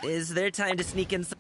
Is there time to sneak in some...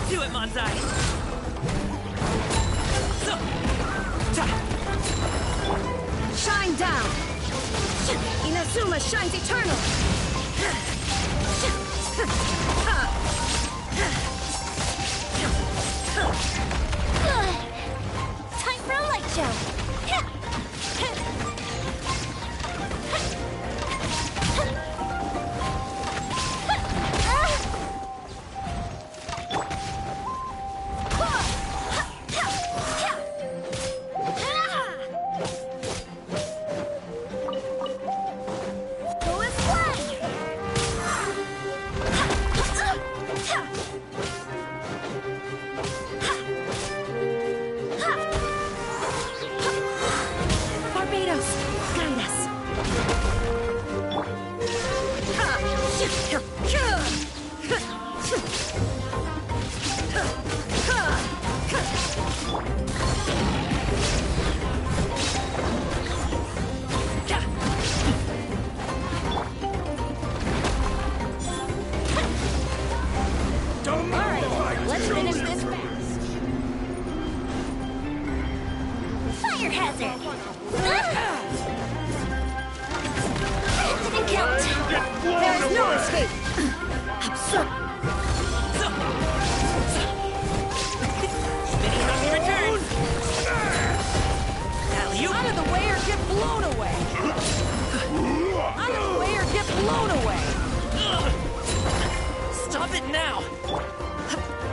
Do it, Manzai! Shine down! Inazuma shines eternal! Time for a light show!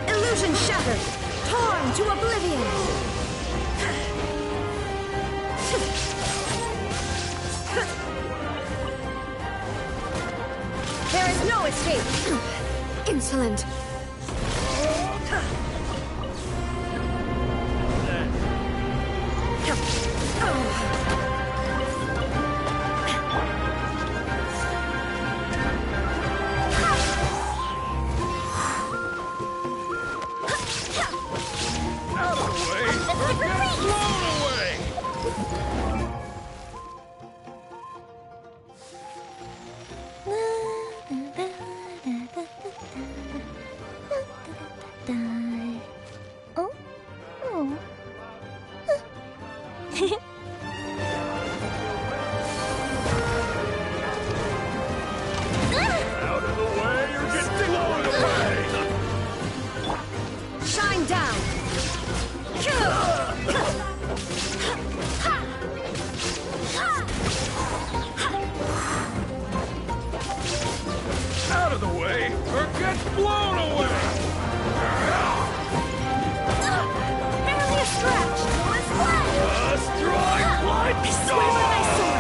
Illusion shattered, torn to oblivion. There is no escape! Insolent! Out of the way, or get blown away! Oh? Oh. Out of the way, or get blown away! Shine down! Out of the way, or get blown away! Barely a scratch! A strike like I swear by my sword!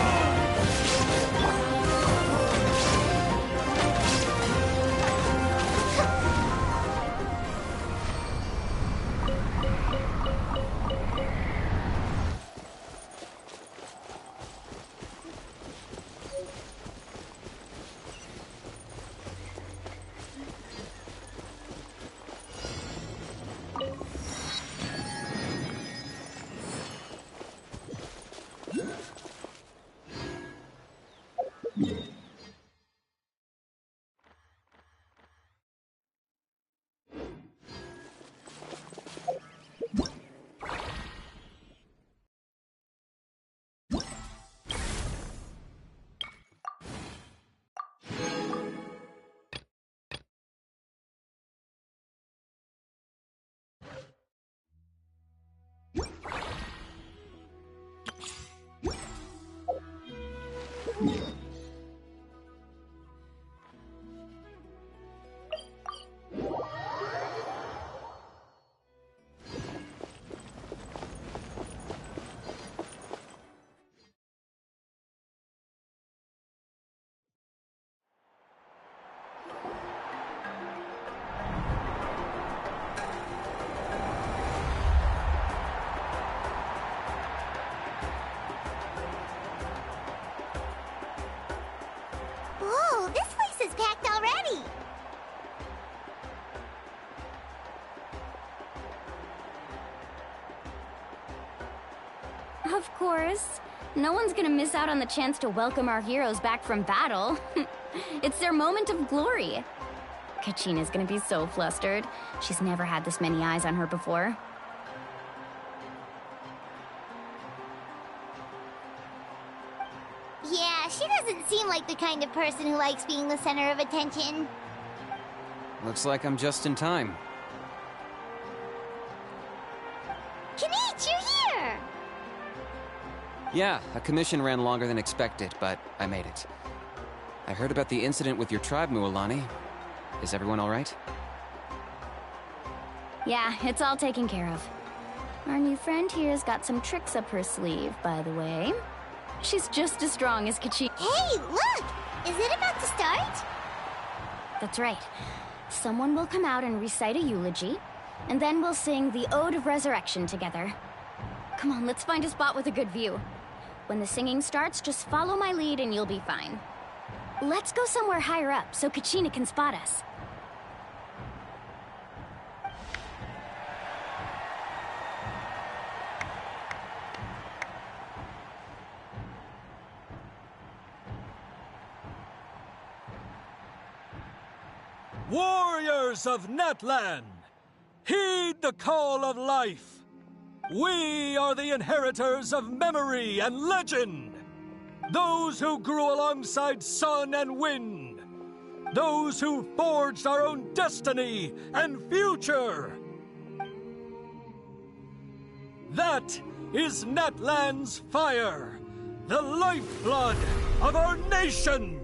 Whoa, this place is packed already! Of course. No one's gonna miss out on the chance to welcome our heroes back from battle. It's their moment of glory. Kachina's gonna be so flustered. She's never had this many eyes on her before. Yeah, she doesn't seem like the kind of person who likes being the center of attention. Looks like I'm just in time. Kinich, you're here! Yeah, a commission ran longer than expected, but I made it. I heard about the incident with your tribe, Mualani. Is everyone all right? Yeah, it's all taken care of. Our new friend here's got some tricks up her sleeve, by the way. She's just as strong as Kachi. Hey, look! Is it about to start? That's right. Someone will come out and recite a eulogy, and then we'll sing the Ode of Resurrection together. Come on, let's find a spot with a good view. When the singing starts, just follow my lead and you'll be fine. Let's go somewhere higher up so Kachina can spot us. Warriors of Natlan, heed the call of life. We are the inheritors of memory and legend. Those who grew alongside sun and wind. Those who forged our own destiny and future. That is Natlan's fire, the lifeblood of our nation.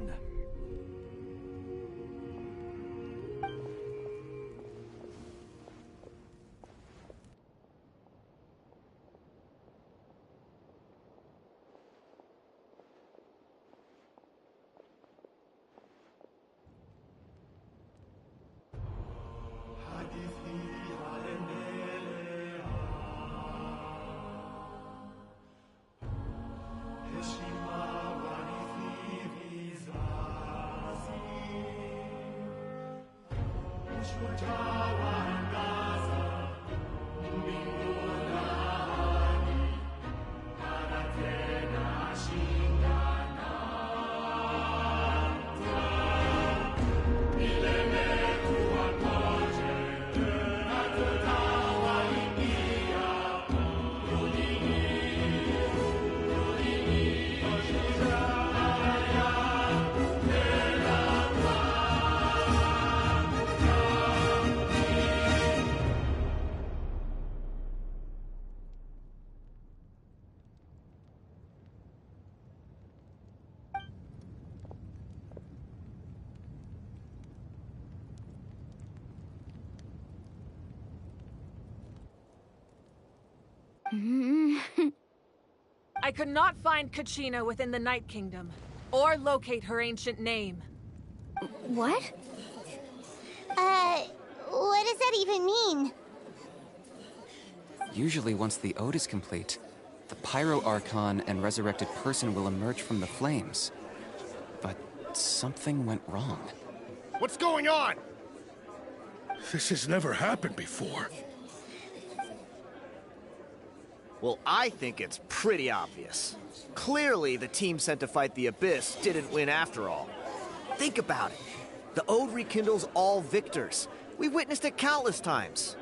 I could not find Kachina within the Night Kingdom, or locate her ancient name. What? What does that even mean? Usually once the ode is complete, the Pyro Archon and resurrected person will emerge from the flames. But something went wrong. What's going on? This has never happened before. Well, I think it's pretty obvious. Clearly, the team sent to fight the Abyss didn't win after all. Think about it. The Ode rekindles all victors. We've witnessed it countless times.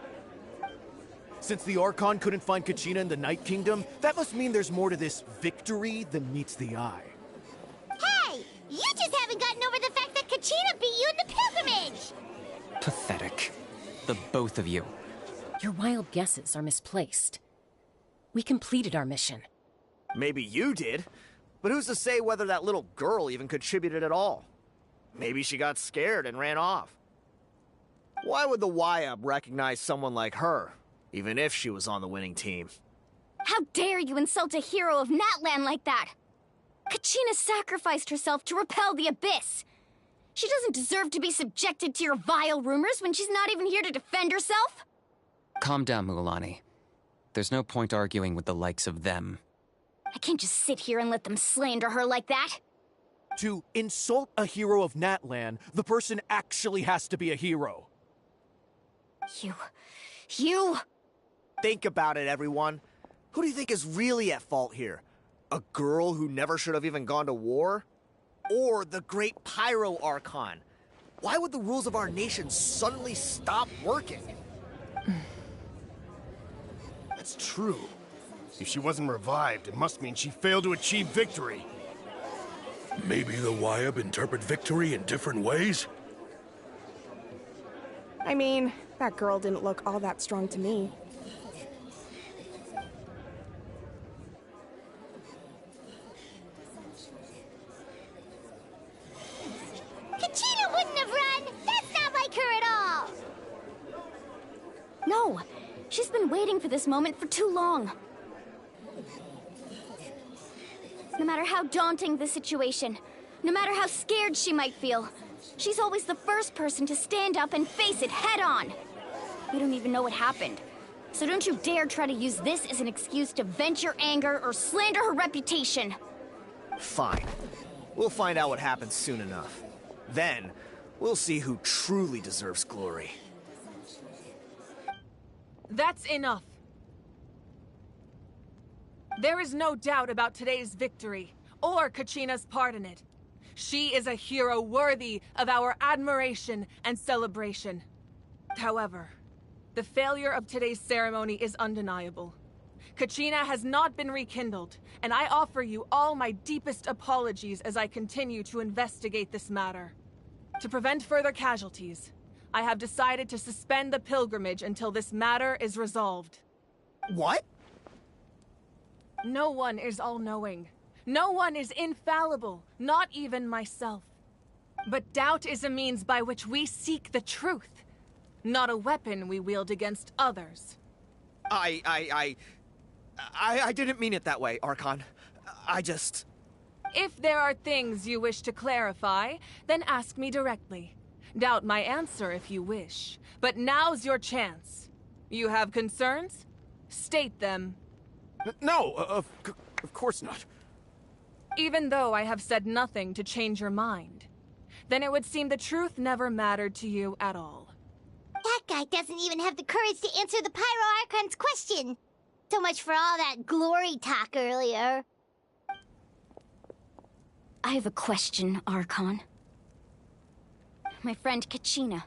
Since the Archon couldn't find Kachina in the Night Kingdom, that must mean there's more to this victory than meets the eye. Hey! You just haven't gotten over the fact that Kachina beat you in the pilgrimage! Pathetic. The both of you. Your wild guesses are misplaced. We completed our mission. Maybe you did, but who's to say whether that little girl even contributed at all? Maybe she got scared and ran off. Why would the YUB recognize someone like her, even if she was on the winning team? How dare you insult a hero of Natlan like that? Kachina sacrificed herself to repel the Abyss. She doesn't deserve to be subjected to your vile rumors when she's not even here to defend herself. Calm down, Mualani. There's no point arguing with the likes of them. I can't just sit here and let them slander her like that. To insult a hero of Natlan, the person actually has to be a hero. You... Think about it, everyone. Who do you think is really at fault here? A girl who never should have even gone to war? Or the great Pyro Archon? Why would the rules of our nation suddenly stop working? That's true. If she wasn't revived, it must mean she failed to achieve victory. Maybe the YUB interpret victory in different ways? I mean, that girl didn't look all that strong to me. Kachina wouldn't have run! That's not like her at all! No, she's been waiting for this moment for too long. No matter how daunting the situation, no matter how scared she might feel, she's always the first person to stand up and face it head on. We don't even know what happened. So don't you dare try to use this as an excuse to vent your anger or slander her reputation. Fine. We'll find out what happens soon enough. Then, we'll see who truly deserves glory. That's enough. There is no doubt about today's victory, or Kachina's part in it. She is a hero worthy of our admiration and celebration. However, the failure of today's ceremony is undeniable. Kachina has not been rekindled, and I offer you all my deepest apologies as I continue to investigate this matter. To prevent further casualties, I have decided to suspend the pilgrimage until this matter is resolved. What? No one is all-knowing. No one is infallible, not even myself. But doubt is a means by which we seek the truth, not a weapon we wield against others. I didn't mean it that way, Archon. I just... If there are things you wish to clarify, then ask me directly. Doubt my answer if you wish. But now's your chance. You have concerns? State them. No, of course not. Even though I have said nothing to change your mind, then it would seem the truth never mattered to you at all. guy doesn't even have the courage to answer the Pyro Archon's question. So much for all that glory talk earlier. I have a question, Archon. My friend Kachina.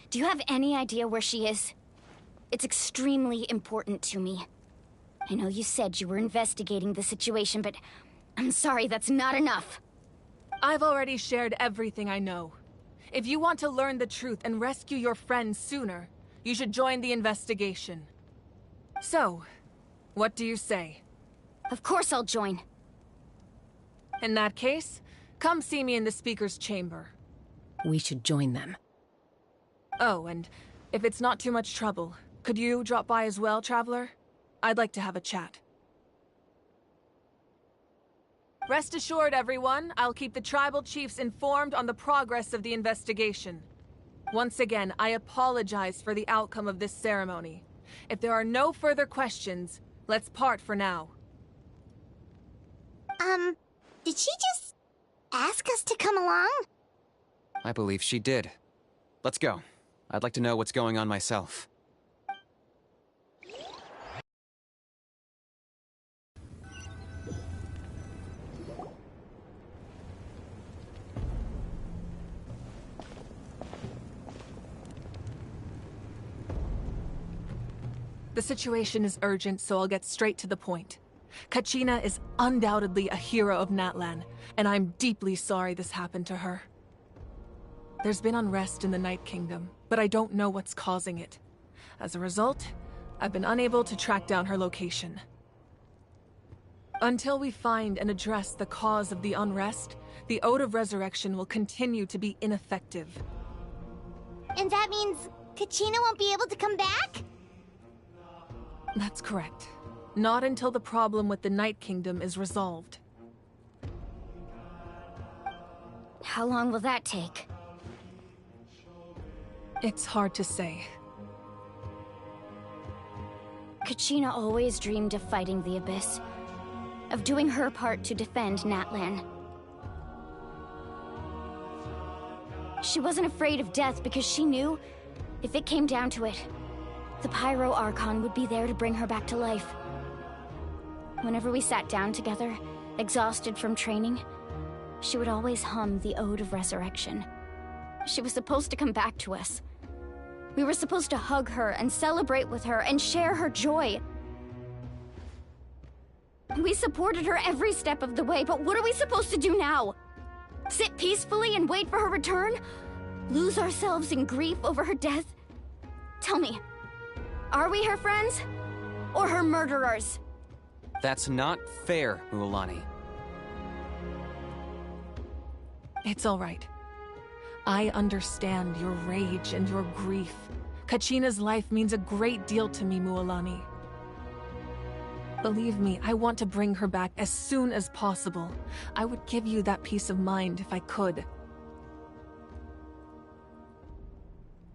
Do you have any idea where she is? It's extremely important to me. I know you said you were investigating the situation, but I'm sorry, that's not enough. I've already shared everything I know. If you want to learn the truth and rescue your friend sooner, you should join the investigation. So, what do you say? Of course I'll join. In that case, come see me in the speaker's chamber. We should join them. Oh, and if it's not too much trouble, could you drop by as well, Traveler? I'd like to have a chat. Rest assured, everyone, I'll keep the tribal chiefs informed on the progress of the investigation. Once again, I apologize for the outcome of this ceremony. If there are no further questions, let's part for now. Did she just ask us to come along? I believe she did. Let's go. I'd like to know what's going on myself. The situation is urgent, so I'll get straight to the point. Kachina is undoubtedly a hero of Natlan, and I'm deeply sorry this happened to her. There's been unrest in the Night Kingdom, but I don't know what's causing it. As a result, I've been unable to track down her location. Until we find and address the cause of the unrest, the Ode of Resurrection will continue to be ineffective. And that means Kachina won't be able to come back? That's correct. Not until the problem with the Night Kingdom is resolved. How long will that take? It's hard to say. Kachina always dreamed of fighting the Abyss. Of doing her part to defend Natlan. She wasn't afraid of death because she knew, if it came down to it, the Pyro Archon would be there to bring her back to life. Whenever we sat down together, exhausted from training, she would always hum the Ode of Resurrection. She was supposed to come back to us. We were supposed to hug her and celebrate with her and share her joy. We supported her every step of the way, but what are we supposed to do now? Sit peacefully and wait for her return? Lose ourselves in grief over her death? Tell me, are we her friends? Or her murderers? That's not fair, Mualani. It's all right. I understand your rage and your grief. Kachina's life means a great deal to me, Mualani. Believe me, I want to bring her back as soon as possible. I would give you that peace of mind if I could.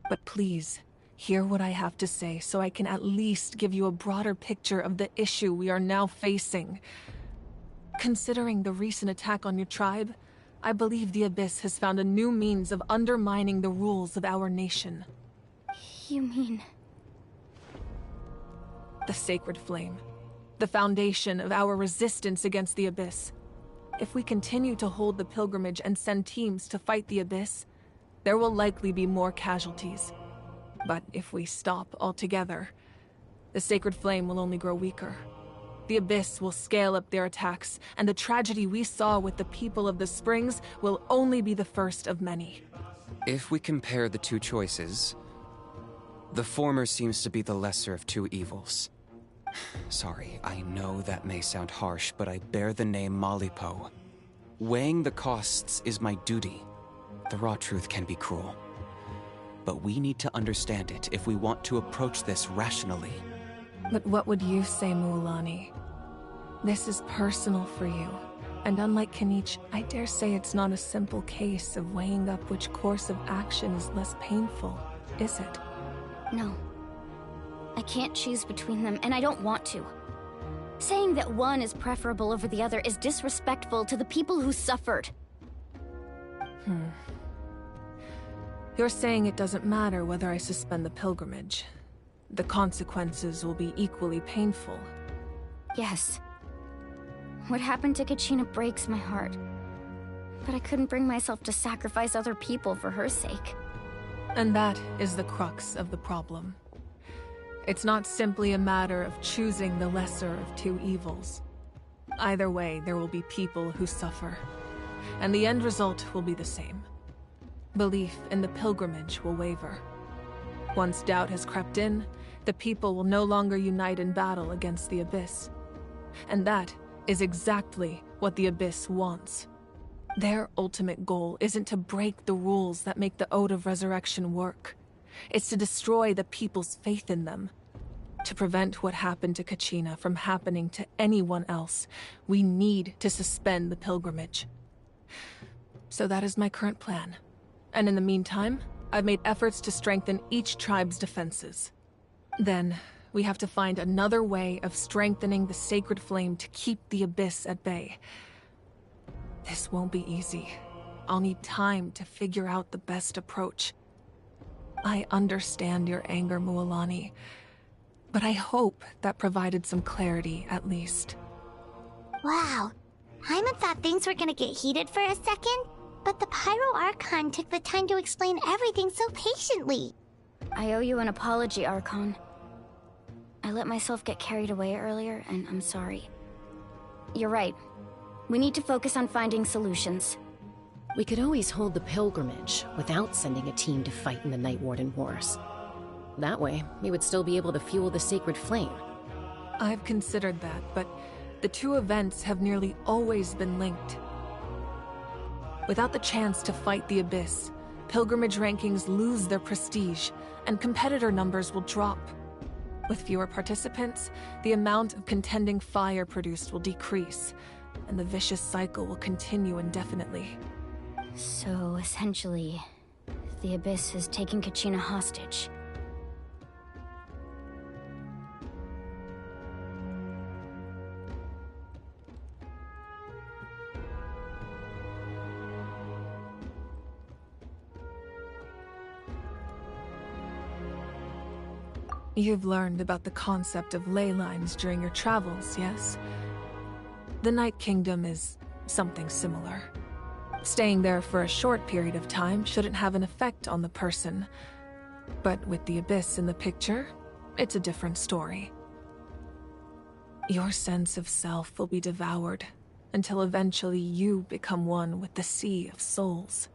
But please, hear what I have to say so I can at least give you a broader picture of the issue we are now facing. Considering the recent attack on your tribe, I believe the Abyss has found a new means of undermining the rules of our nation. You mean... The Sacred Flame. The foundation of our resistance against the Abyss. If we continue to hold the pilgrimage and send teams to fight the Abyss, there will likely be more casualties. But if we stop altogether, the Sacred Flame will only grow weaker. The Abyss will scale up their attacks, and the tragedy we saw with the people of the Springs will only be the first of many. If we compare the two choices, the former seems to be the lesser of two evils. Sorry, I know that may sound harsh, but I bear the name Malipo. Weighing the costs is my duty. The raw truth can be cruel. But we need to understand it if we want to approach this rationally. But what would you say, Mualani? This is personal for you. And unlike Kanich, I dare say it's not a simple case of weighing up which course of action is less painful, is it? No. I can't choose between them, and I don't want to. Saying that one is preferable over the other is disrespectful to the people who suffered. You're saying it doesn't matter whether I suspend the pilgrimage. The consequences will be equally painful. Yes. What happened to Kachina breaks my heart. But I couldn't bring myself to sacrifice other people for her sake. And that is the crux of the problem. It's not simply a matter of choosing the lesser of two evils. Either way, there will be people who suffer. And the end result will be the same. Belief in the pilgrimage will waver. Once doubt has crept in, the people will no longer unite in battle against the Abyss. And that is exactly what the Abyss wants. Their ultimate goal isn't to break the rules that make the Ode of Resurrection work. It's to destroy the people's faith in them. To prevent what happened to Kachina from happening to anyone else, we need to suspend the pilgrimage. So that is my current plan. And in the meantime, I've made efforts to strengthen each tribe's defenses. Then, we have to find another way of strengthening the sacred flame to keep the Abyss at bay. This won't be easy. I'll need time to figure out the best approach. I understand your anger, Mualani, but I hope that provided some clarity, at least. Wow. Paimon thought things were gonna get heated for a second, but the Pyro Archon took the time to explain everything so patiently. I owe you an apology, Archon. I let myself get carried away earlier, and I'm sorry. You're right. We need to focus on finding solutions. We could always hold the pilgrimage without sending a team to fight in the Night Warden Wars. That way, we would still be able to fuel the sacred flame. I've considered that, but the two events have nearly always been linked. Without the chance to fight the Abyss, pilgrimage rankings lose their prestige, and competitor numbers will drop. With fewer participants, the amount of contending fire produced will decrease, and the vicious cycle will continue indefinitely. So, essentially, the Abyss has taken Kachina hostage. You've learned about the concept of ley lines during your travels, yes? The Night Kingdom is something similar. Staying there for a short period of time shouldn't have an effect on the person. But with the Abyss in the picture, it's a different story. Your sense of self will be devoured, until eventually you become one with the Sea of Souls.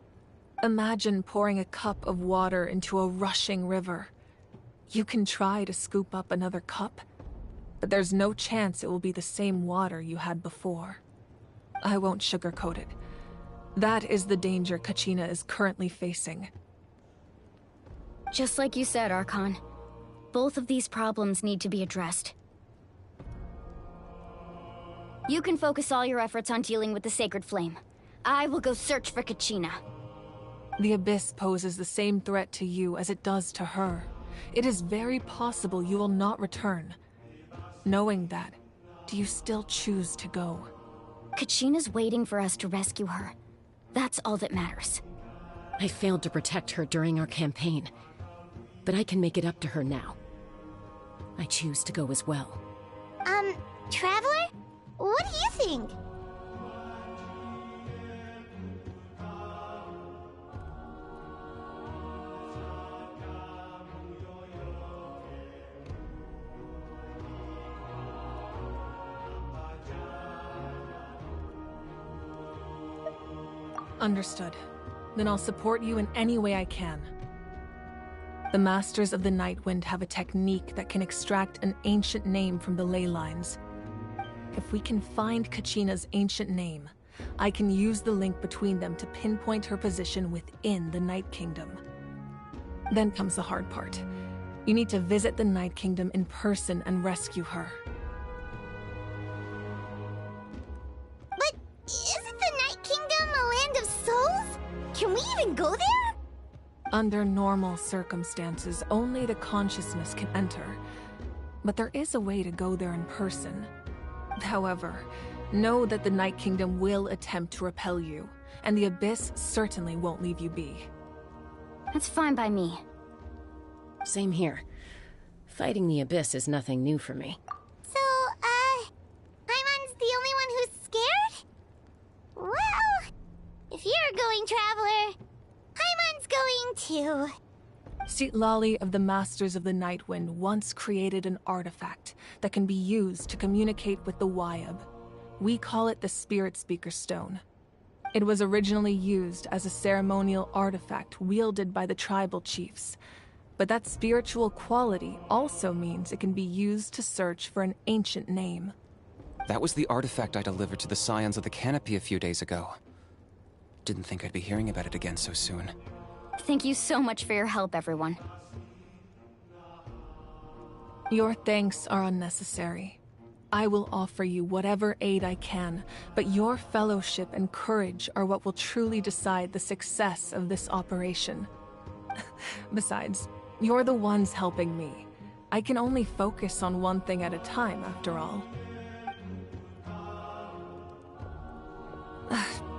Imagine pouring a cup of water into a rushing river. You can try to scoop up another cup, but there's no chance it will be the same water you had before. I won't sugarcoat it. That is the danger Kachina is currently facing. Just like you said, Archon. Both of these problems need to be addressed. You can focus all your efforts on dealing with the Sacred Flame. I will go search for Kachina. The Abyss poses the same threat to you as it does to her. It is very possible you will not return. Knowing that, do you still choose to go? Kachina's waiting for us to rescue her. That's all that matters. I failed to protect her during our campaign, but I can make it up to her now. I choose to go as well. Traveler? What do you think? Understood. Then I'll support you in any way I can. The Masters of the Nightwind have a technique that can extract an ancient name from the ley lines. If we can find Kachina's ancient name, I can use the link between them to pinpoint her position within the Night Kingdom. Then comes the hard part. You need to visit the Night Kingdom in person and rescue her. But isn't the Night Kingdom a land of souls? Can we even go there? Under normal circumstances, only the consciousness can enter. But there is a way to go there in person. However, know that the Night Kingdom will attempt to repel you, and the Abyss certainly won't leave you be. That's fine by me. Same here. Fighting the Abyss is nothing new for me. So, Paimon's the only one who's scared? Well, if you're going, Traveler, Paimon's going too. Citlali of the Masters of the Nightwind once created an artifact that can be used to communicate with the Wyab. We call it the Spirit Speaker Stone. It was originally used as a ceremonial artifact wielded by the tribal chiefs. But that spiritual quality also means it can be used to search for an ancient name. That was the artifact I delivered to the Scions of the Canopy a few days ago. Didn't think I'd be hearing about it again so soon. Thank you so much for your help, everyone. Your thanks are unnecessary. I will offer you whatever aid I can, but your fellowship and courage are what will truly decide the success of this operation. Besides, you're the ones helping me. I can only focus on one thing at a time, after all.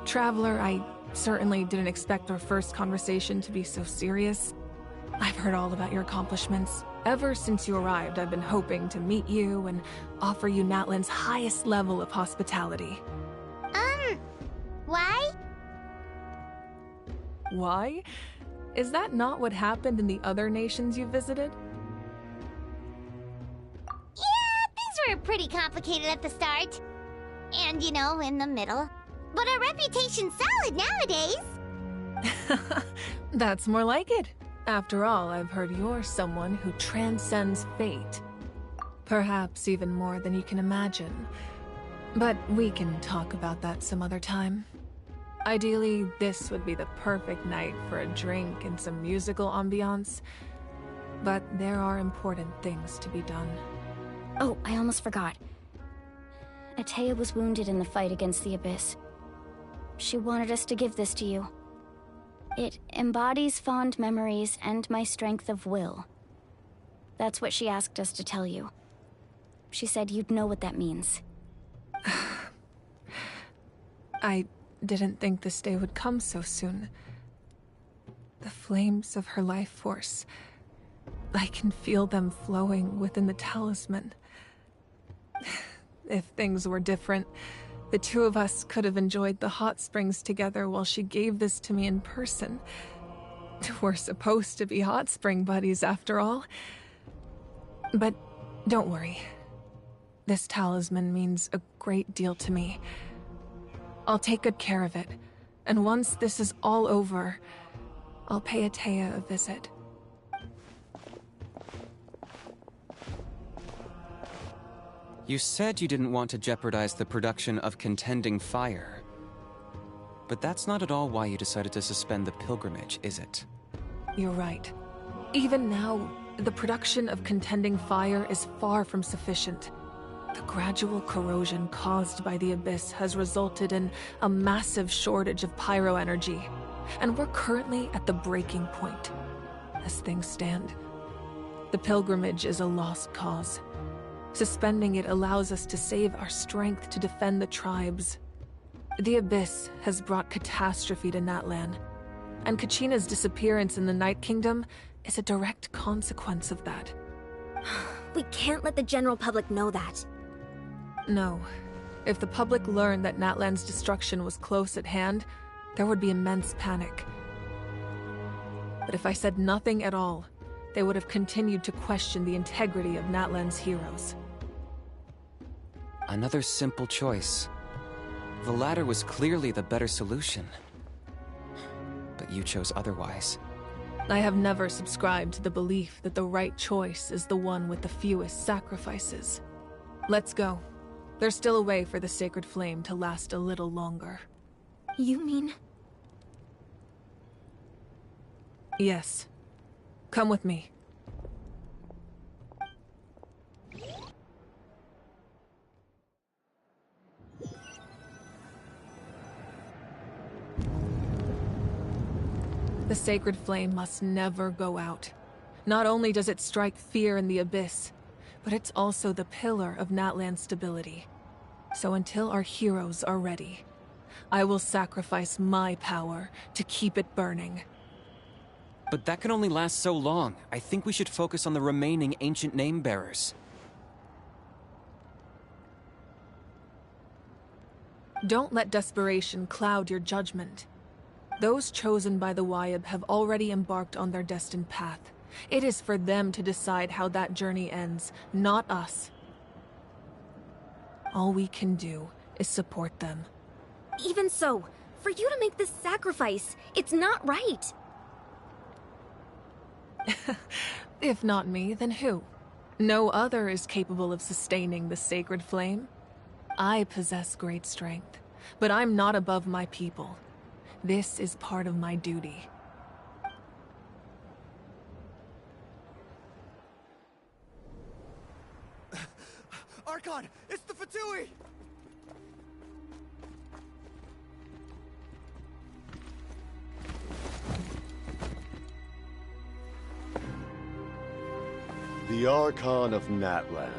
Traveler, I certainly didn't expect our first conversation to be so serious. I've heard all about your accomplishments. Ever since you arrived, I've been hoping to meet you and offer you Natlan's highest level of hospitality. Why? Why? Is that not what happened in the other nations you visited? Yeah, things were pretty complicated at the start. And, in the middle. But our reputation's solid nowadays. That's more like it. After all, I've heard you're someone who transcends fate. Perhaps even more than you can imagine. But we can talk about that some other time. Ideally, this would be the perfect night for a drink and some musical ambiance. But there are important things to be done. Oh, I almost forgot. Atea was wounded in the fight against the Abyss. She wanted us to give this to you. It embodies fond memories and my strength of will. That's what she asked us to tell you. She said you'd know what that means. I didn't think this day would come so soon. The flames of her life force. I can feel them flowing within the talisman. If things were different, the two of us could have enjoyed the hot springs together while she gave this to me in person. We're supposed to be hot spring buddies after all. But don't worry. This talisman means a great deal to me. I'll take good care of it, and once this is all over, I'll pay Atea a visit. You said you didn't want to jeopardize the production of Contending Fire. But that's not at all why you decided to suspend the pilgrimage, is it? You're right. Even now, the production of Contending Fire is far from sufficient. The gradual corrosion caused by the Abyss has resulted in a massive shortage of pyro energy, and we're currently at the breaking point. As things stand, the pilgrimage is a lost cause. Suspending it allows us to save our strength to defend the tribes. The Abyss has brought catastrophe to Natlan, and Kachina's disappearance in the Night Kingdom is a direct consequence of that. We can't let the general public know that. No. If the public learned that Natlan's destruction was close at hand, there would be immense panic. But if I said nothing at all, they would have continued to question the integrity of Natlan's heroes. Another simple choice. The latter was clearly the better solution. But you chose otherwise. I have never subscribed to the belief that the right choice is the one with the fewest sacrifices. Let's go. There's still a way for the sacred flame to last a little longer. You mean? Yes. Come with me. The sacred flame must never go out. Not only does it strike fear in the Abyss, but it's also the pillar of Natlan's stability. So until our heroes are ready, I will sacrifice my power to keep it burning. But that can only last so long. I think we should focus on the remaining ancient name-bearers. Don't let desperation cloud your judgment. Those chosen by the Wyab have already embarked on their destined path. It is for them to decide how that journey ends, not us. All we can do is support them. Even so, for you to make this sacrifice, it's not right. If not me, then who? No other is capable of sustaining the sacred flame. I possess great strength, but I'm not above my people. This is part of my duty. Archon, it's the Fatui! The Archon of Natlan.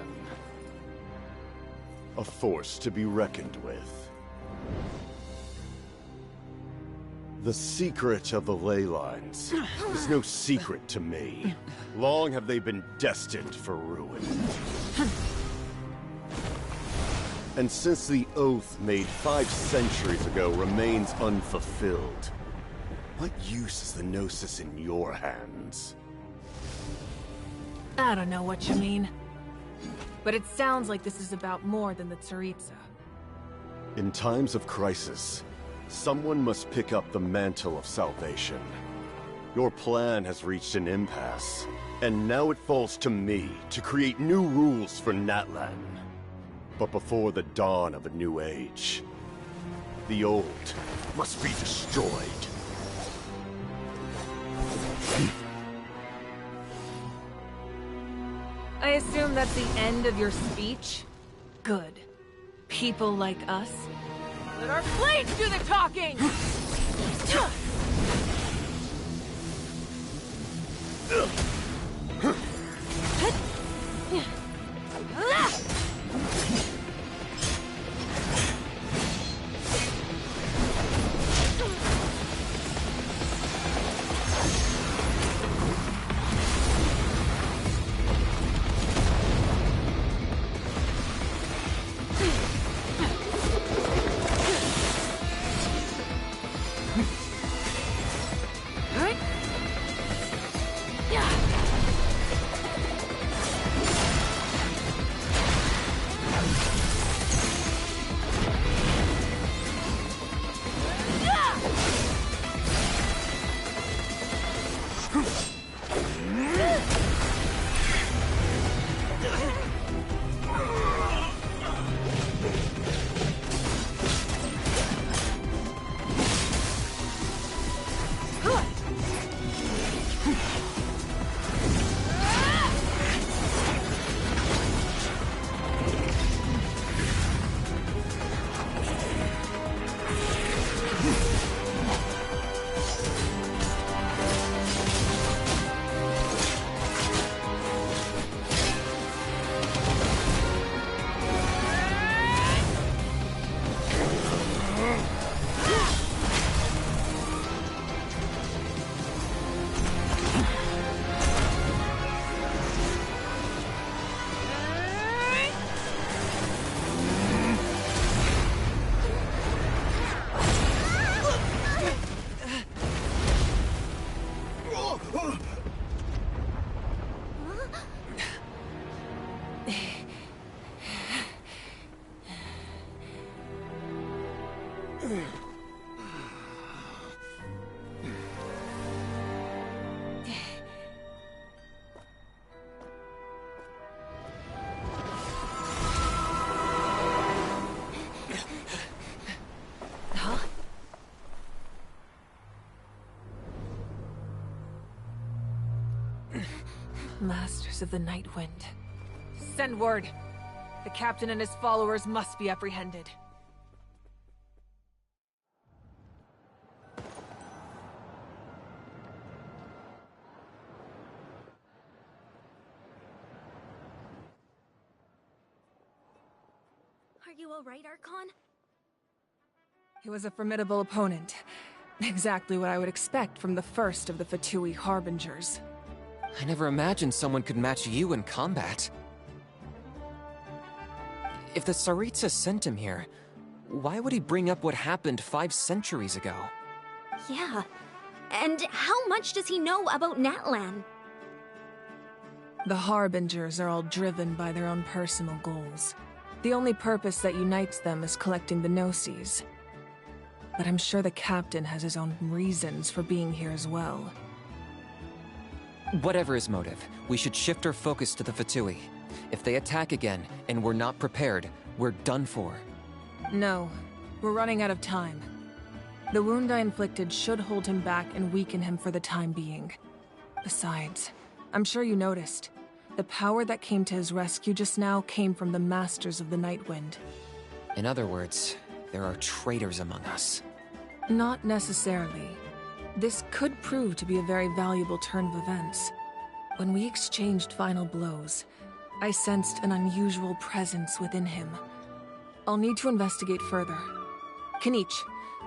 A force to be reckoned with. The secret of the ley lines is no secret to me. Long have they been destined for ruin. And since the oath made 5 centuries ago remains unfulfilled, what use is the Gnosis in your hands? I don't know what you mean. But it sounds like this is about more than the Tsaritsa. In times of crisis, someone must pick up the mantle of salvation. Your plan has reached an impasse, and now it falls to me to create new rules for Natlan. But before the dawn of a new age, the old must be destroyed. I assume that's the end of your speech? Good. People like us? Let our blades do the talking! Masters of the Night Wind. Send word. The captain and his followers must be apprehended. Are you alright, Archon? He was a formidable opponent, Exactly what I would expect from the first of the Fatui Harbingers. I never imagined someone could match you in combat. If the Tsaritsa sent him here, why would he bring up what happened 5 centuries ago? Yeah. And how much does he know about Natlan? The Harbingers are all driven by their own personal goals. The only purpose that unites them is collecting the Gnosis. But I'm sure the captain has his own reasons for being here as well. Whatever his motive, we should shift our focus to the Fatui. If they attack again, and we're not prepared, we're done for. No, we're running out of time. The wound I inflicted should hold him back and weaken him for the time being. Besides, I'm sure you noticed, the power that came to his rescue just now came from the Masters of the Nightwind. In other words, there are traitors among us. Not necessarily. This could prove to be a very valuable turn of events. When we exchanged final blows, I sensed an unusual presence within him. I'll need to investigate further. Kanich,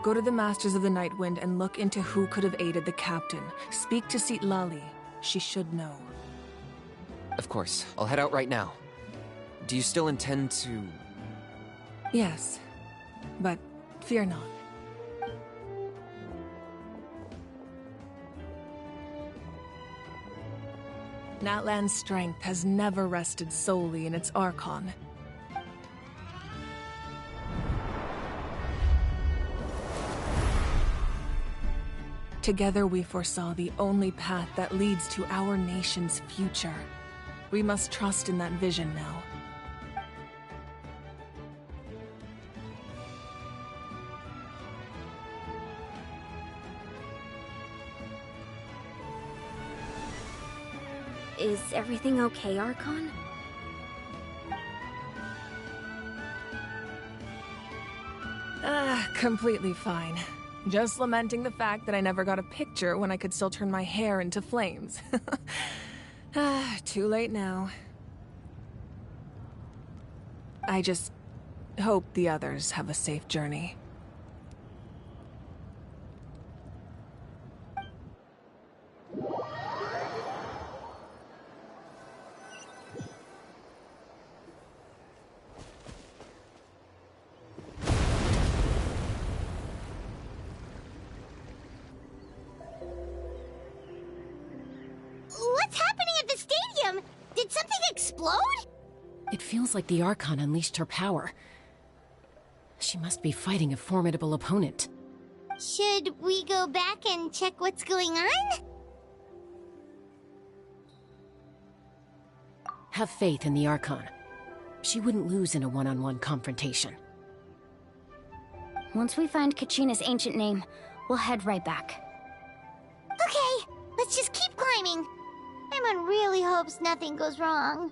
go to the Masters of the Nightwind and look into who could have aided the captain. Speak to Sitlali. She should know. Of course, I'll head out right now. Do you still intend to... Yes, but fear not. Natlan's strength has never rested solely in its Archon. Together we foresaw the only path that leads to our nation's future. We must trust in that vision now. Is everything okay, Archon? Completely fine. Just lamenting the fact that I never got a picture when I could still turn my hair into flames. Too late now. I just hope the others have a safe journey. What's happening at the stadium? Did something explode? It feels like the Archon unleashed her power. She must be fighting a formidable opponent. Should we go back and check what's going on? Have faith in the Archon. She wouldn't lose in a one-on-one confrontation. Once we find Kachina's ancient name, we'll head right back. Okay, let's just keep climbing. Paimon really hopes nothing goes wrong.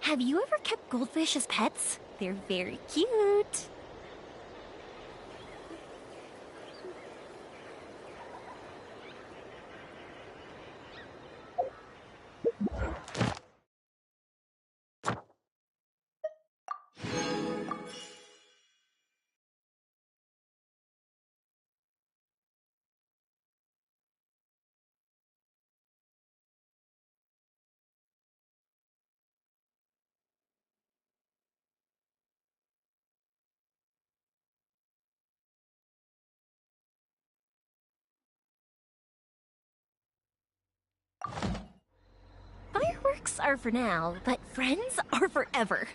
Have you ever kept goldfish as pets? They're very cute. Fireworks are for now, but friends are forever.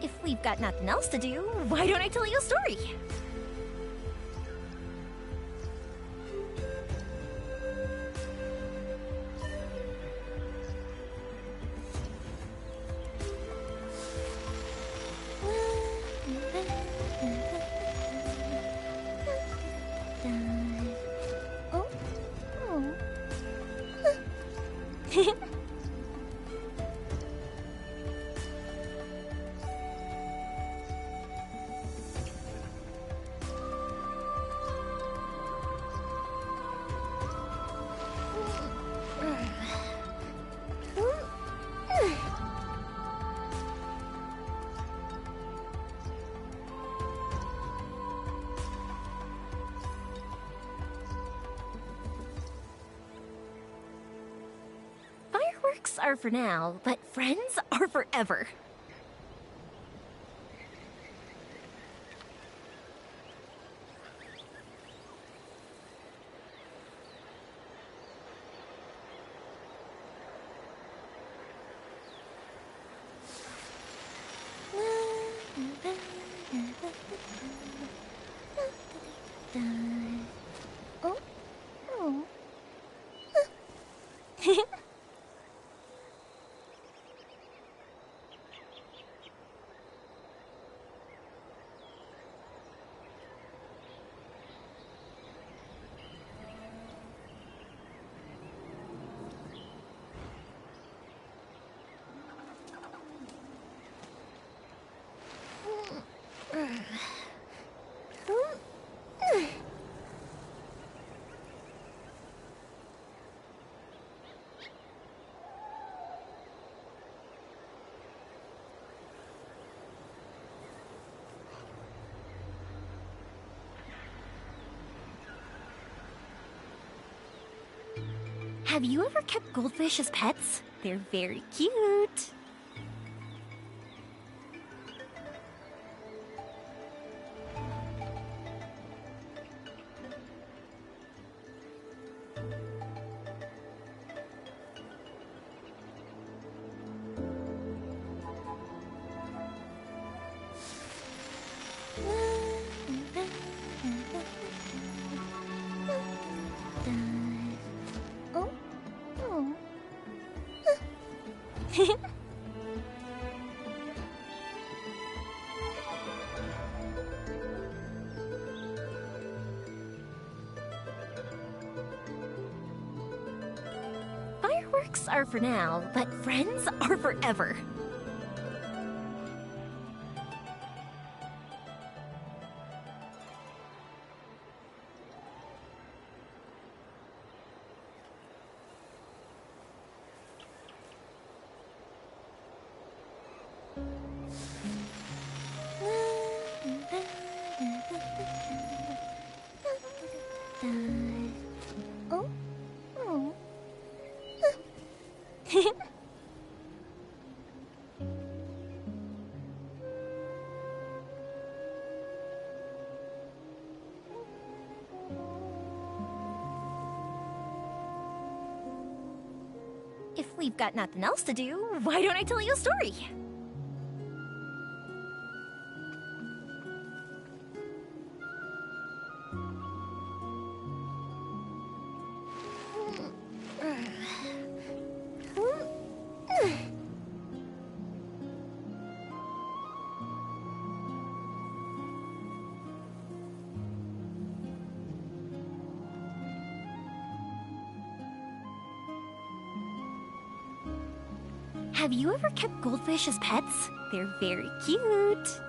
If we've got nothing else to do, why don't I tell you a story? Fireworks are for now, but friends are forever. Have you ever kept goldfish as pets? They're very cute. Fireworks are for now, but friends are forever. If we've got nothing else to do, why don't I tell you a story? Have you ever kept goldfish as pets? They're very cute.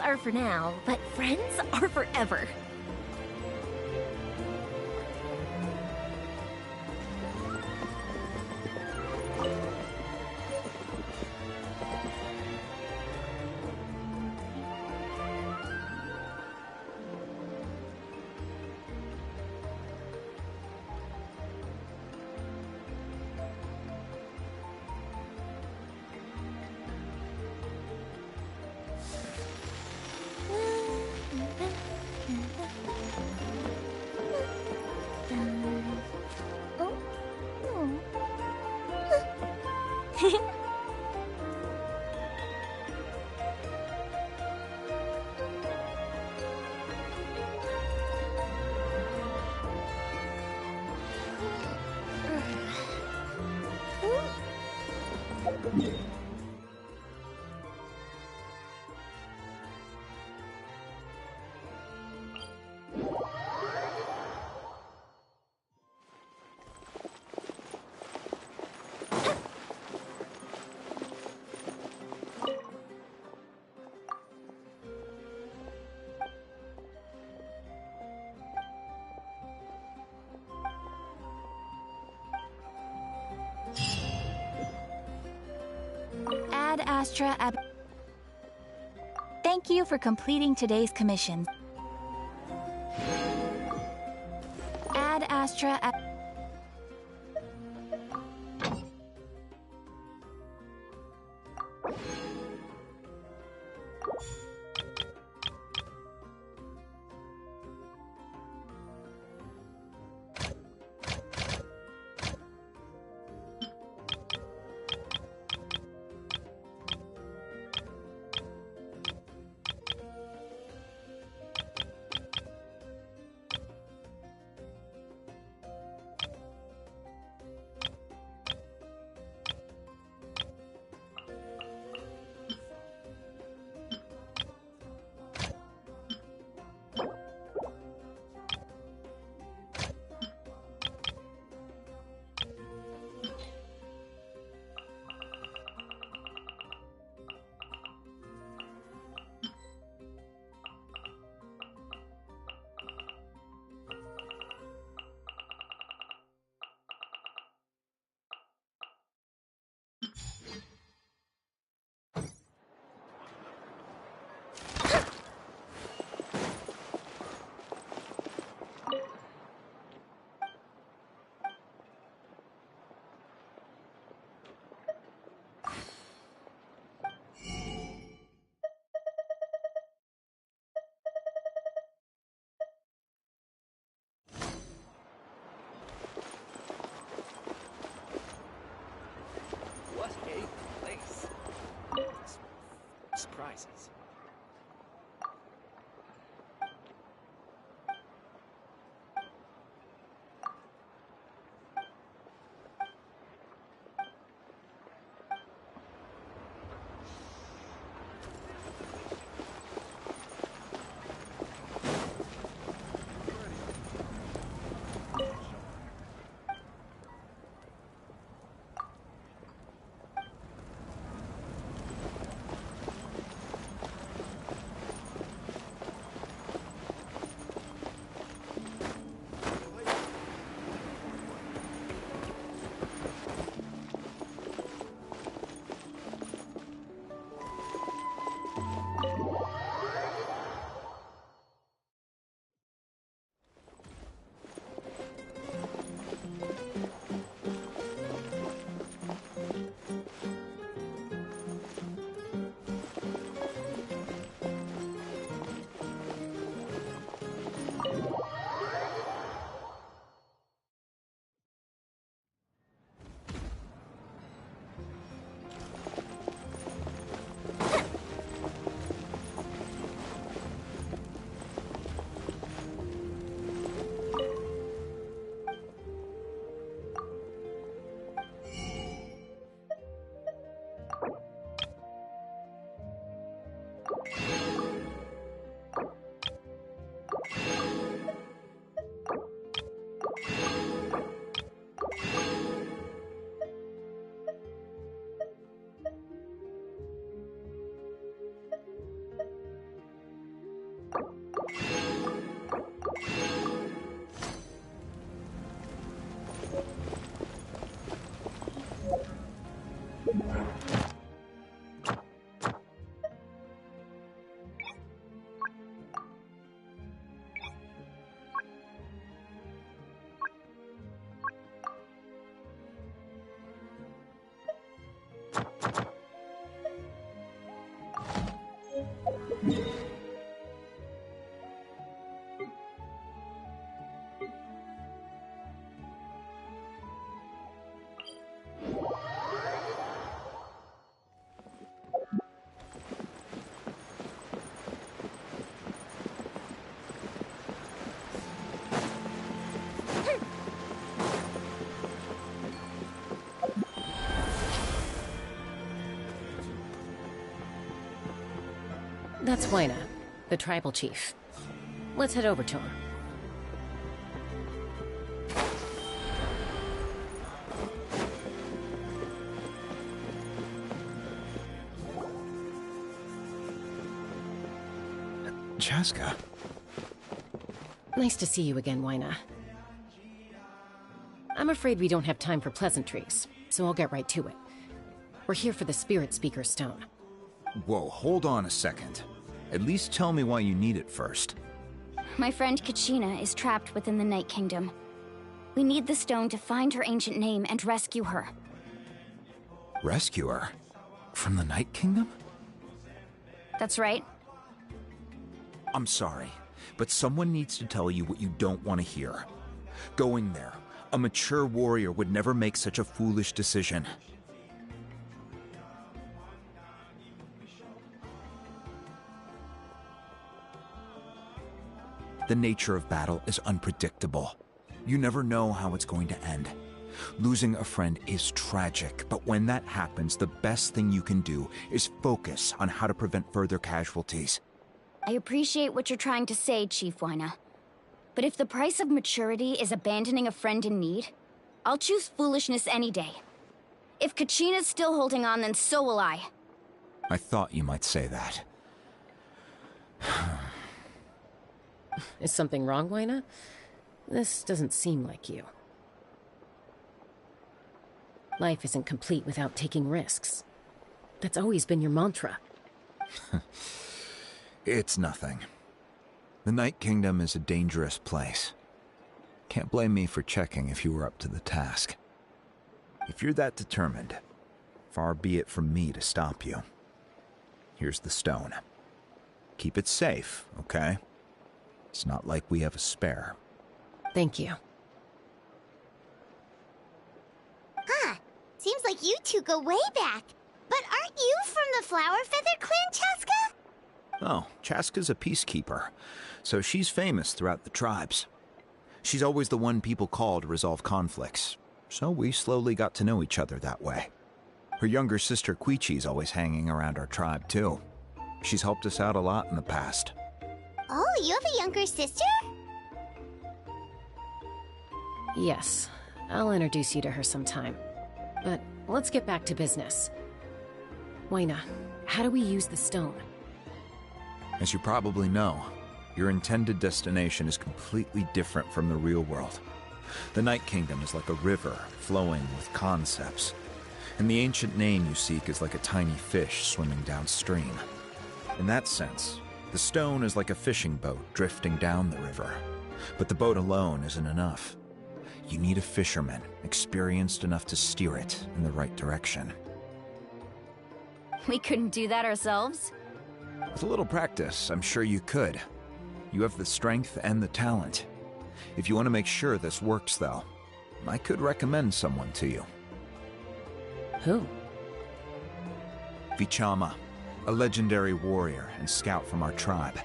are for now, but friends are forever. Ad Astra Ab. Thank you for completing today's commission. Ad Astra Ab. What a place. Surprises. That's Huayna, the tribal chief. Let's head over to him. Chaska. Nice to see you again, Huayna. I'm afraid we don't have time for pleasantries, so I'll get right to it. We're here for the Spirit Speaker Stone. Whoa, hold on a second. At least tell me why you need it first. My friend Kachina is trapped within the Night Kingdom. We need the stone to find her ancient name and rescue her. Rescue her? From the Night Kingdom? That's right. I'm sorry, but someone needs to tell you what you don't want to hear. Going there, a mature warrior would never make such a foolish decision. The nature of battle is unpredictable. You never know how it's going to end. Losing a friend is tragic, but when that happens, the best thing you can do is focus on how to prevent further casualties. I appreciate what you're trying to say, Chief Huayna. But if the price of maturity is abandoning a friend in need, I'll choose foolishness any day. If Kachina's still holding on, then so will I. I thought you might say that. Is something wrong, Huayna? This doesn't seem like you. Life isn't complete without taking risks. That's always been your mantra. It's nothing. The Night Kingdom is a dangerous place. Can't blame me for checking if you were up to the task. If you're that determined, far be it from me to stop you. Here's the stone. Keep it safe, okay? It's not like we have a spare. Thank you. Huh. Seems like you two go way back. But aren't you from the Flower Feather Clan, Chaska? Oh, Chaska's a peacekeeper, so she's famous throughout the tribes. She's always the one people call to resolve conflicts, so we slowly got to know each other that way. Her younger sister Quichi's always hanging around our tribe, too. She's helped us out a lot in the past. Oh, you have a younger sister? Yes, I'll introduce you to her sometime. But let's get back to business. Huayna, how do we use the stone? As you probably know, your intended destination is completely different from the real world. The Night Kingdom is like a river flowing with concepts, and the ancient name you seek is like a tiny fish swimming downstream. In that sense, the stone is like a fishing boat drifting down the river, but the boat alone isn't enough. You need a fisherman experienced enough to steer it in the right direction. We couldn't do that ourselves? With a little practice, I'm sure you could. You have the strength and the talent. If you want to make sure this works, though, I could recommend someone to you. Who? Vichama, a legendary warrior and scout from our tribe.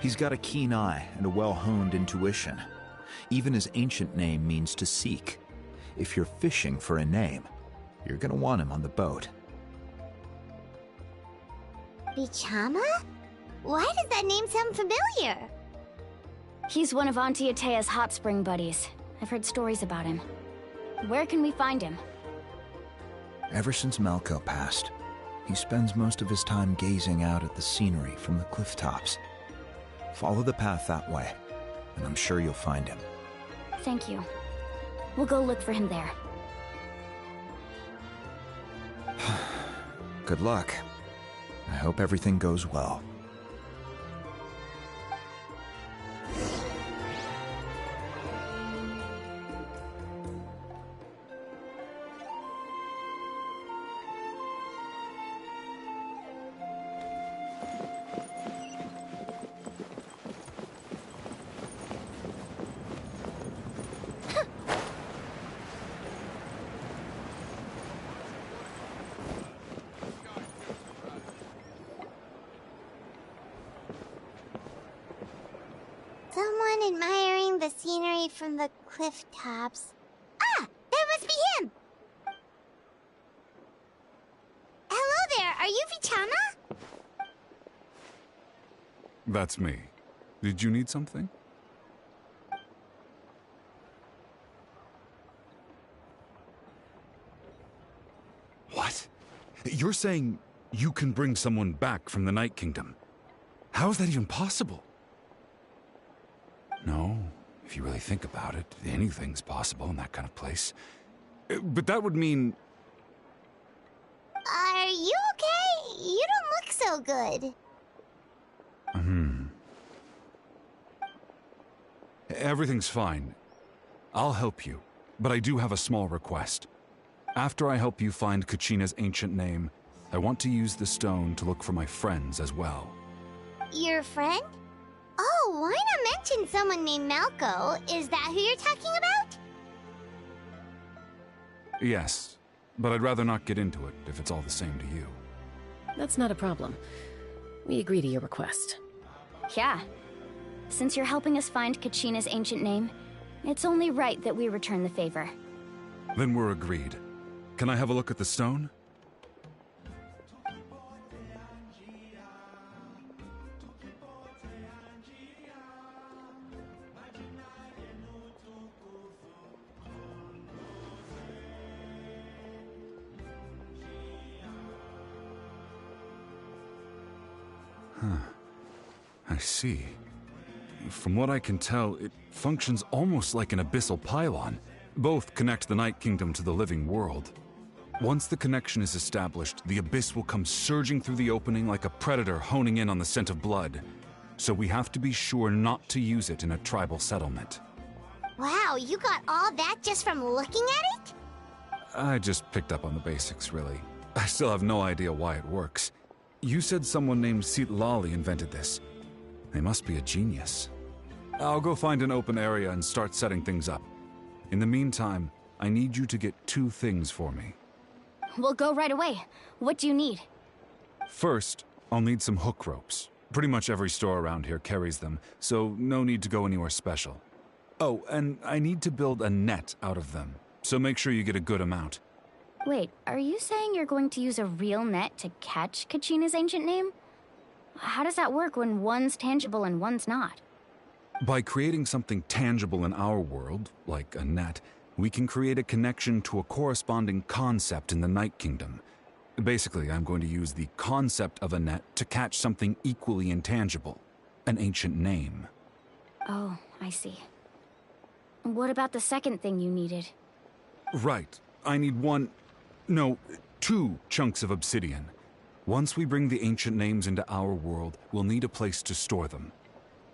He's got a keen eye and a well-honed intuition. Even his ancient name means to seek. If you're fishing for a name, you're gonna want him on the boat. Vichama? Why does that name sound familiar? He's one of Auntie Atea's hot spring buddies. I've heard stories about him. Where can we find him? Ever since Malco passed, he spends most of his time gazing out at the scenery from the cliff tops. Follow the path that way, and I'm sure you'll find him. Thank you. We'll go look for him there. Good luck. I hope everything goes well. admiring the scenery from the cliff tops. Ah! That must be him! Hello there, are you Vichana? That's me. Did you need something? What? You're saying you can bring someone back from the Night Kingdom? How is that even possible? No, if you really think about it, anything's possible in that kind of place. But that would mean... Are you okay? You don't look so good. Everything's fine. I'll help you, but I do have a small request. After I help you find Kachina's ancient name, I want to use the stone to look for my friends as well. Your friend? Oh, why not mention someone named Malco? Is that who you're talking about? Yes, but I'd rather not get into it if it's all the same to you. That's not a problem. We agree to your request. Yeah. Since you're helping us find Kachina's ancient name, it's only right that we return the favor. Then we're agreed. Can I have a look at the stone? I see. From what I can tell, it functions almost like an abyssal pylon. Both connect the Night Kingdom to the living world. Once the connection is established, the abyss will come surging through the opening like a predator honing in on the scent of blood. So we have to be sure not to use it in a tribal settlement. Wow, you got all that just from looking at it? I just picked up on the basics, really. I still have no idea why it works. You said someone named Sitlali invented this. They must be a genius. I'll go find an open area and start setting things up. In the meantime, I need you to get 2 things for me. We'll go right away. What do you need? First, I'll need some hook ropes. Pretty much every store around here carries them, so no need to go anywhere special. Oh, and I need to build a net out of them, so make sure you get a good amount. Wait, are you saying you're going to use a real net to catch Kachina's ancient name? How does that work when one's tangible and one's not? By creating something tangible in our world, like a net, we can create a connection to a corresponding concept in the Night Kingdom. Basically, I'm going to use the concept of a net to catch something equally intangible, an ancient name. Oh, I see. What about the second thing you needed? Right. I need 2 chunks of obsidian. Once we bring the ancient names into our world, we'll need a place to store them.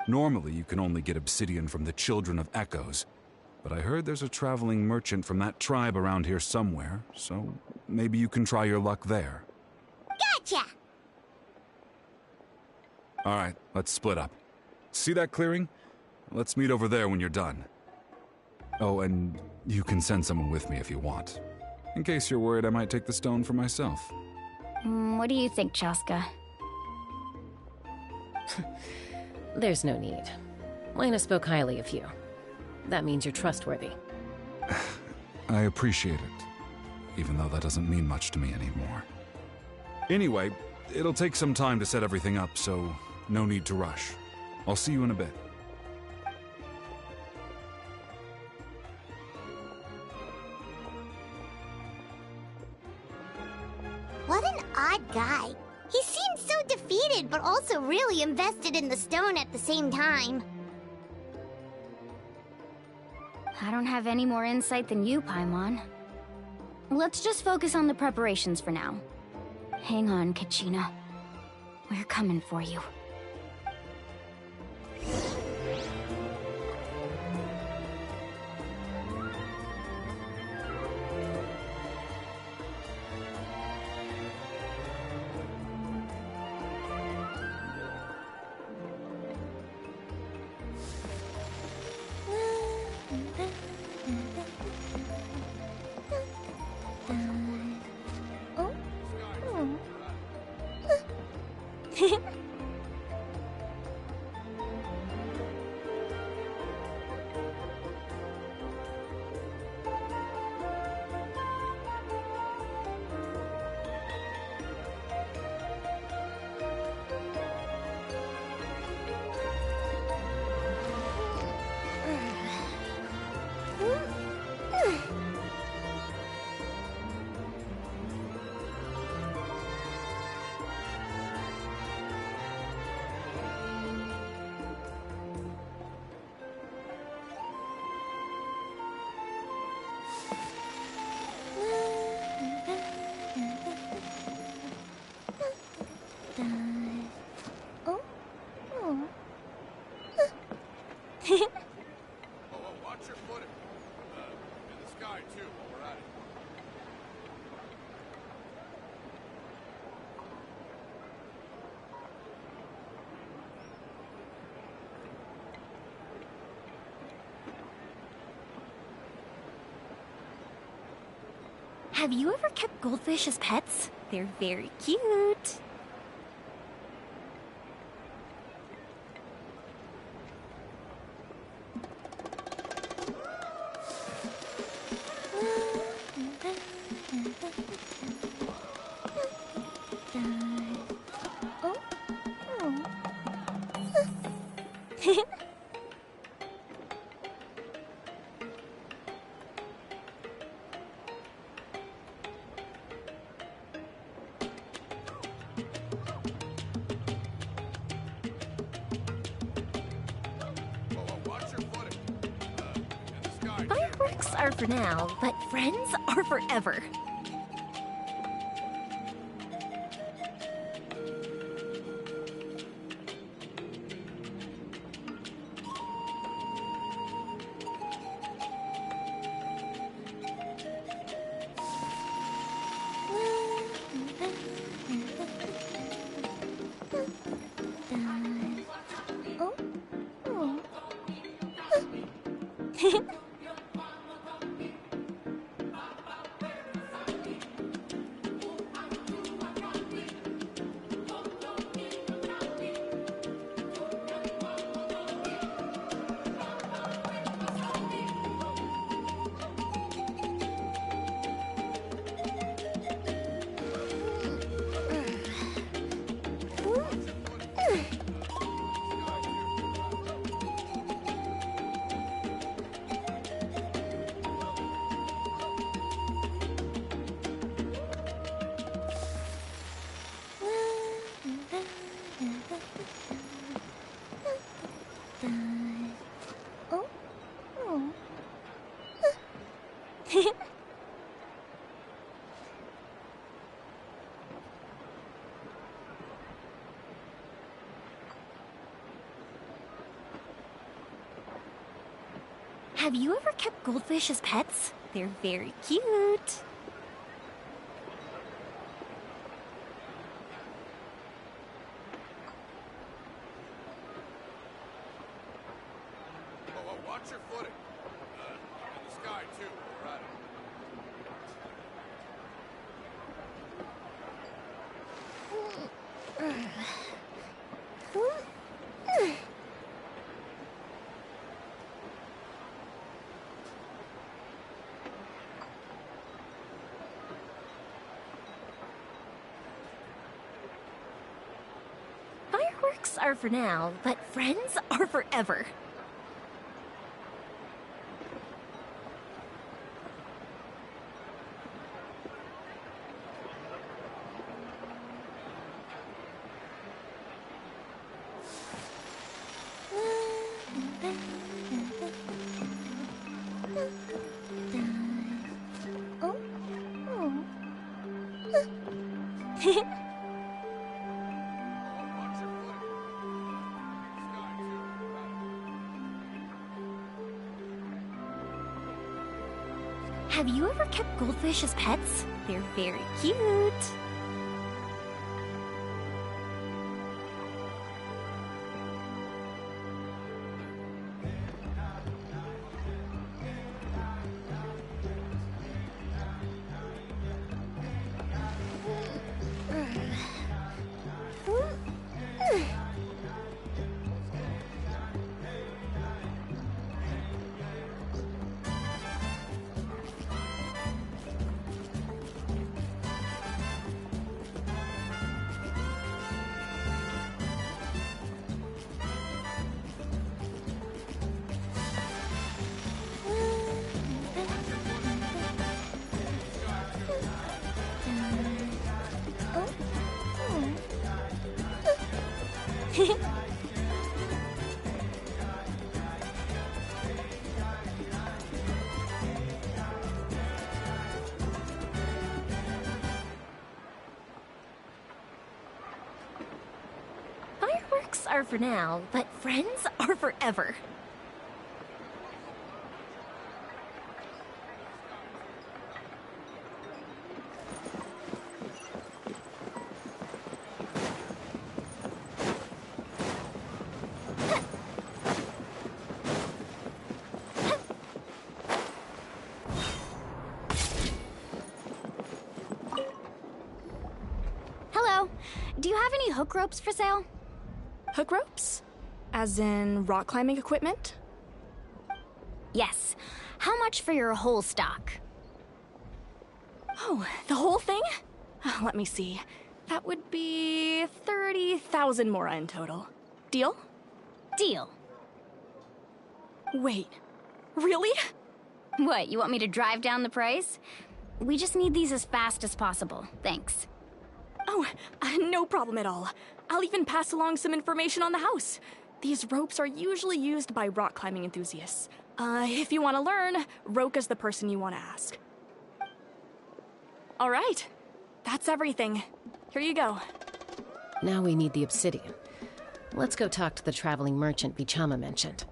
Normally, you can only get obsidian from the Children of Echoes, but I heard there's a traveling merchant from that tribe around here somewhere, so maybe you can try your luck there. Gotcha! Alright, let's split up. See that clearing? Let's meet over there when you're done. Oh, and you can send someone with me if you want. In case you're worried I might take the stone for myself. What do you think, Chaska? There's no need. Lena spoke highly of you. That means you're trustworthy. I appreciate it, even though that doesn't mean much to me anymore. Anyway, it'll take some time to set everything up, so no need to rush. I'll see you in a bit. What an odd guy. He seems so defeated, but also really invested in the stone at the same time. I don't have any more insight than you, Paimon. Let's just focus on the preparations for now. Hang on, Kachina. We're coming for you. Oh. Oh. Watch your footing. In the sky, too, while we're at it. Have you ever kept goldfish as pets? They're very cute. Fireworks are for now, but friends are forever. Have you ever kept goldfish as pets? They're very cute. Watch your footing. In the sky, too, while we're at it. Fireworks are for now, but friends are forever. Have you ever kept goldfish as pets? They're very cute. are for now, but friends are forever. Do you have any hook ropes for sale? Hook ropes? As in rock climbing equipment? Yes. How much for your whole stock? Oh, the whole thing? Let me see. That would be 30,000 mora in total. Deal? Deal. Wait, really? What, you want me to drive down the price? We just need these as fast as possible. Thanks. Oh, no problem at all. I'll even pass along some information on the house. These ropes are usually used by rock climbing enthusiasts. If you want to learn, Roka's the person you want to ask. All right, that's everything. Here you go. Now we need the obsidian. Let's go talk to the traveling merchant Vichama mentioned.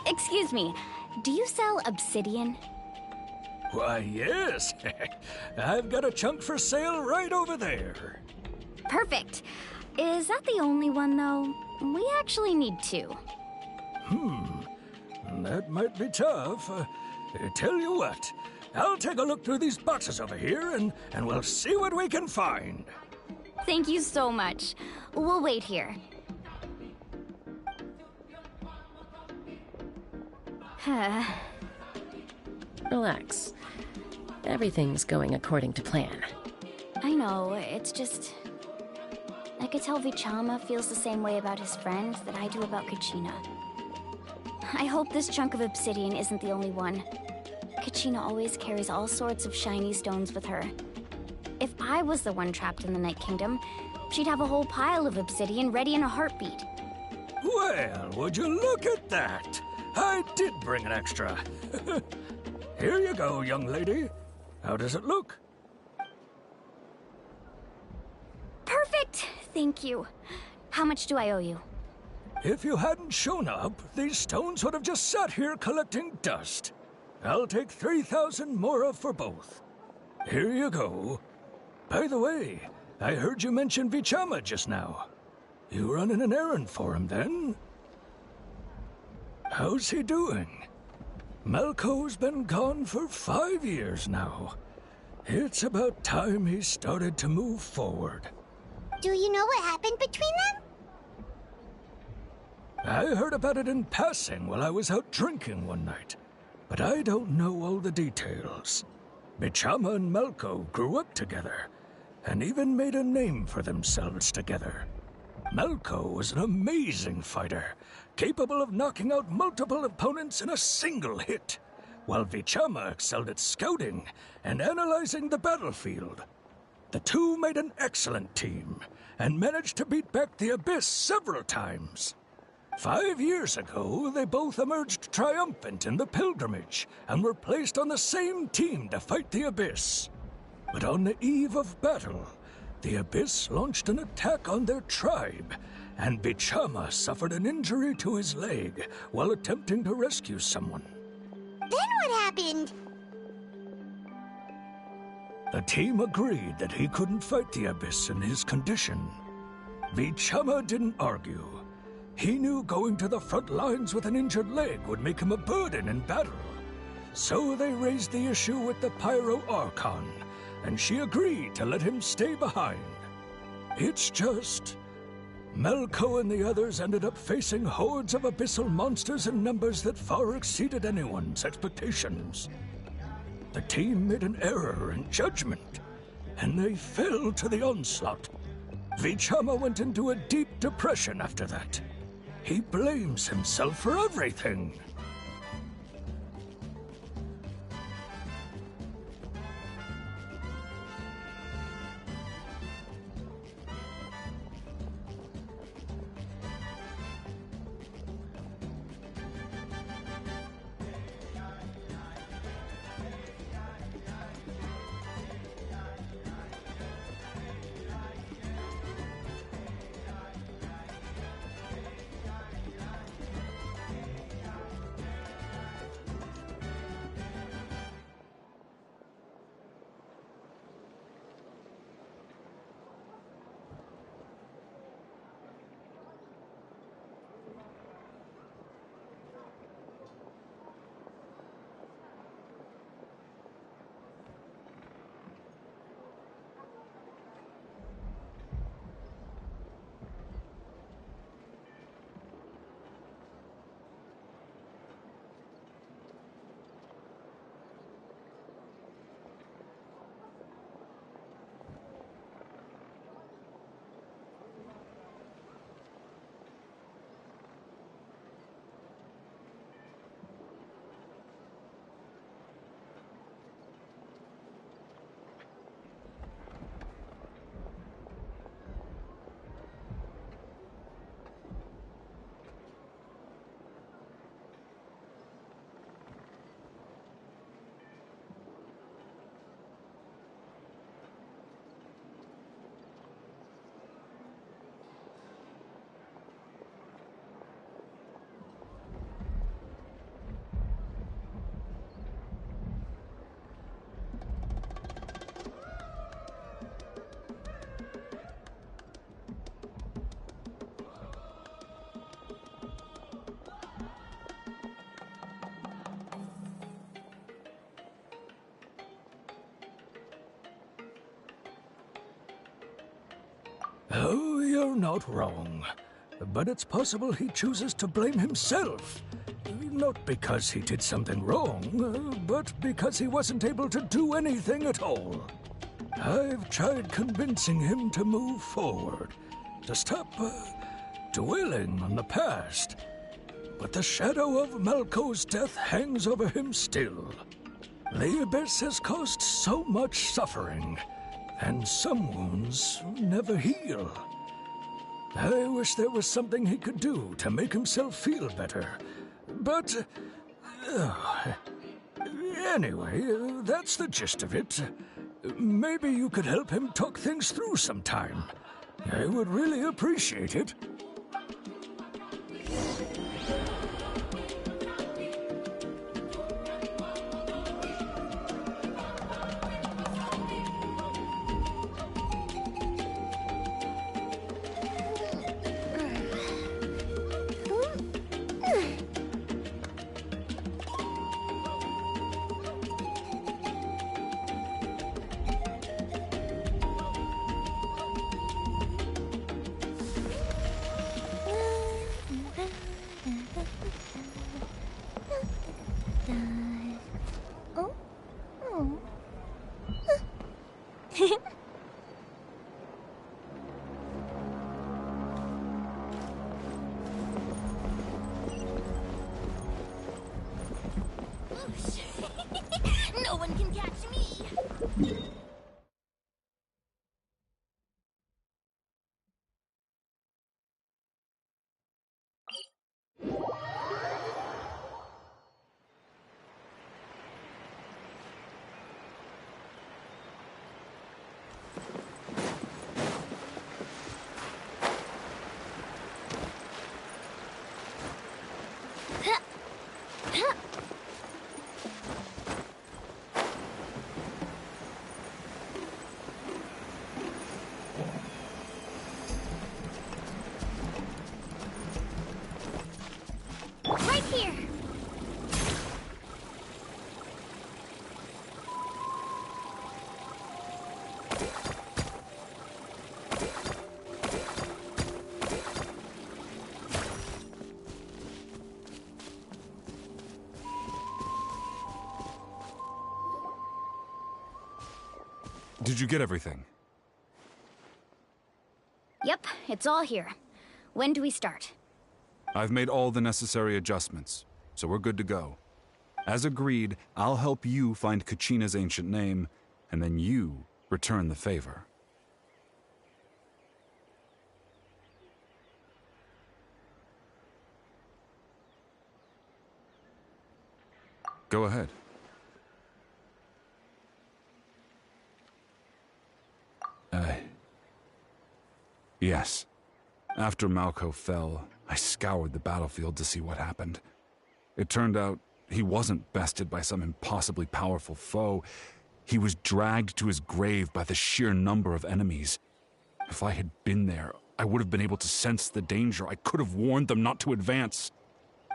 Excuse me, do you sell obsidian? Why, yes. I've got a chunk for sale right over there. Perfect. Is that the only one, though? We actually need two. That might be tough. Tell you what, I'll take a look through these boxes over here, and we'll see what we can find. Thank you so much. We'll wait here. Relax. Everything's going according to plan. I know, it's just... I could tell Vichama feels the same way about his friend that I do about Kachina. I hope this chunk of obsidian isn't the only one. Kachina always carries all sorts of shiny stones with her. If I was the one trapped in the Night Kingdom, she'd have a whole pile of obsidian ready in a heartbeat. Well, would you look at that? I did bring an extra. Here you go, young lady. How does it look? Perfect! Thank you. How much do I owe you? If you hadn't shown up, these stones would have just sat here collecting dust. I'll take 3,000 mora for both. Here you go. By the way, I heard you mention Vichama just now. You running an errand for him, then? How's he doing? Malco's been gone for 5 years now. It's about time he started to move forward. Do you know what happened between them? I heard about it in passing while I was out drinking one night, but I don't know all the details. Vichama and Malco grew up together, and even made a name for themselves together. Malco was an amazing fighter, capable of knocking out multiple opponents in a single hit, while Vichama excelled at scouting and analyzing the battlefield. The two made an excellent team, and managed to beat back the Abyss several times. 5 years ago, they both emerged triumphant in the pilgrimage, and were placed on the same team to fight the Abyss. But on the eve of battle, the Abyss launched an attack on their tribe, and Vichama suffered an injury to his leg while attempting to rescue someone. Then what happened? The team agreed that he couldn't fight the Abyss in his condition. Vichama didn't argue. He knew going to the front lines with an injured leg would make him a burden in battle. So they raised the issue with the Pyro Archon, and she agreed to let him stay behind. It's just... Malco and the others ended up facing hordes of abyssal monsters in numbers that far exceeded anyone's expectations. The team made an error in judgment, and they fell to the onslaught. Vichama went into a deep depression after that. He blames himself for everything. No, you're not wrong. But it's possible he chooses to blame himself. Not because he did something wrong, but because he wasn't able to do anything at all. I've tried convincing him to move forward, to stop dwelling on the past. But the shadow of Malco's death hangs over him still. The Abyss has caused so much suffering, and some wounds never heal. I wish there was something he could do to make himself feel better. But... anyway, that's the gist of it. Maybe you could help him talk things through sometime. I would really appreciate it. No one can catch me! Right here! Did you get everything? Yep, it's all here. When do we start? I've made all the necessary adjustments, so we're good to go. As agreed, I'll help you find Kachina's ancient name, and then you return the favor. Go ahead. Yes. After Malco fell, I scoured the battlefield to see what happened. It turned out he wasn't bested by some impossibly powerful foe. He was dragged to his grave by the sheer number of enemies. If I had been there, I would have been able to sense the danger. I could have warned them not to advance.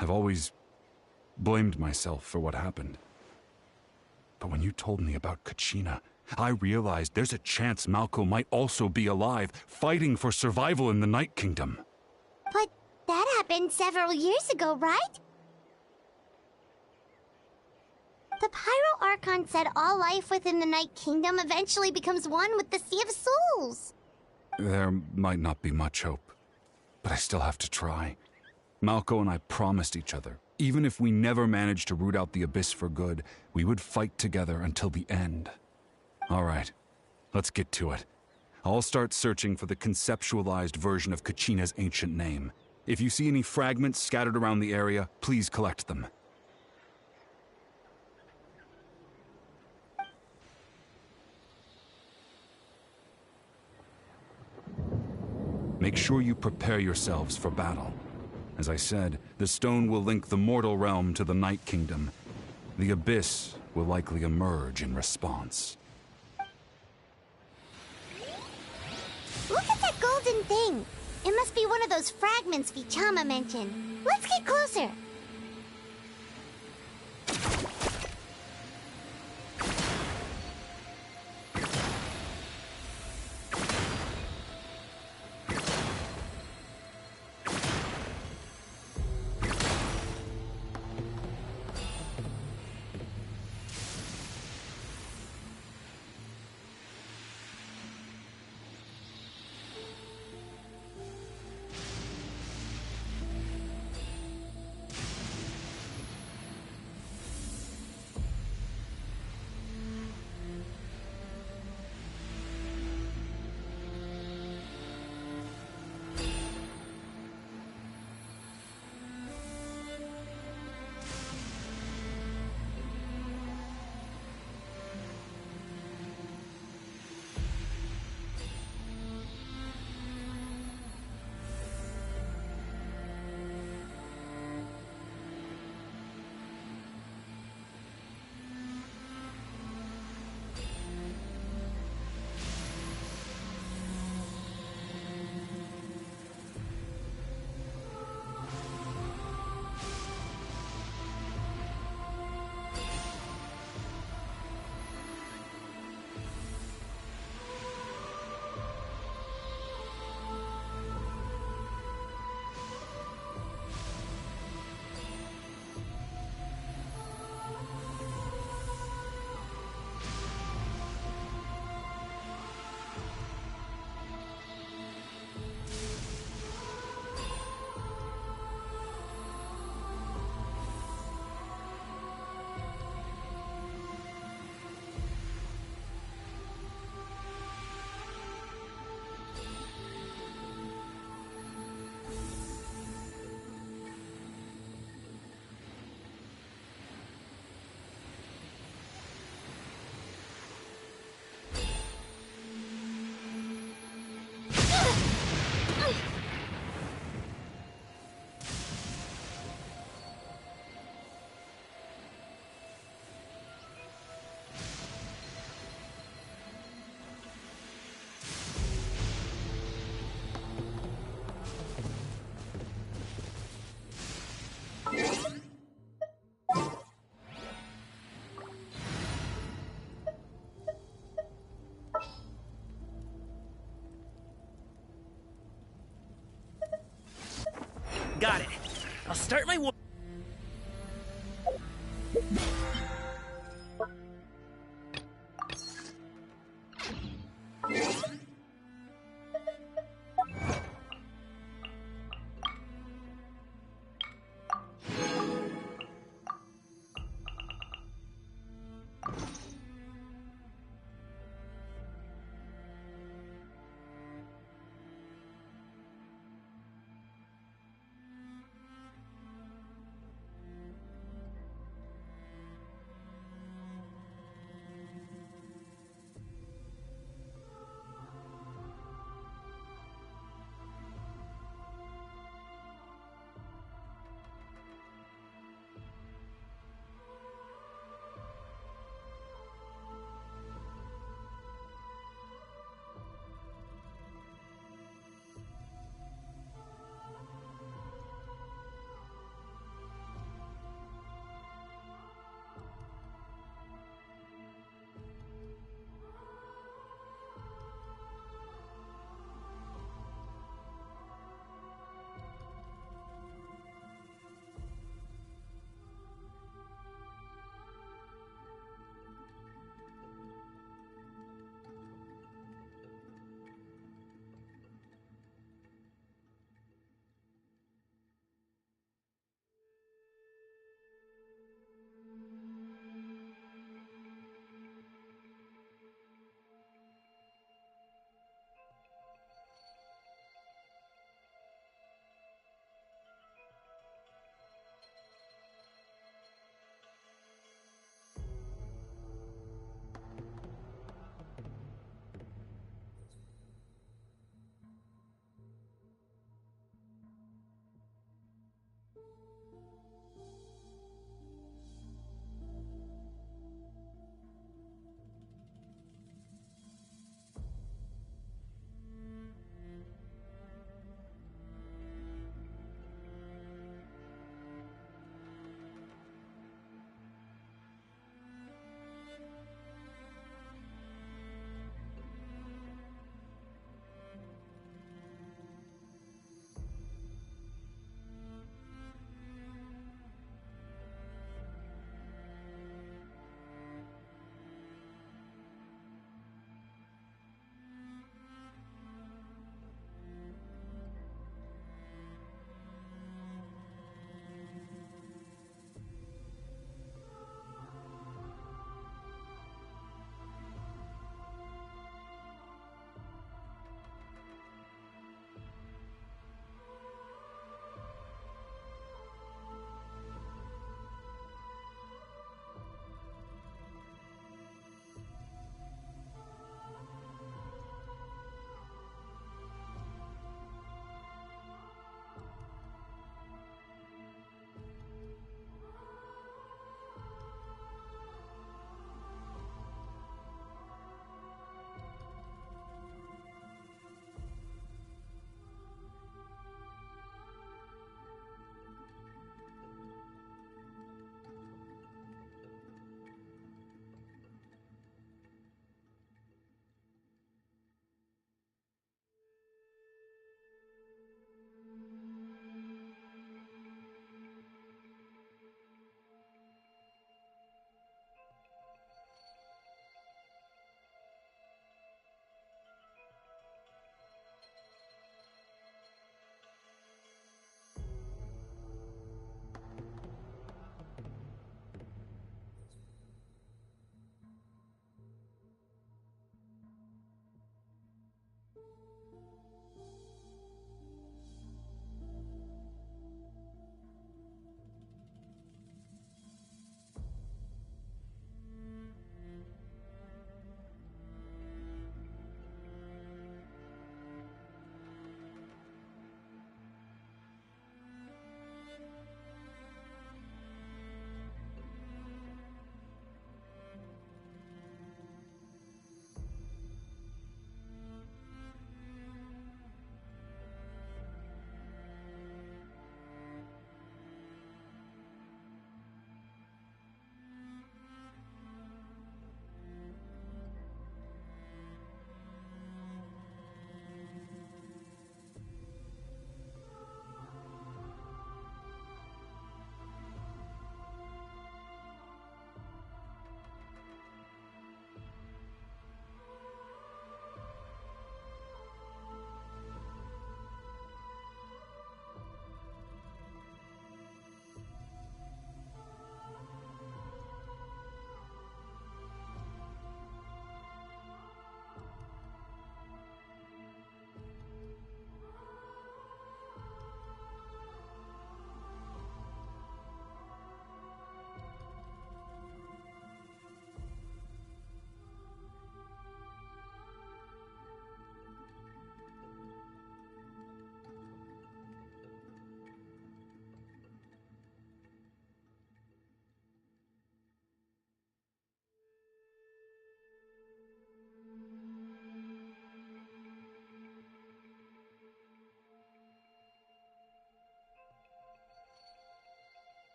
I've always blamed myself for what happened. But when you told me about Kachina, I realized there's a chance Malco might also be alive, fighting for survival in the Night Kingdom. But that happened several years ago, right? The Pyro Archon said all life within the Night Kingdom eventually becomes one with the Sea of Souls. There might not be much hope, but I still have to try. Malco and I promised each other, even if we never managed to root out the Abyss for good, we would fight together until the end. All right, let's get to it. I'll start searching for the conceptualized version of Kachina's ancient name. If you see any fragments scattered around the area, please collect them. Make sure you prepare yourselves for battle. As I said, the stone will link the mortal realm to the Night Kingdom. The Abyss will likely emerge in response. Look at that golden thing! It must be one of those fragments Vichama mentioned. Let's get closer! Got it. I'll start my war.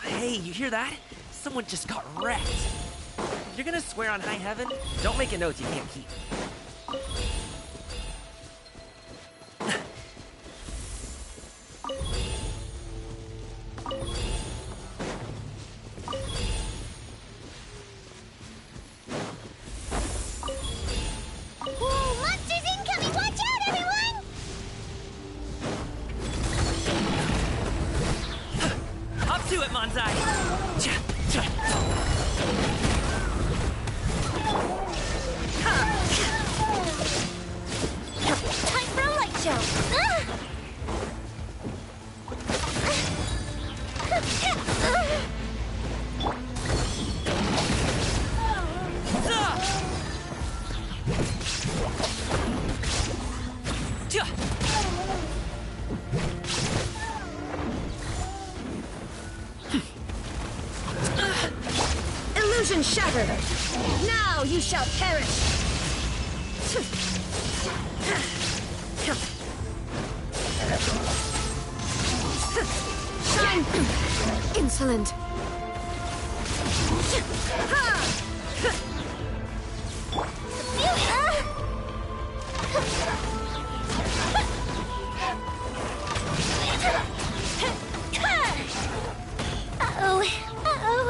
Hey, you hear that? Someone just got wrecked. If you're gonna swear on high heaven, don't make a note you can't keep. Whoa, monsters incoming! Watch out, everyone! Up to it, Manzai! Time for a light show! Illusion shattered! Now you shall perish! Shine! Insolent! Uh-oh, uh-oh.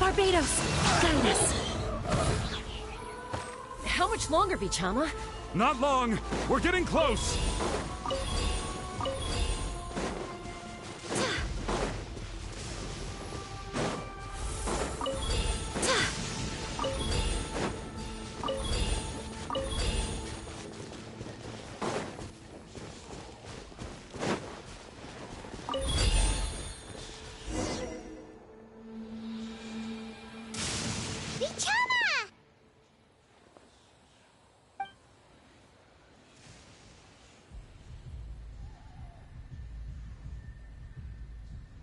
Barbados! Guide us! How much longer, Vichama? Not long. We're getting close. Vichama!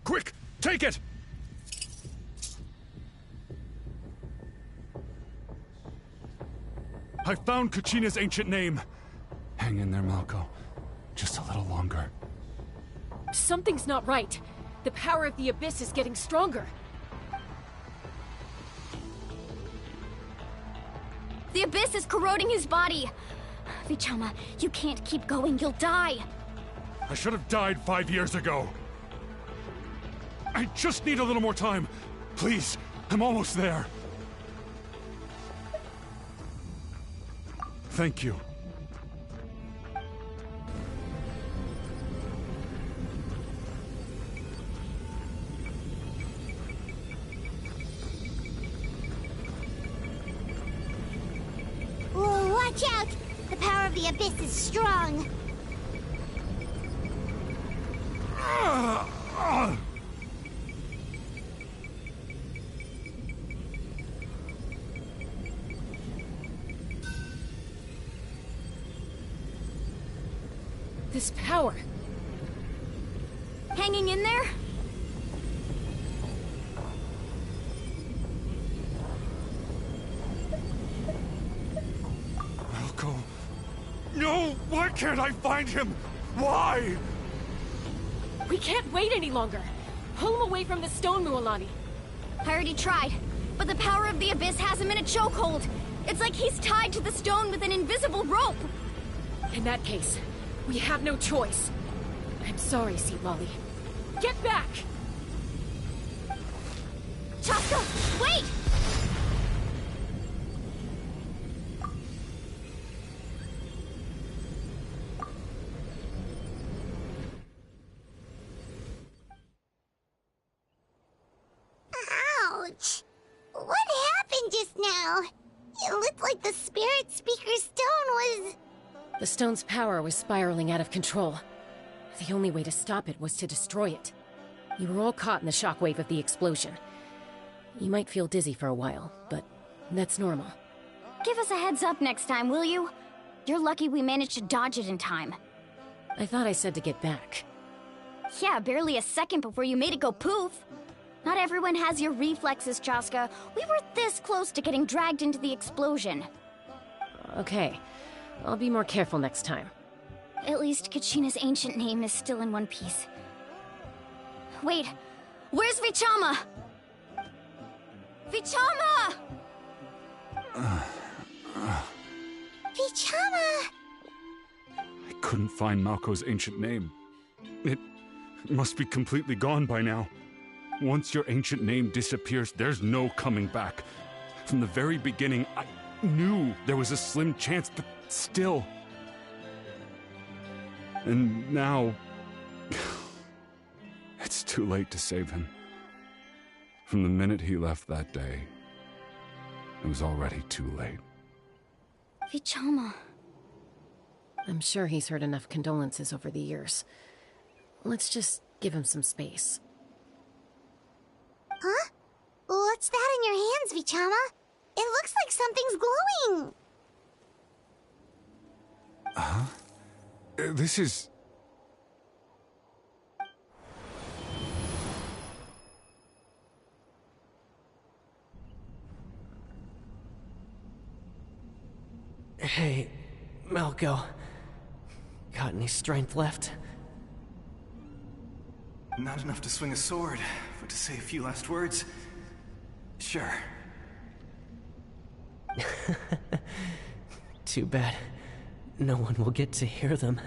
Quick, take it! I found Kachina's ancient name. Hang in there, Malco. Just a little longer. Something's not right. The power of the Abyss is getting stronger. The Abyss is corroding his body. Vichama, you can't keep going. You'll die. I should have died 5 years ago. I just need a little more time. Please, I'm almost there. Thank you. Whoa, watch out! The power of the Abyss is strong. This power. Hanging in there? Malco. No! Why can't I find him? Why? We can't wait any longer. Pull him away from the stone, Mualani. I already tried, but the power of the Abyss has him in a chokehold. It's like he's tied to the stone with an invisible rope. In that case, we have no choice. I'm sorry, Seat Lolly. Get back! Chaska, wait! Ouch! What happened just now? It looked like the Spirit Speaker's stone was... The stone's power was spiraling out of control. The only way to stop it was to destroy it. You were all caught in the shockwave of the explosion. You might feel dizzy for a while, but that's normal. Give us a heads up next time, will you? You're lucky we managed to dodge it in time. I thought I said to get back. Yeah, barely a second before you made it go poof. Not everyone has your reflexes, Chaska. We were this close to getting dragged into the explosion. Okay, I'll be more careful next time. At least Kachina's ancient name is still in one piece. Wait, where's Vichama? Vichama! Vichama! I couldn't find Malco's ancient name. It must be completely gone by now. Once your ancient name disappears, there's no coming back. From the very beginning, I knew there was a slim chance, but still. And now... it's too late to save him. From the minute he left that day, it was already too late. Vichama. I'm sure he's heard enough condolences over the years. Let's just give him some space. Huh? What's that in your hands, Vichama? It looks like something's glowing! Huh? This is... Hey, Malco. Got any strength left? Not enough to swing a sword, but to say a few last words? Sure. Too bad. No one will get to hear them.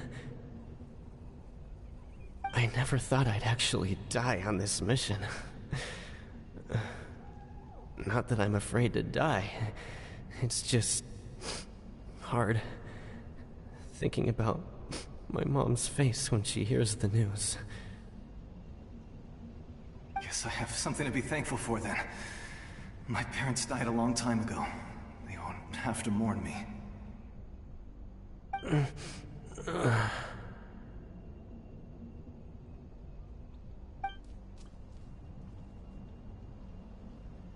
I never thought I'd actually die on this mission. Not that I'm afraid to die. It's just... hard. Thinking about my mom's face when she hears the news. Guess I have something to be thankful for then. My parents died a long time ago. They won't have to mourn me.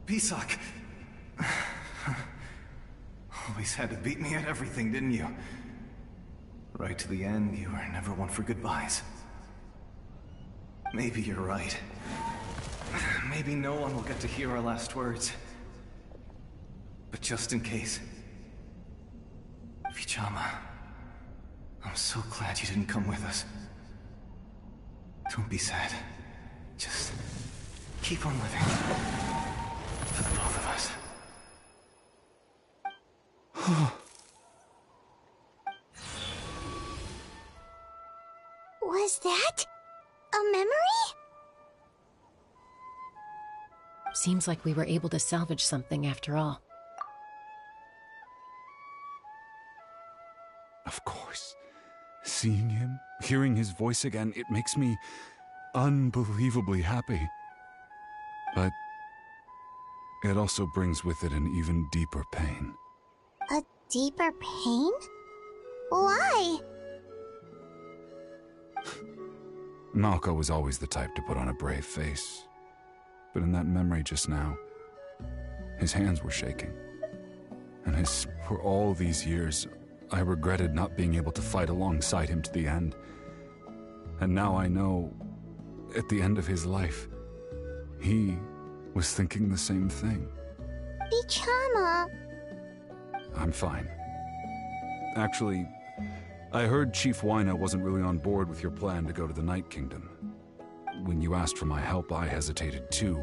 Pisak! Always had to beat me at everything, didn't you? Right to the end, you were never one for goodbyes. Maybe you're right. Maybe no one will get to hear our last words. But just in case... Vichama, I'm so glad you didn't come with us. Don't be sad. Just keep on living. For the both of us. Was that a memory? Seems like we were able to salvage something after all. Of course. Seeing him, hearing his voice again, it makes me unbelievably happy. But it also brings with it an even deeper pain. A deeper pain? Why? Malko was always the type to put on a brave face. But in that memory just now, his hands were shaking. And for all these years, I regretted not being able to fight alongside him to the end. And now I know, at the end of his life, he was thinking the same thing. Vichama. I'm fine. Actually, I heard Chief Wyna wasn't really on board with your plan to go to the Night Kingdom. When you asked for my help, I hesitated too.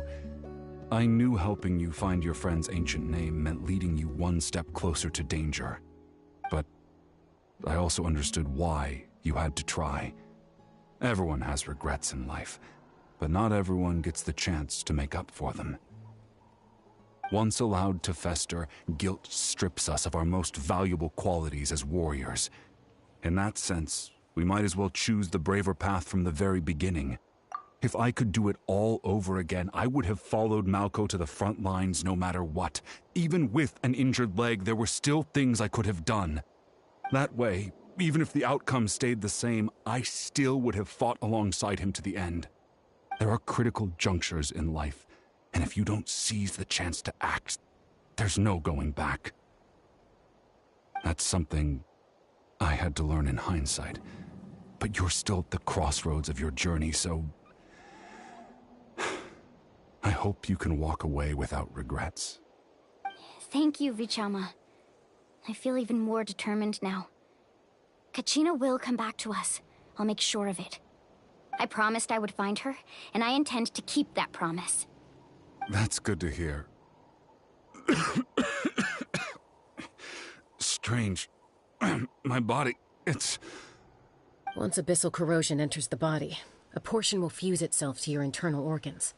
I knew helping you find your friend's ancient name meant leading you one step closer to danger. But I also understood why you had to try. Everyone has regrets in life, but not everyone gets the chance to make up for them. Once allowed to fester, guilt strips us of our most valuable qualities as warriors. In that sense, we might as well choose the braver path from the very beginning. If I could do it all over again, I would have followed Malko to the front lines no matter what. Even with an injured leg, there were still things I could have done. That way, even if the outcome stayed the same, I still would have fought alongside him to the end. There are critical junctures in life, and if you don't seize the chance to act, there's no going back. That's something I had to learn in hindsight, but you're still at the crossroads of your journey, so I hope you can walk away without regrets. Thank you, Vichama. I feel even more determined now. Kachina will come back to us. I'll make sure of it. I promised I would find her, and I intend to keep that promise. That's good to hear. Strange. My body, it's... Once abyssal corrosion enters the body, a portion will fuse itself to your internal organs.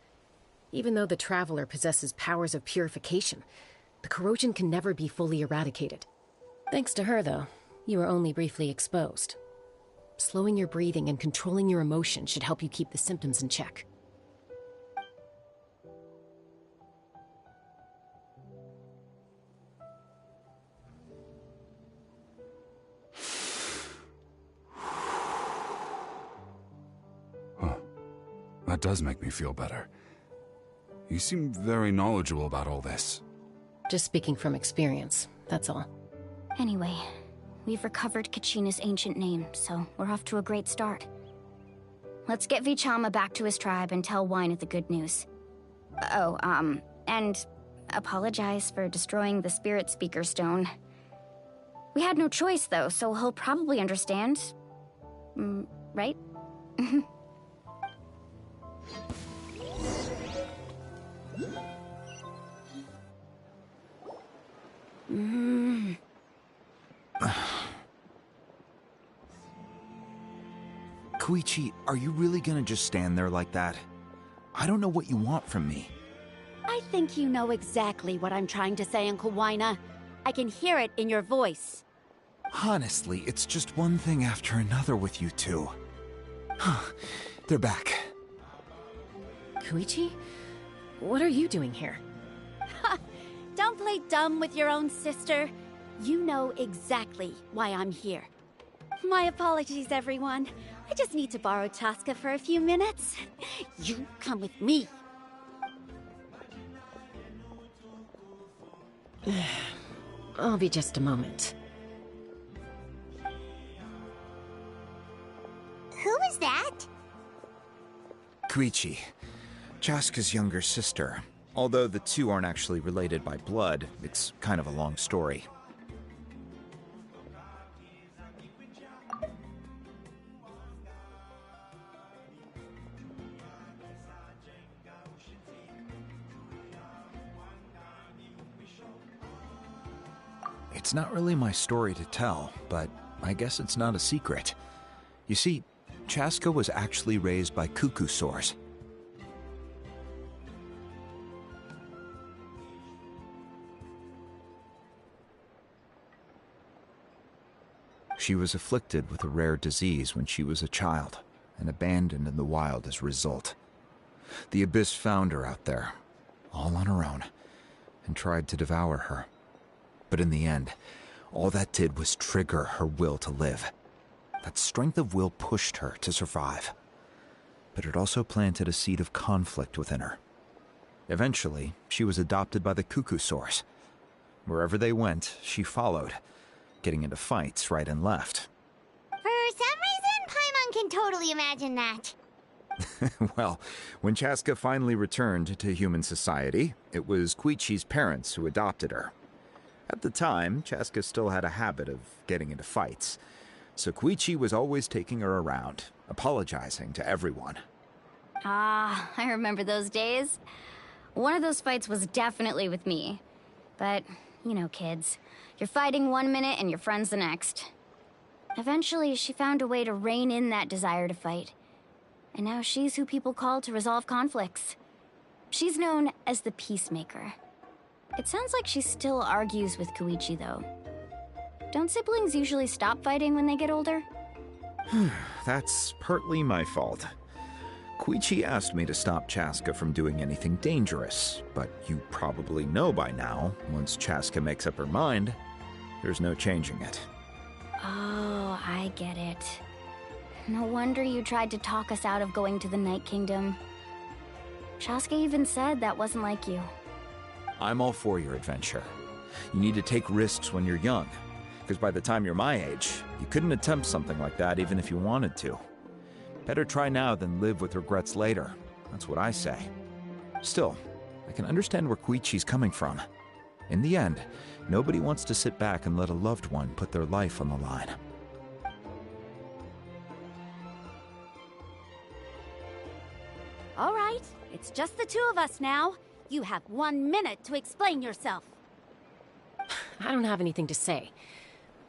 Even though the Traveler possesses powers of purification, the corrosion can never be fully eradicated. Thanks to her, though, you are only briefly exposed. Slowing your breathing and controlling your emotions should help you keep the symptoms in check. That does make me feel better. You seem very knowledgeable about all this. Just speaking from experience, that's all. Anyway, we've recovered Kachina's ancient name, so we're off to a great start. Let's get Vichama back to his tribe and tell Wyna the good news. And apologize for destroying the Spirit Speaker Stone. We had no choice, though, so he'll probably understand. Right? Koichi, are you really gonna just stand there like that? I don't know what you want from me. I think you know exactly what I'm trying to say, Uncle Wyna. I can hear it in your voice. Honestly, it's just one thing after another with you two. They're back. Koichi? What are you doing here? Don't play dumb with your own sister. You know exactly why I'm here. My apologies, everyone. I just need to borrow Chaska for a few minutes. You come with me. I'll be just a moment. Who is that? Koichi, Chaska's younger sister. Although the two aren't actually related by blood, it's kind of a long story. It's not really my story to tell, but I guess it's not a secret. You see, Chaska was actually raised by cuckoo sores. She was afflicted with a rare disease when she was a child, and abandoned in the wild as a result. The Abyss found her out there, all on her own, and tried to devour her. But in the end, All that did was trigger her will to live. That strength of will pushed her to survive. But it also planted a seed of conflict within her. Eventually, she was adopted by the Cuckoo Source. Wherever they went, she followed, getting into fights right and left. For some reason, Paimon can totally imagine that. Well, when Chaska finally returned to human society, it was Koichi's parents who adopted her. At the time, Chaska still had a habit of getting into fights, so Koichi was always taking her around, apologizing to everyone. Ah, I remember those days. One of those fights was definitely with me. But, you know, kids. You're fighting one minute and your friend's the next. Eventually, she found a way to rein in that desire to fight. And now she's who people call to resolve conflicts. She's known as the Peacemaker. It sounds like she still argues with Koichi, though. Don't siblings usually stop fighting when they get older? That's partly my fault. Koichi asked me to stop Chaska from doing anything dangerous, but you probably know by now, once Chaska makes up her mind, there's no changing it. Oh, I get it. No wonder you tried to talk us out of going to the Night Kingdom. Chaska even said that wasn't like you. I'm all for your adventure. You need to take risks when you're young, because by the time you're my age, you couldn't attempt something like that even if you wanted to. Better try now than live with regrets later. That's what I say. Still, I can understand where Koichi's coming from. In the end, nobody wants to sit back and let a loved one put their life on the line. All right, it's just the two of us now. You have 1 minute to explain yourself. I don't have anything to say.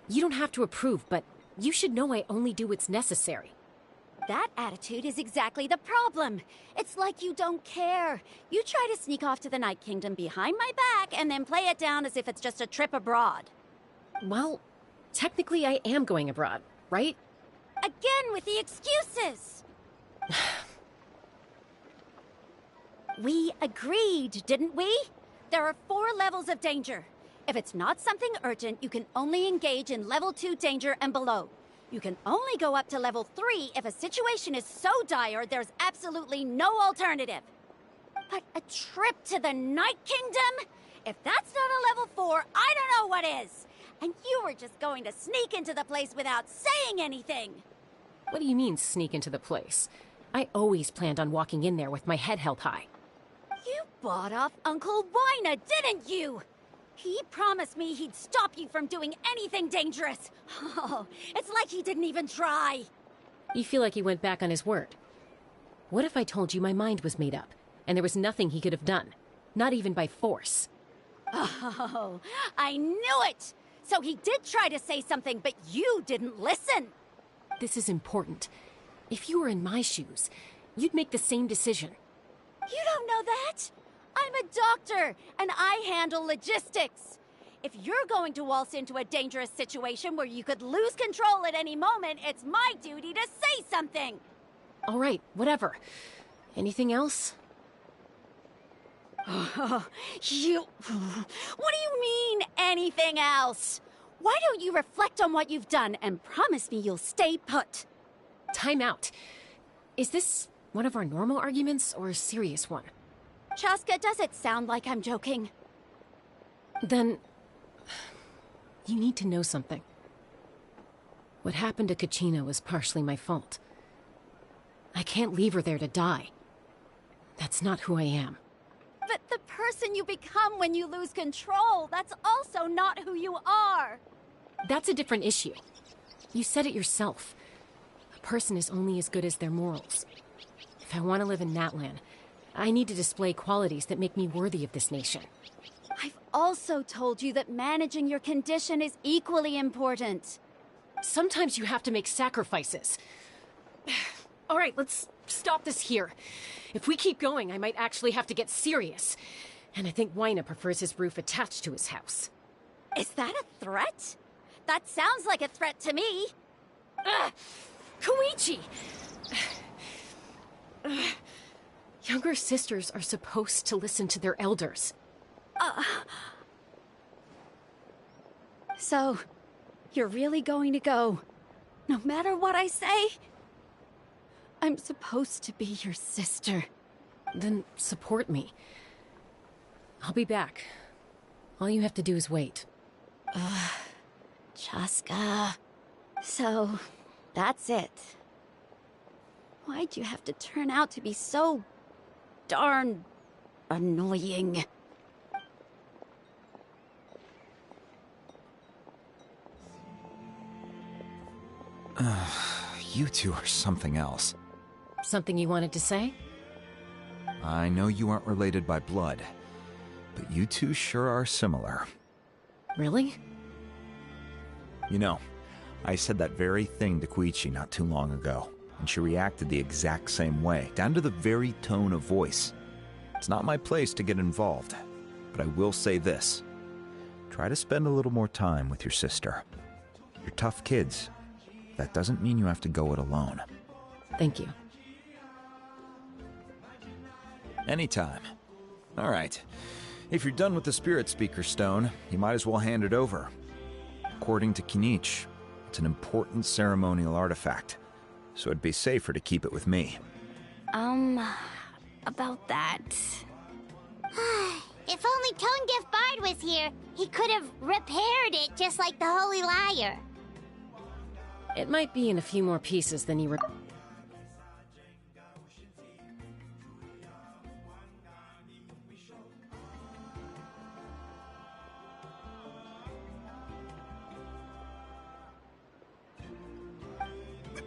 You don't have to approve, but you should know I only do what's necessary. That attitude is exactly the problem. It's like you don't care. You try to sneak off to the Night Kingdom behind my back and then play it down as if it's just a trip abroad. Well, technically I am going abroad, right? Again with the excuses! We agreed, didn't we? There are 4 levels of danger. If it's not something urgent, you can only engage in level 2 danger and below. You can only go up to level 3 if a situation is so dire there's absolutely no alternative. But a trip to the Night Kingdom? If that's not a level 4, I don't know what is. And you were just going to sneak into the place without saying anything. What do you mean, sneak into the place? I always planned on walking in there with my head held high. You bought off Uncle Wina, didn't you? He promised me he'd stop you from doing anything dangerous. Oh, it's like he didn't even try. You feel like he went back on his word. What if I told you my mind was made up, and there was nothing he could have done? Not even by force. Oh, I knew it! So he did try to say something, but you didn't listen. This is important. If you were in my shoes, you'd make the same decision. You don't know that? I'm a doctor, and I handle logistics. If you're going to waltz into a dangerous situation where you could lose control at any moment, it's my duty to say something. All right, whatever. Anything else? What do you mean, anything else? Why don't you reflect on what you've done and promise me you'll stay put? Time out. Is this one of our normal arguments or a serious one? Chaska, does it sound like I'm joking? Then, you need to know something. What happened to Kachina was partially my fault. I can't leave her there to die. That's not who I am. But the person you become when you lose control, that's also not who you are. That's a different issue. You said it yourself. A person is only as good as their morals. If I want to live in Natlan, I need to display qualities that make me worthy of this nation. I've also told you that managing your condition is equally important. Sometimes you have to make sacrifices. All right, let's stop this here. If we keep going, I might actually have to get serious. And I think Wina prefers his roof attached to his house. Is that a threat? That sounds like a threat to me. Koichi! Younger sisters are supposed to listen to their elders. So, you're really going to go, no matter what I say? I'm supposed to be your sister. Then support me. I'll be back. All you have to do is wait. Chaska. So, that's it. Why'd you have to turn out to be so darn annoying? You two are something else. Something you wanted to say? I know you aren't related by blood, but you two sure are similar. Really? You know, I said that very thing to Koichi not too long ago, and she reacted the exact same way, down to the very tone of voice. It's not my place to get involved, but I will say this. Try to spend a little more time with your sister. You're tough kids. That doesn't mean you have to go it alone. Thank you. Anytime. All right. If you're done with the Spirit Speaker Stone, you might as well hand it over. According to Kinich, it's an important ceremonial artifact, so it'd be safer to keep it with me. About that. If only Tone Deaf Bard was here, he could have repaired it just like the Holy Liar. It might be in a few more pieces than you were...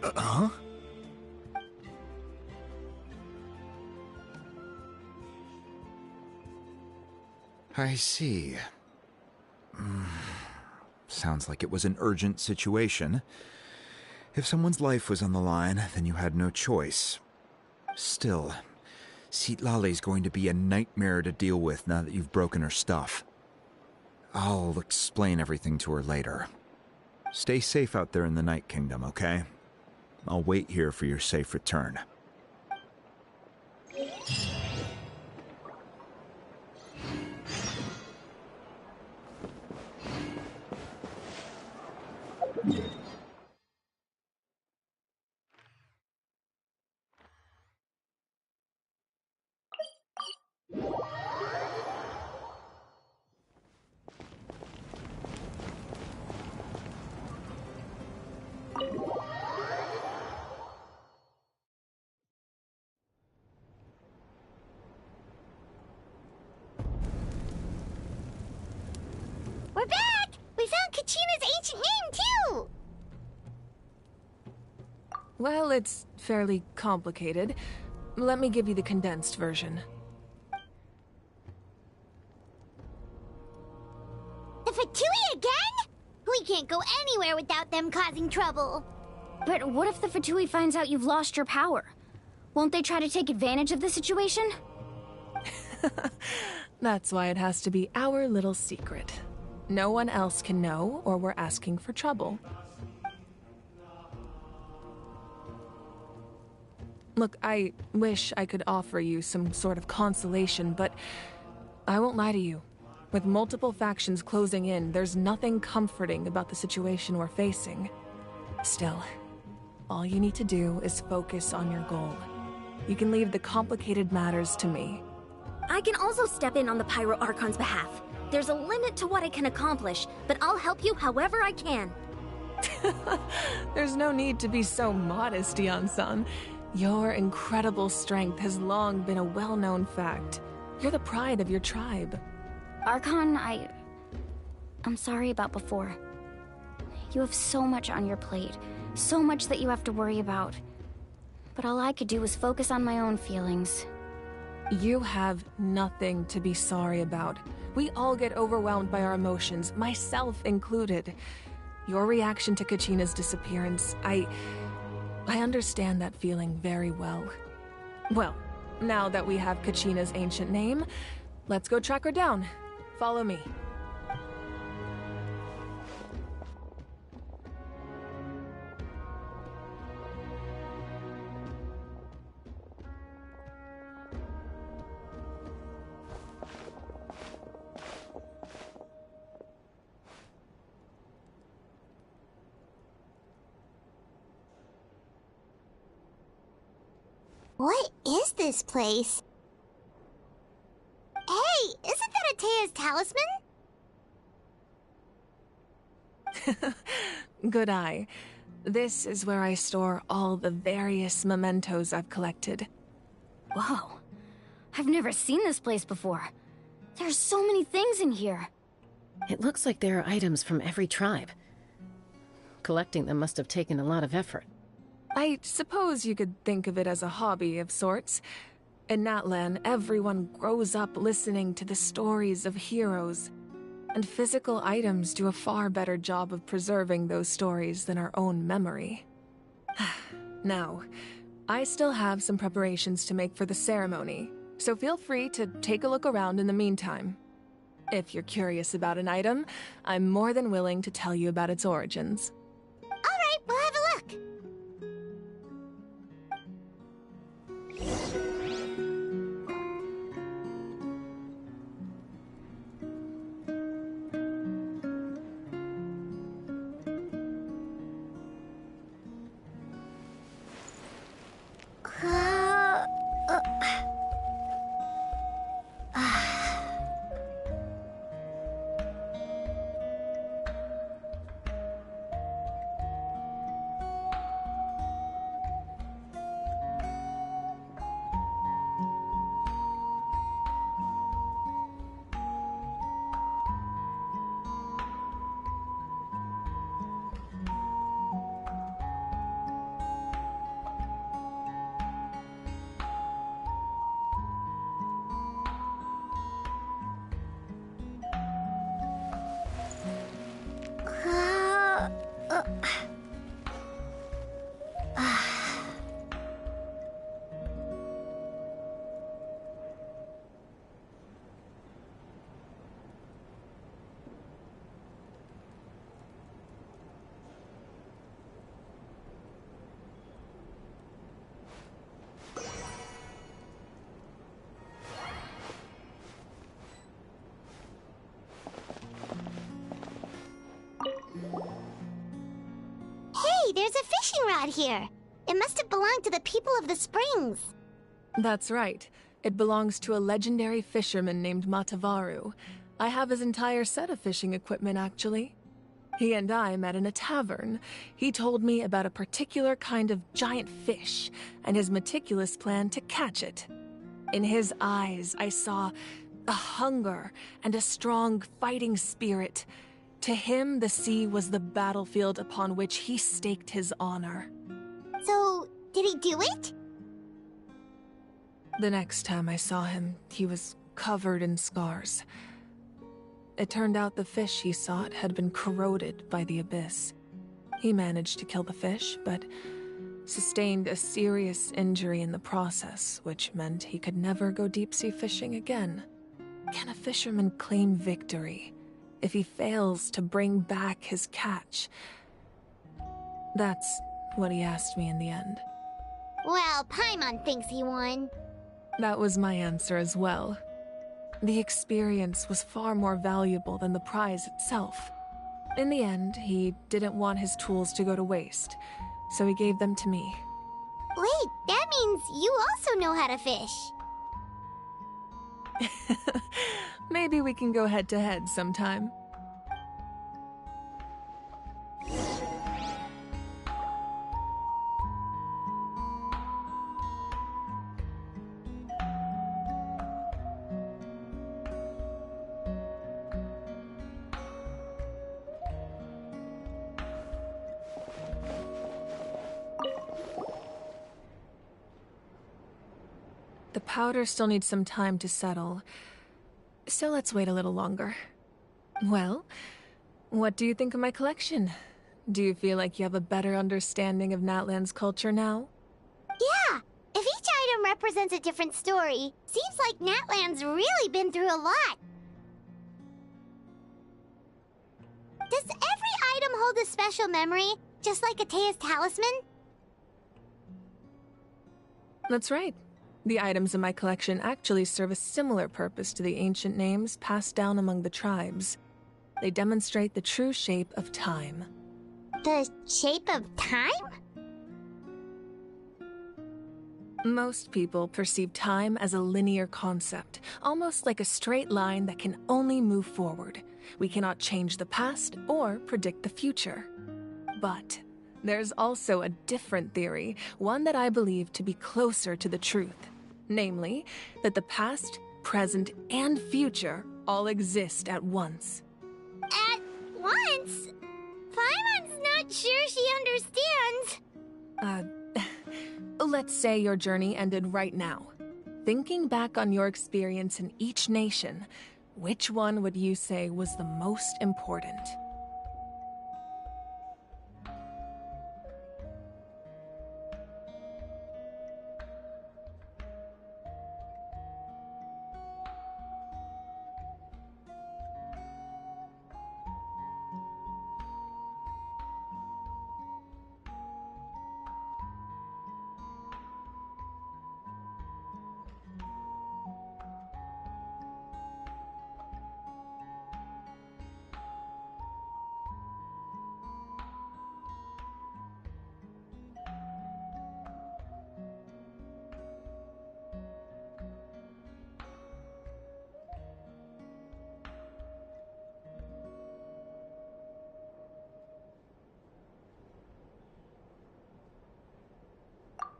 Huh? I see. Sounds like it was an urgent situation. If someone's life was on the line, then you had no choice. Still, Citlali's going to be a nightmare to deal with now that you've broken her stuff. I'll explain everything to her later. Stay safe out there in the Night Kingdom, okay? I'll wait here for your safe return. We're back! We found Kachina's ancient name, too! Well, it's fairly complicated. Let me give you the condensed version. The Fatui again? We can't go anywhere without them causing trouble. But what if the Fatui finds out you've lost your power? Won't they try to take advantage of the situation? That's why it has to be our little secret. No one else can know, or we're asking for trouble. Look, I wish I could offer you some sort of consolation, but I won't lie to you. With multiple factions closing in, there's nothing comforting about the situation we're facing. Still, all you need to do is focus on your goal. You can leave the complicated matters to me. I can also step in on the Pyro Archon's behalf. There's a limit to what I can accomplish, but I'll help you however I can. There's no need to be so modest, Dion-san. Your incredible strength has long been a well-known fact. You're the pride of your tribe. Archon, I'm sorry about before. You have so much on your plate, so much that you have to worry about. But all I could do was focus on my own feelings. You have nothing to be sorry about. We all get overwhelmed by our emotions, myself included. Your reaction to Kachina's disappearance, I understand that feeling very well. Well, now that we have Kachina's ancient name, let's go track her down. Follow me. What is this place? Hey, isn't that Atea's talisman? Good eye. This is where I store all the various mementos I've collected. Whoa. I've never seen this place before. There's so many things in here. It looks like there are items from every tribe. Collecting them must have taken a lot of effort. I suppose you could think of it as a hobby of sorts. In Natlan, everyone grows up listening to the stories of heroes. And physical items do a far better job of preserving those stories than our own memory. Now, I still have some preparations to make for the ceremony, so feel free to take a look around in the meantime. If you're curious about an item, I'm more than willing to tell you about its origins. Alright, we'll have a look. Hey, there's a fishing rod here. It must have belonged to the people of the springs. That's right. It belongs to a legendary fisherman named Matavaru. I have his entire set of fishing equipment, actually. He and I met in a tavern. He told me about a particular kind of giant fish and his meticulous plan to catch it. In his eyes, I saw a hunger and a strong fighting spirit. To him, the sea was the battlefield upon which he staked his honor. So, did he do it? The next time I saw him, he was covered in scars. It turned out the fish he sought had been corroded by the abyss. He managed to kill the fish, but sustained a serious injury in the process, which meant he could never go deep-sea fishing again. Can a fisherman claim victory if he fails to bring back his catch? That's what he asked me in the end. Well, Paimon thinks he won. That was my answer as well. The experience was far more valuable than the prize itself. In the end, he didn't want his tools to go to waste, so he gave them to me. Wait, that means you also know how to fish. Maybe we can go head-to-head sometime. The powder still needs some time to settle, so let's wait a little longer. Well, what do you think of my collection? Do you feel like you have a better understanding of Natlan's culture now? Yeah! If each item represents a different story, seems like Natlan's really been through a lot. Does every item hold a special memory, just like Atea's talisman? That's right. The items in my collection actually serve a similar purpose to the ancient names passed down among the tribes. They demonstrate the true shape of time. The shape of time? Most people perceive time as a linear concept, almost like a straight line that can only move forward. We cannot change the past or predict the future. But there's also a different theory, one that I believe to be closer to the truth. Namely, that the past, present, and future all exist at once. At once? Paimon's not sure she understands. Let's say your journey ended right now. Thinking back on your experience in each nation, which one would you say was the most important?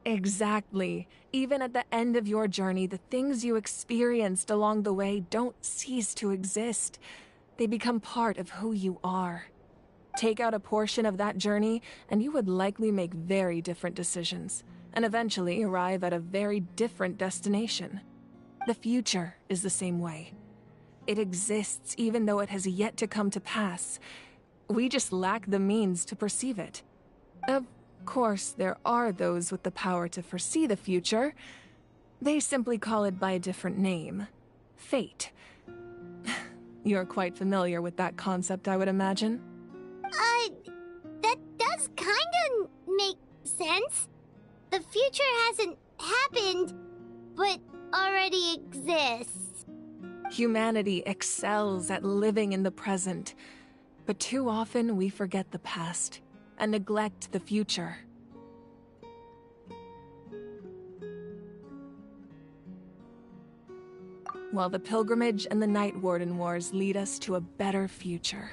Exactly. Even at the end of your journey, the things you experienced along the way don't cease to exist. They become part of who you are. Take out a portion of that journey, and you would likely make very different decisions, and eventually arrive at a very different destination. The future is the same way. It exists even though it has yet to come to pass. We just lack the means to perceive it. Of course, there are those with the power to foresee the future. They simply call it by a different name. Fate. You're quite familiar with that concept, I would imagine. That does kinda make sense. The future hasn't happened, but already exists. Humanity excels at living in the present, but too often we forget the past and neglect the future. While the pilgrimage and the Night Warden Wars lead us to a better future.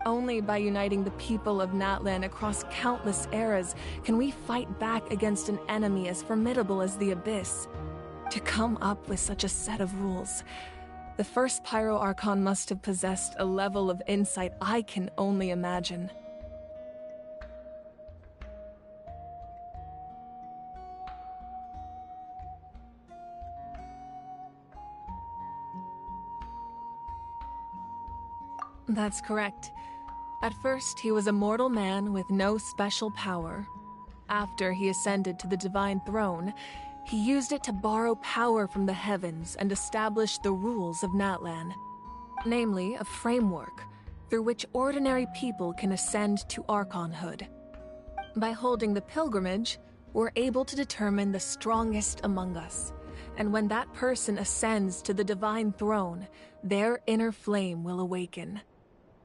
Only by uniting the people of Natlan across countless eras can we fight back against an enemy as formidable as the Abyss. To come up with such a set of rules, the first Pyro Archon must have possessed a level of insight I can only imagine. That's correct. At first, he was a mortal man with no special power. After he ascended to the divine throne, he used it to borrow power from the heavens and establish the rules of Natlan. Namely, a framework through which ordinary people can ascend to Archonhood. By holding the pilgrimage, we're able to determine the strongest among us. And when that person ascends to the divine throne, their inner flame will awaken.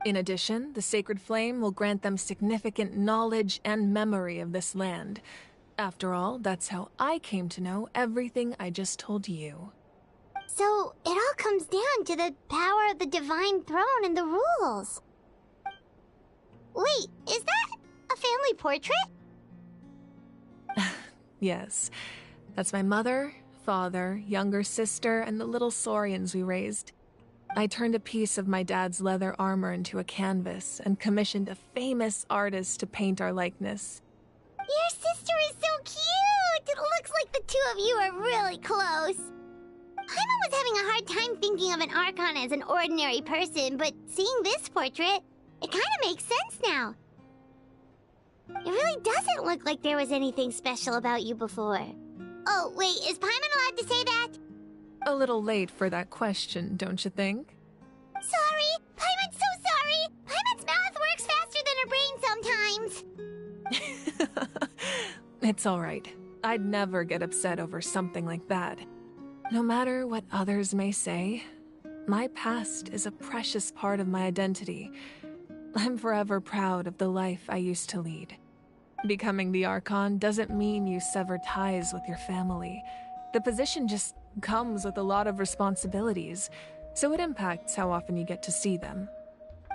In addition, the sacred flame will grant them significant knowledge and memory of this land. After all, that's how I came to know everything I just told you. So, it all comes down to the power of the divine throne and the rules. Wait, is that a family portrait? Yes. That's my mother, father, younger sister, and the little saurians we raised. I turned a piece of my dad's leather armor into a canvas and commissioned a famous artist to paint our likeness. Your sister is so cute! It looks like the two of you are really close. Paimon was having a hard time thinking of an Archon as an ordinary person, but seeing this portrait, it kind of makes sense now. It really doesn't look like there was anything special about you before. Oh, wait, is Paimon allowed to say that? A little late for that question, don't you think? Sorry! Paimon's so sorry! Paimon's mouth works faster than her brain sometimes! It's alright. I'd never get upset over something like that. No matter what others may say, my past is a precious part of my identity. I'm forever proud of the life I used to lead. Becoming the Archon doesn't mean you sever ties with your family. The position just comes with a lot of responsibilities, so it impacts how often you get to see them.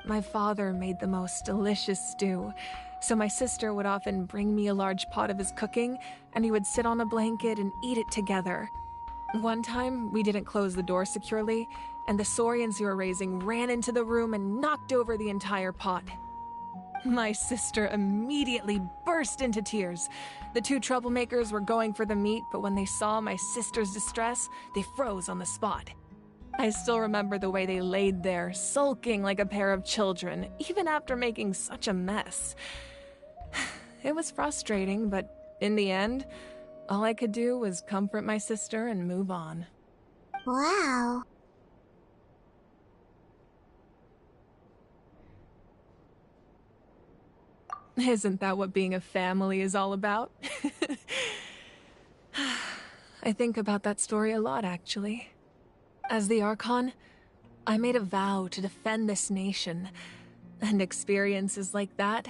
My father made the most delicious stew, so my sister would often bring me a large pot of his cooking, and we would sit on a blanket and eat it together. One time, we didn't close the door securely, and the Saurians who were raising ran into the room and knocked over the entire pot. My sister immediately burst into tears. The two troublemakers were going for the meat, but when they saw my sister's distress, they froze on the spot. I still remember the way they laid there, sulking like a pair of children, even after making such a mess. It was frustrating, but in the end, all I could do was comfort my sister and move on. Wow. Isn't that what being a family is all about? I think about that story a lot, actually. As the Archon, I made a vow to defend this nation, and experiences like that,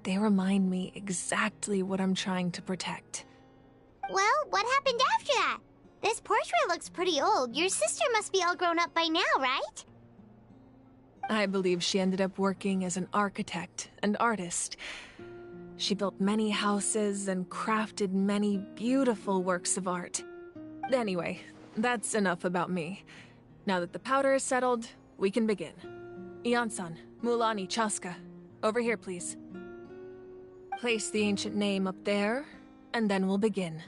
they remind me exactly what I'm trying to protect. Well, what happened after that? This portrait looks pretty old. Your sister must be all grown up by now, right? I believe she ended up working as an architect and artist. She built many houses and crafted many beautiful works of art. Anyway, that's enough about me. Now that the powder is settled, we can begin. Ian-san, Mulani, Chaska, over here, please. Place the ancient name up there, and then we'll begin.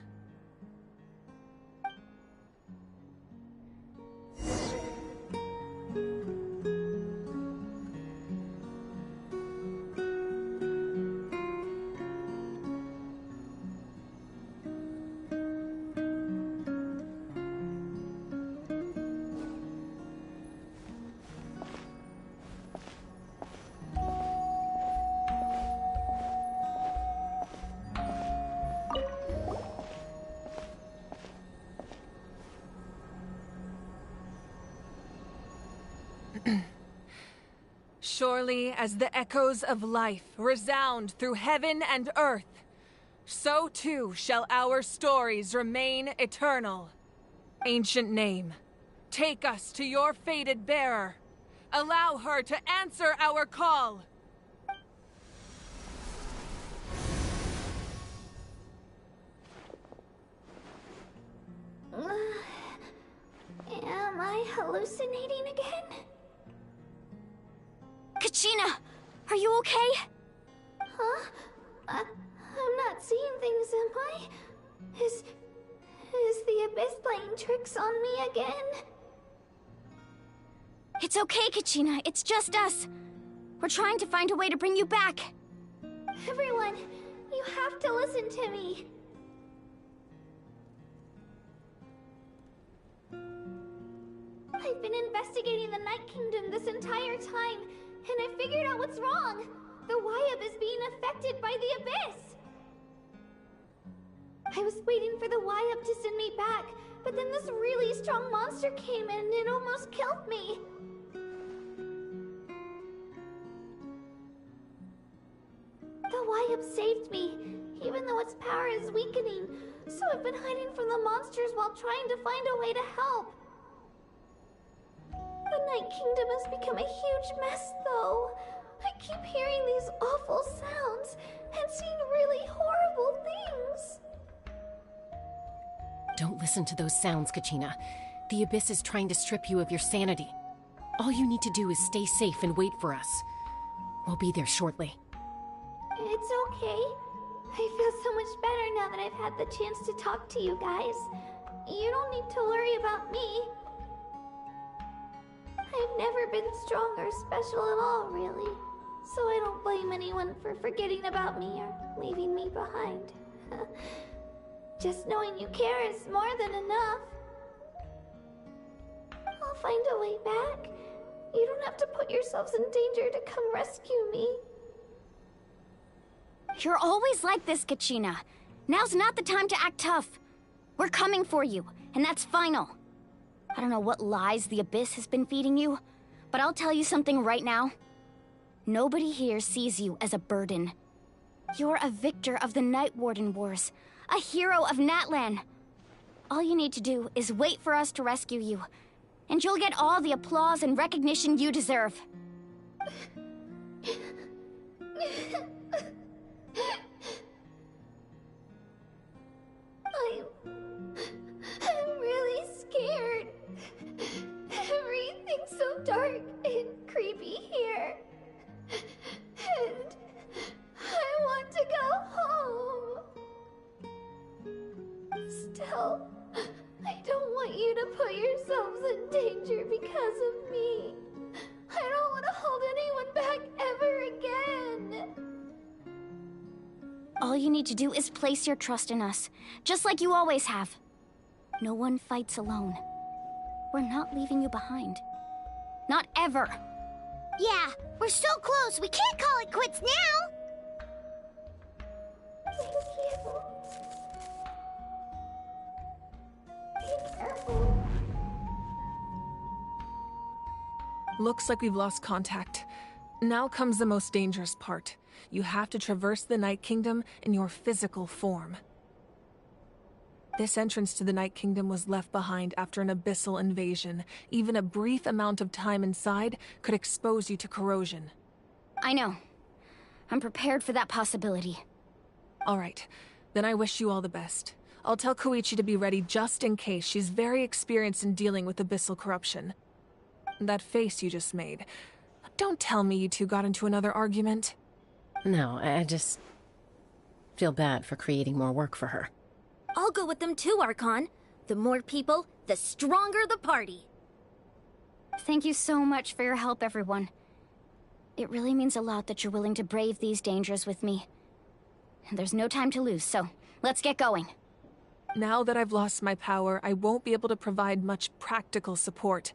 Surely as the echoes of life resound through heaven and earth, so too shall our stories remain eternal. Ancient name, take us to your fated bearer. Allow her to answer our call. Am I hallucinating again? Kachina, are you okay? Huh? I'm not seeing things, am I? Is the Abyss playing tricks on me again? It's okay, Kachina. It's just us. We're trying to find a way to bring you back. Everyone, you have to listen to me. I've been investigating the Night Kingdom this entire time, and I figured out what's wrong. The Wyab is being affected by the Abyss. I was waiting for the Wyab to send me back, but then this really strong monster came in and it almost killed me. The Wyab saved me, even though its power is weakening, so I've been hiding from the monsters while trying to find a way to help. The Night Kingdom has become a huge mess, though. I keep hearing these awful sounds and seeing really horrible things. Don't listen to those sounds, Kachina. The Abyss is trying to strip you of your sanity. All you need to do is stay safe and wait for us. We'll be there shortly. It's okay. I feel so much better now that I've had the chance to talk to you guys. You don't need to worry about me. I've never been strong or special at all, really. So I don't blame anyone for forgetting about me or leaving me behind. Just knowing you care is more than enough. I'll find a way back. You don't have to put yourselves in danger to come rescue me. You're always like this, Kachina. Now's not the time to act tough. We're coming for you, and that's final. I don't know what lies the Abyss has been feeding you, but I'll tell you something right now. Nobody here sees you as a burden. You're a victor of the Night Warden Wars, a hero of Natlan. All you need to do is wait for us to rescue you, and you'll get all the applause and recognition you deserve. I'm really scared. Everything's so dark and creepy here. And I want to go home. Still, I don't want you to put yourselves in danger because of me. I don't want to hold anyone back ever again. All you need to do is place your trust in us, just like you always have. No one fights alone. We're not leaving you behind. Not ever. Yeah, we're so close. We can't call it quits now. Thank you. Be careful. Looks like we've lost contact. Now comes the most dangerous part. You have to traverse the Night Kingdom in your physical form. This entrance to the Night Kingdom was left behind after an abyssal invasion. Even a brief amount of time inside could expose you to corrosion. I know. I'm prepared for that possibility. All right, then I wish you all the best. I'll tell Koichi to be ready just in case. She's very experienced in dealing with abyssal corruption. That face you just made. Don't tell me you two got into another argument. No, I just feel bad for creating more work for her. I'll go with them too, Archon. The more people, the stronger the party. Thank you so much for your help, everyone. It really means a lot that you're willing to brave these dangers with me. And there's no time to lose, so let's get going. Now that I've lost my power, I won't be able to provide much practical support.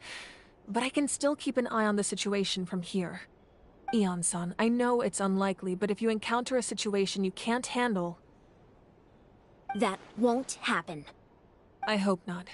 But I can still keep an eye on the situation from here. Eon-san, I know it's unlikely, but if you encounter a situation you can't handle... That won't happen. I hope not.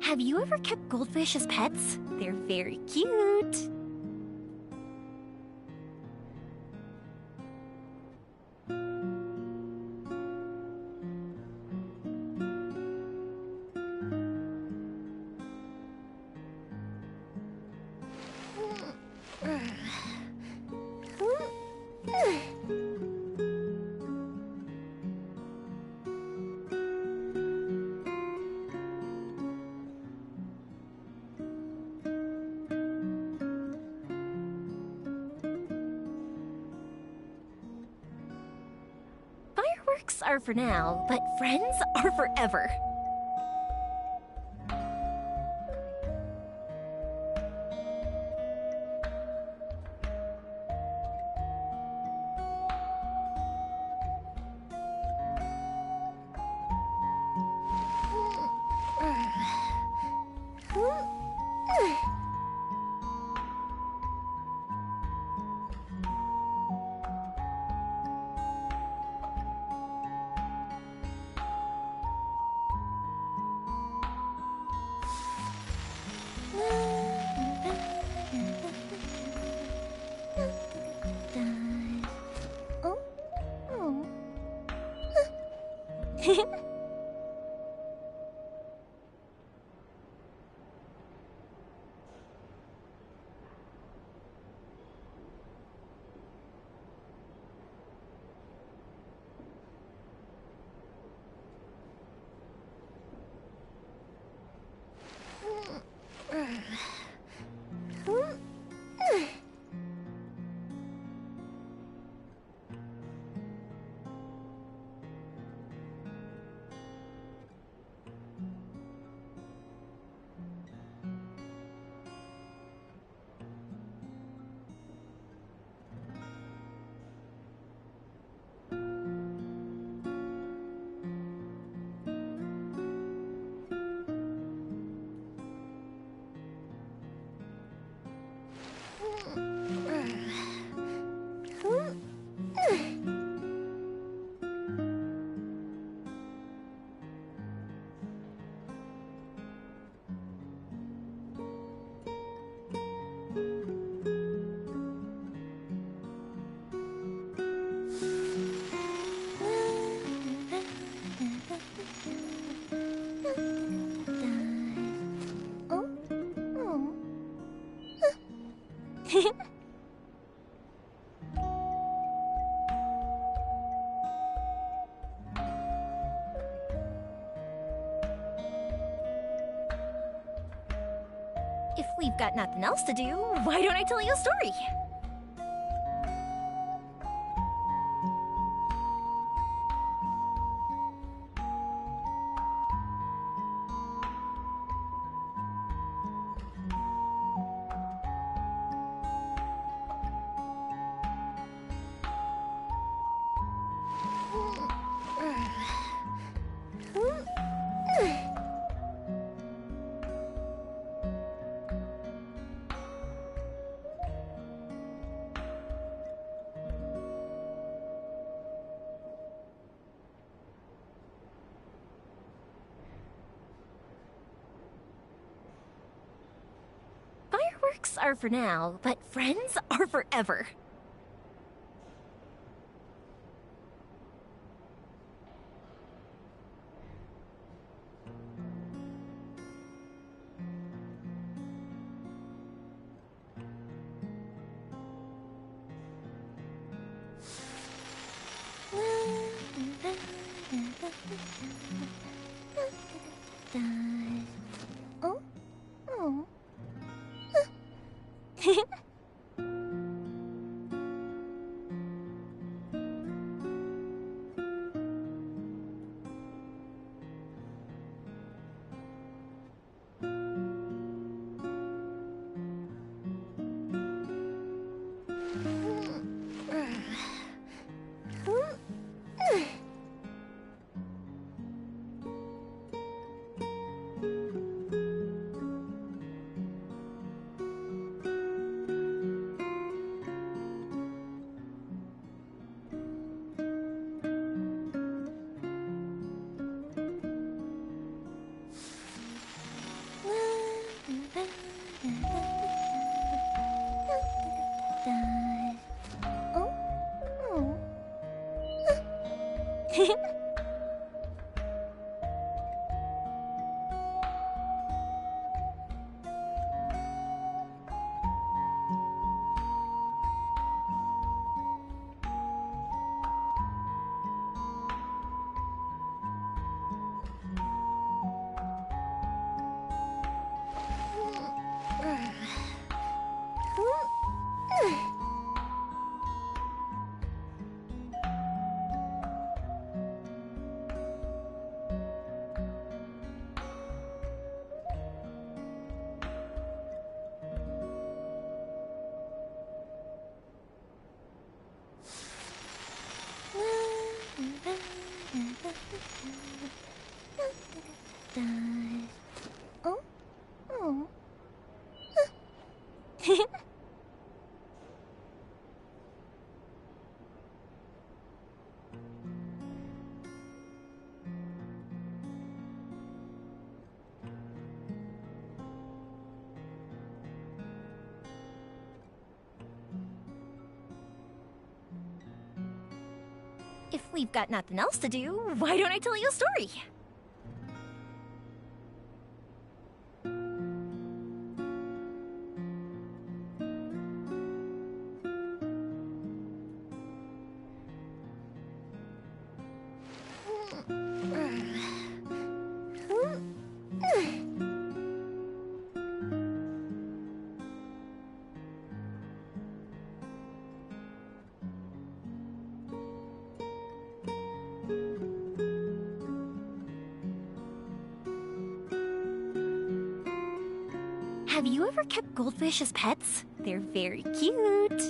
Have you ever kept goldfish as pets? They're very cute. Fireworks are for now, but friends are forever. If we've got nothing else to do, why don't I tell you a story? Fireworks are for now, but friends are forever. Oh? Oh. Oh? Oh. If we've got nothing else to do, why don't I tell you a story? Have you ever kept goldfish as pets? They're very cute.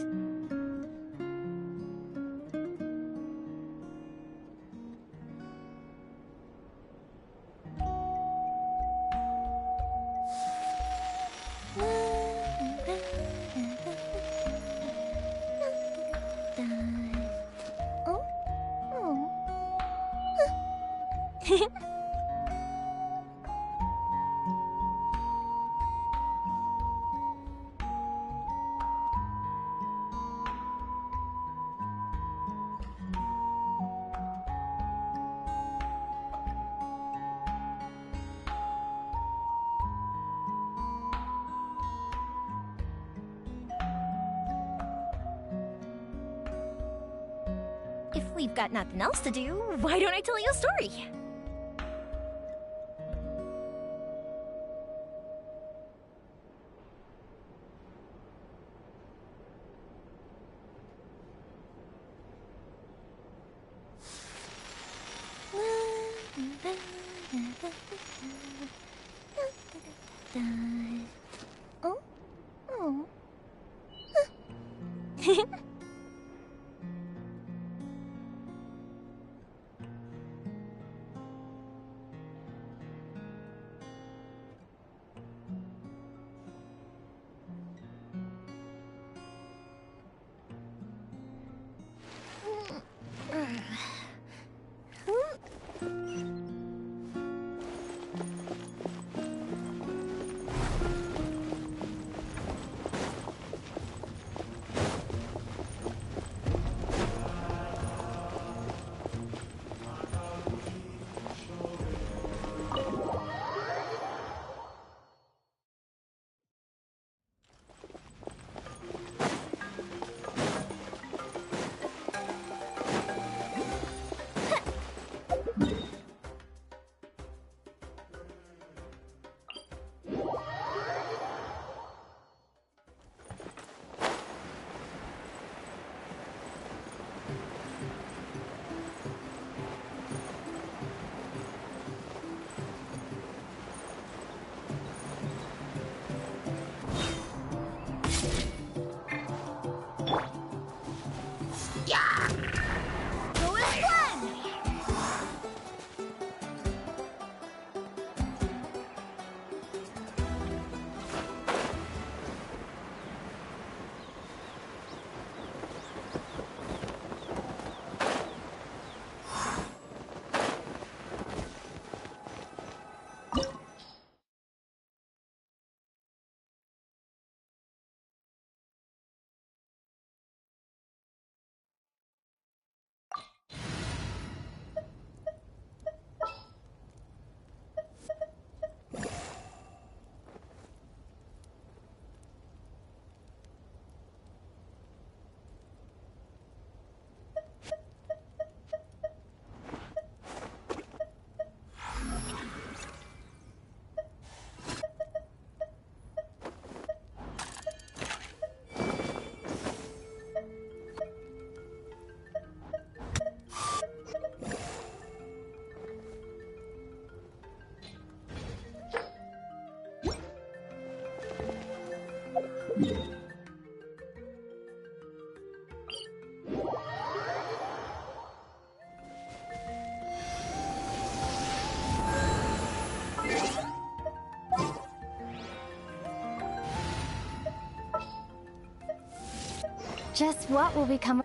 Oh? Oh. we've got nothing else to do, why don't I tell you a story? Oh? Oh. Just what will become...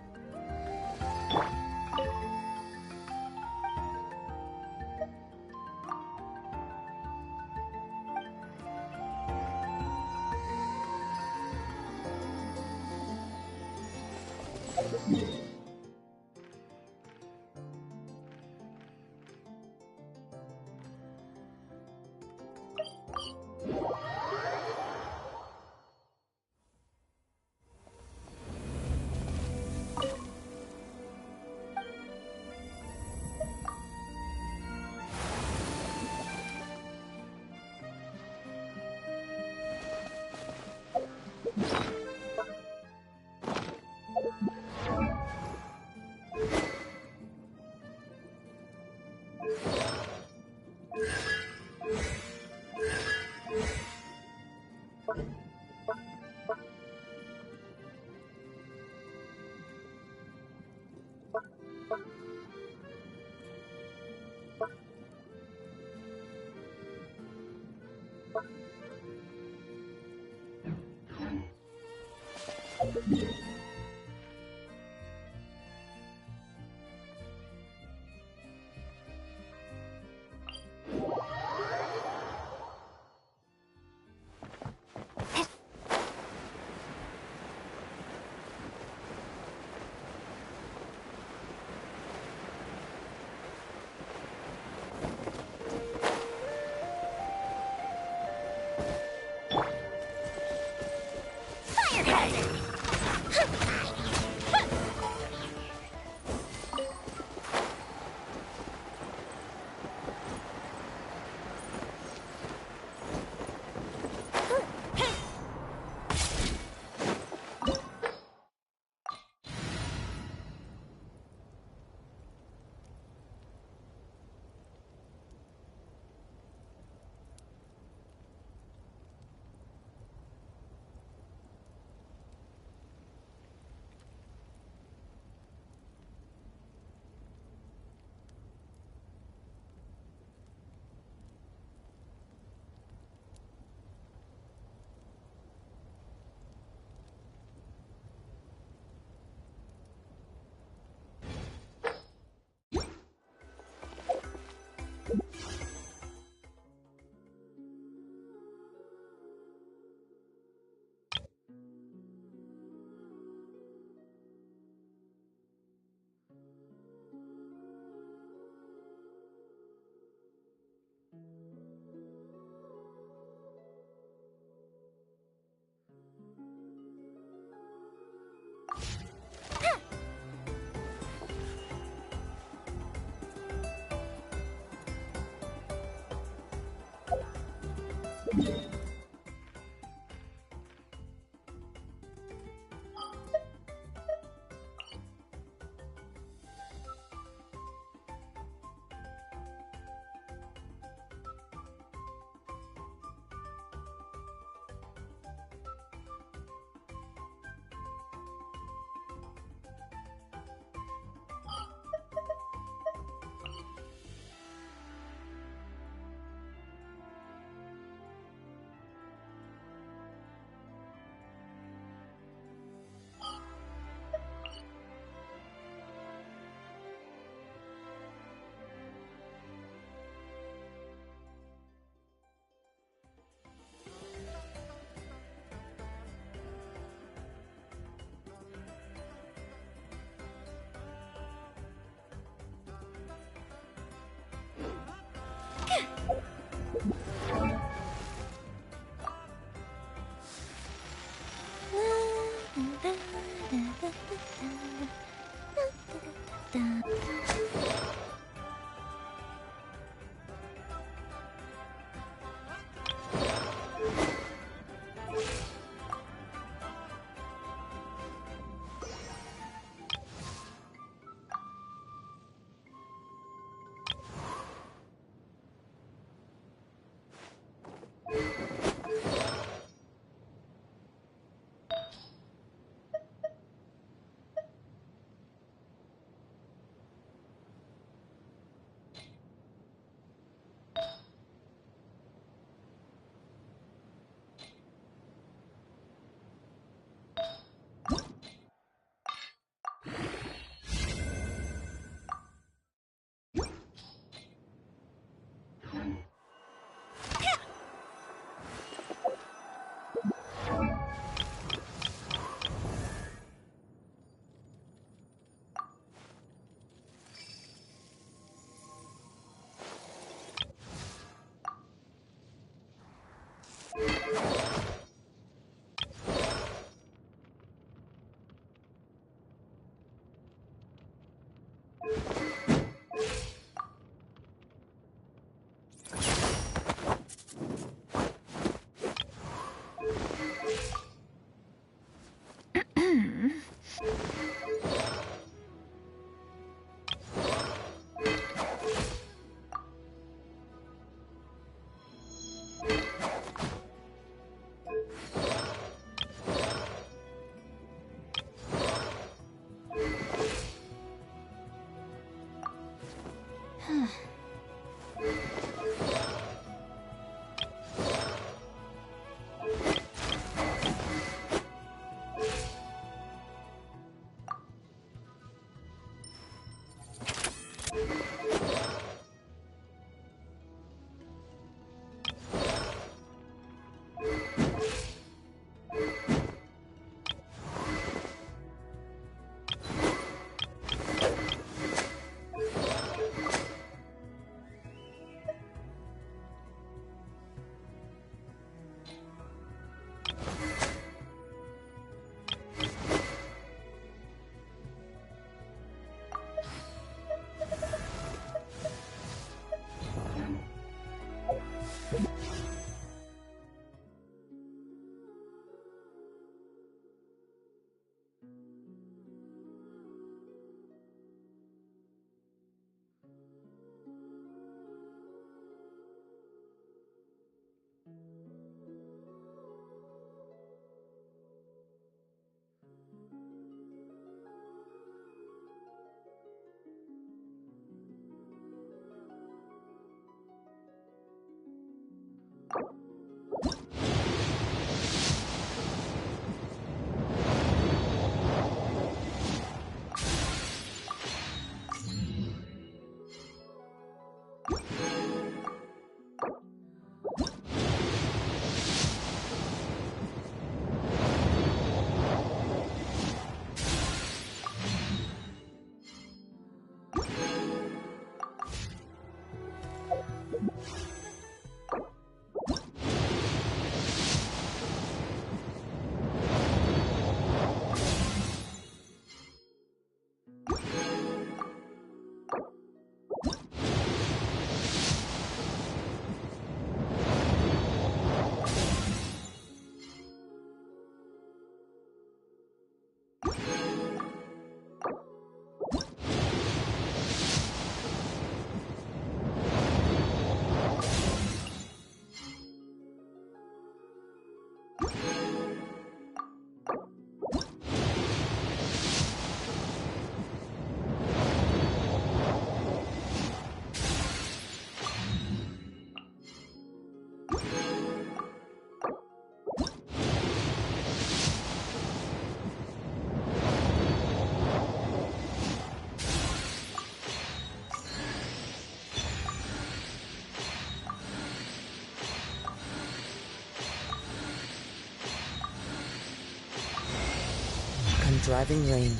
driving rain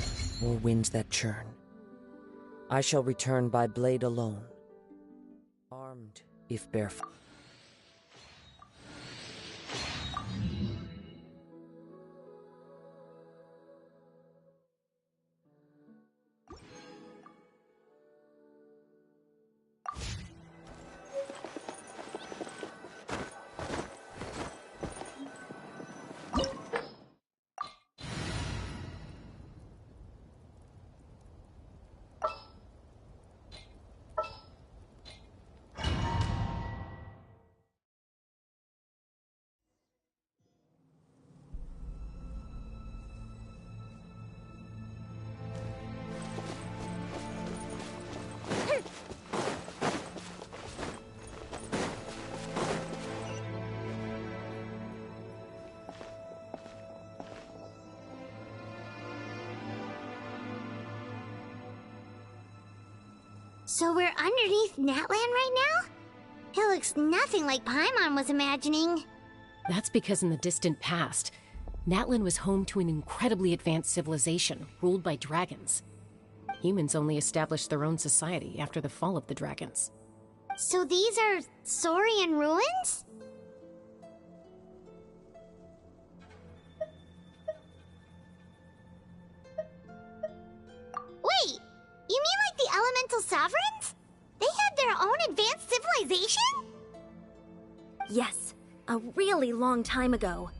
or winds that churn, I shall return by blade alone, armed if barefoot. So we're underneath Natlan right now? It looks nothing like Paimon was imagining. That's because in the distant past, Natlan was home to an incredibly advanced civilization ruled by dragons. Humans only established their own society after the fall of the dragons. So these are Saurian ruins? Wait, you mean like the elemental sovereigns? They had their own advanced civilization? Yes, a really long time ago.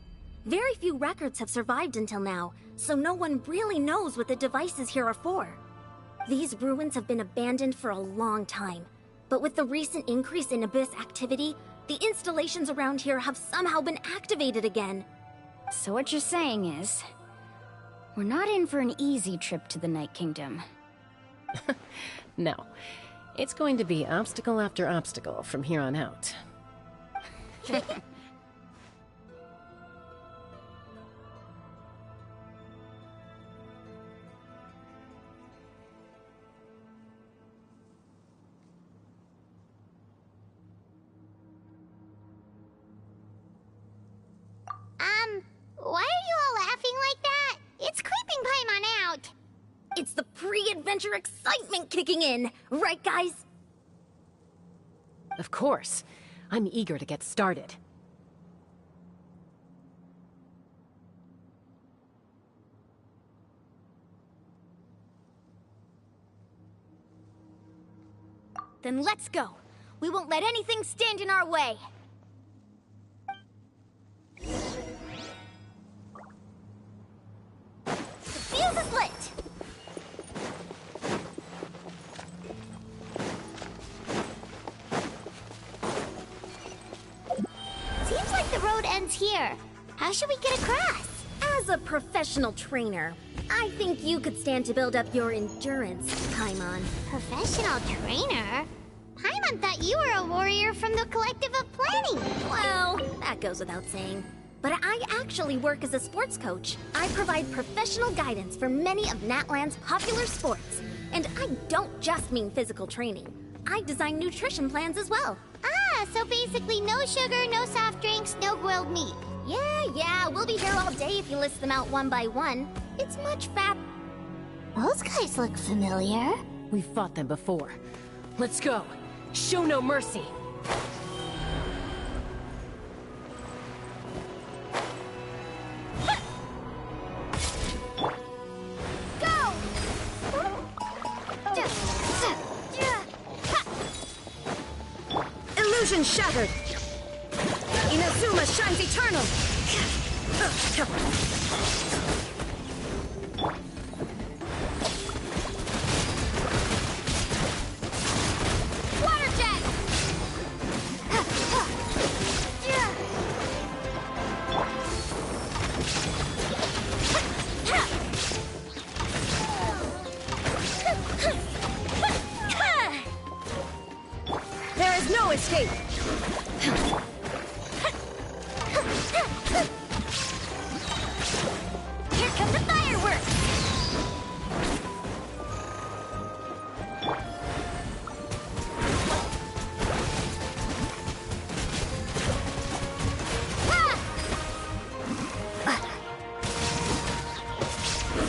Very few records have survived until now, so no one really knows what the devices here are for. These ruins have been abandoned for a long time, but with the recent increase in Abyss activity, the installations around here have somehow been activated again. So what you're saying is, we're not in for an easy trip to the Night Kingdom. No. It's going to be obstacle after obstacle from here on out. Why are you all laughing like that? It's creeping Paimon out. It's the pre-adventure excitement kicking in, right guys? Of course. I'm eager to get started. Then let's go. We won't let anything stand in our way. The fuse is lit! Seems like the road ends here. How should we get across? As a professional trainer, I think you could stand to build up your endurance, Paimon. Professional trainer? Paimon thought you were a warrior from the Collective of Planning. Well, that goes without saying. But I actually work as a sports coach. I provide professional guidance for many of Natlan's popular sports. And I don't just mean physical training. I design nutrition plans as well. Ah, so basically no sugar, no soft drinks, no grilled meat. Yeah, we'll be here all day if you list them out one by one. It's much fat. Those guys look familiar. We've fought them before. Let's go. Show no mercy. Go! Illusion shattered! Inazuma shines eternal! Water jet! There is no escape! Here come the fireworks!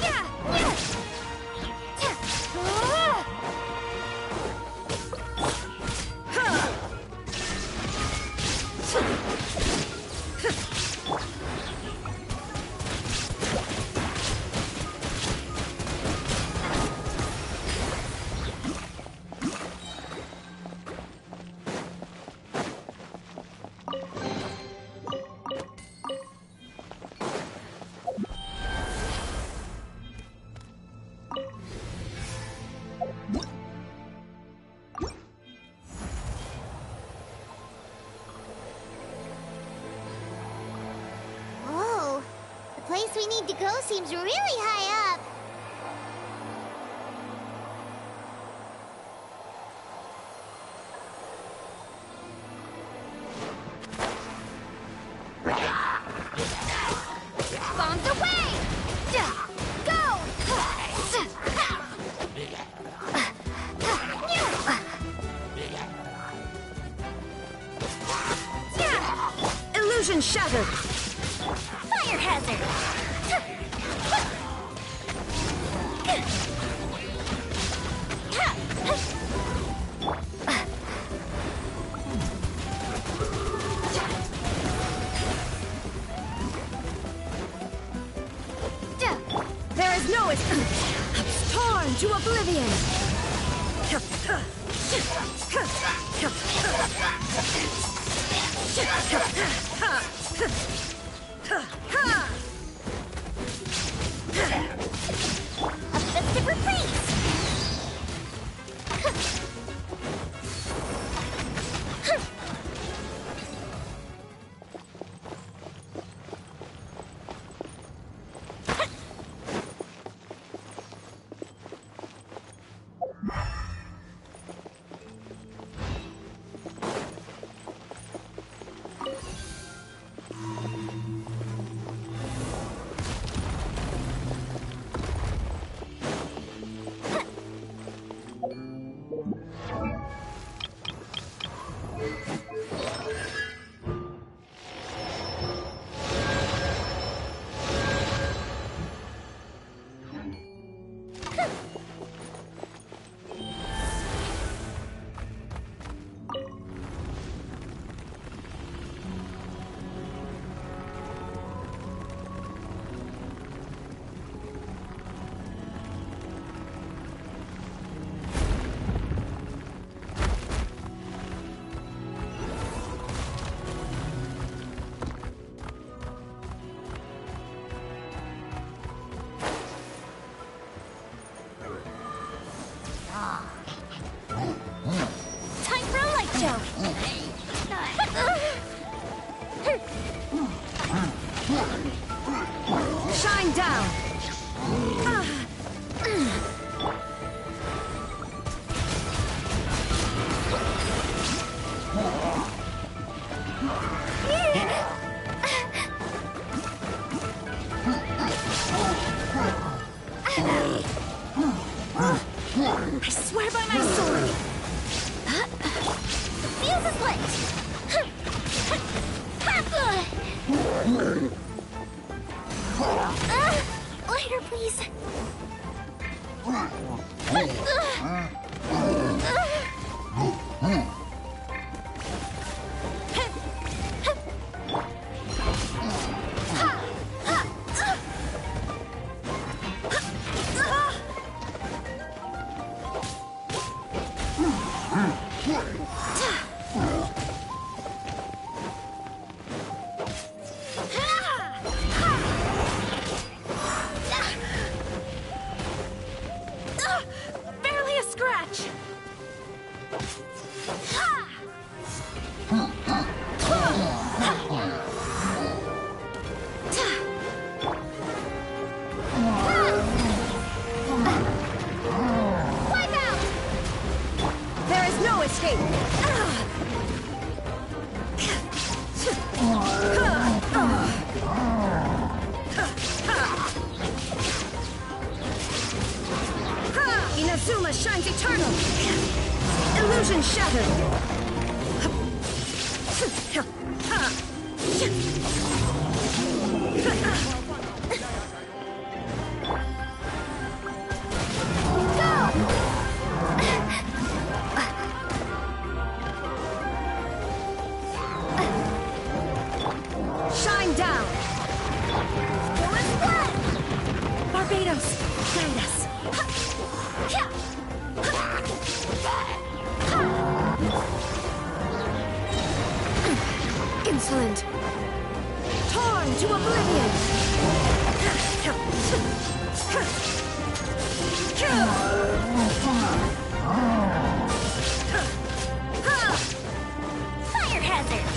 Yeah! Whoa, the place we need to go seems really high up. Bombs away! Go! Illusion shattered! Fire hazard! There is no escape! Torn to oblivion! A festive reprise! Time for a light show! Shine down! I swear by my sword! The fuse is lit! Lighter, please! Barely a scratch! Wipe out! There is no escape! Inazuma shines eternal! Illusion shattered! into oblivion! Fire hazard!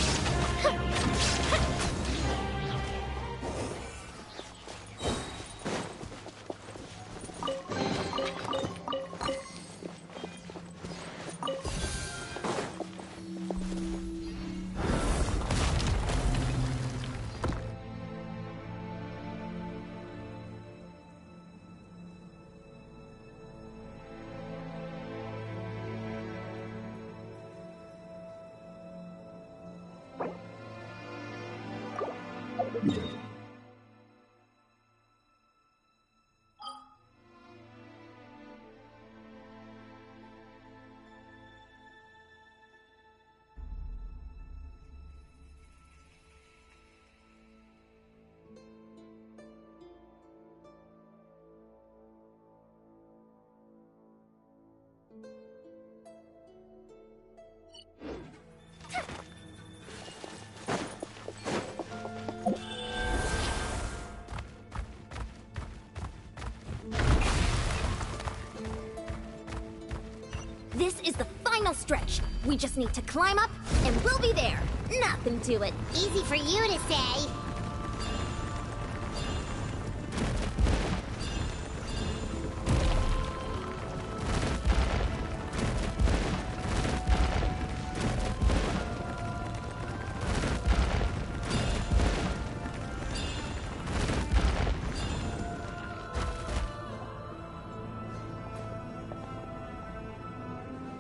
This is the final stretch. We just need to climb up, and we'll be there. Nothing to it. Easy for you to say.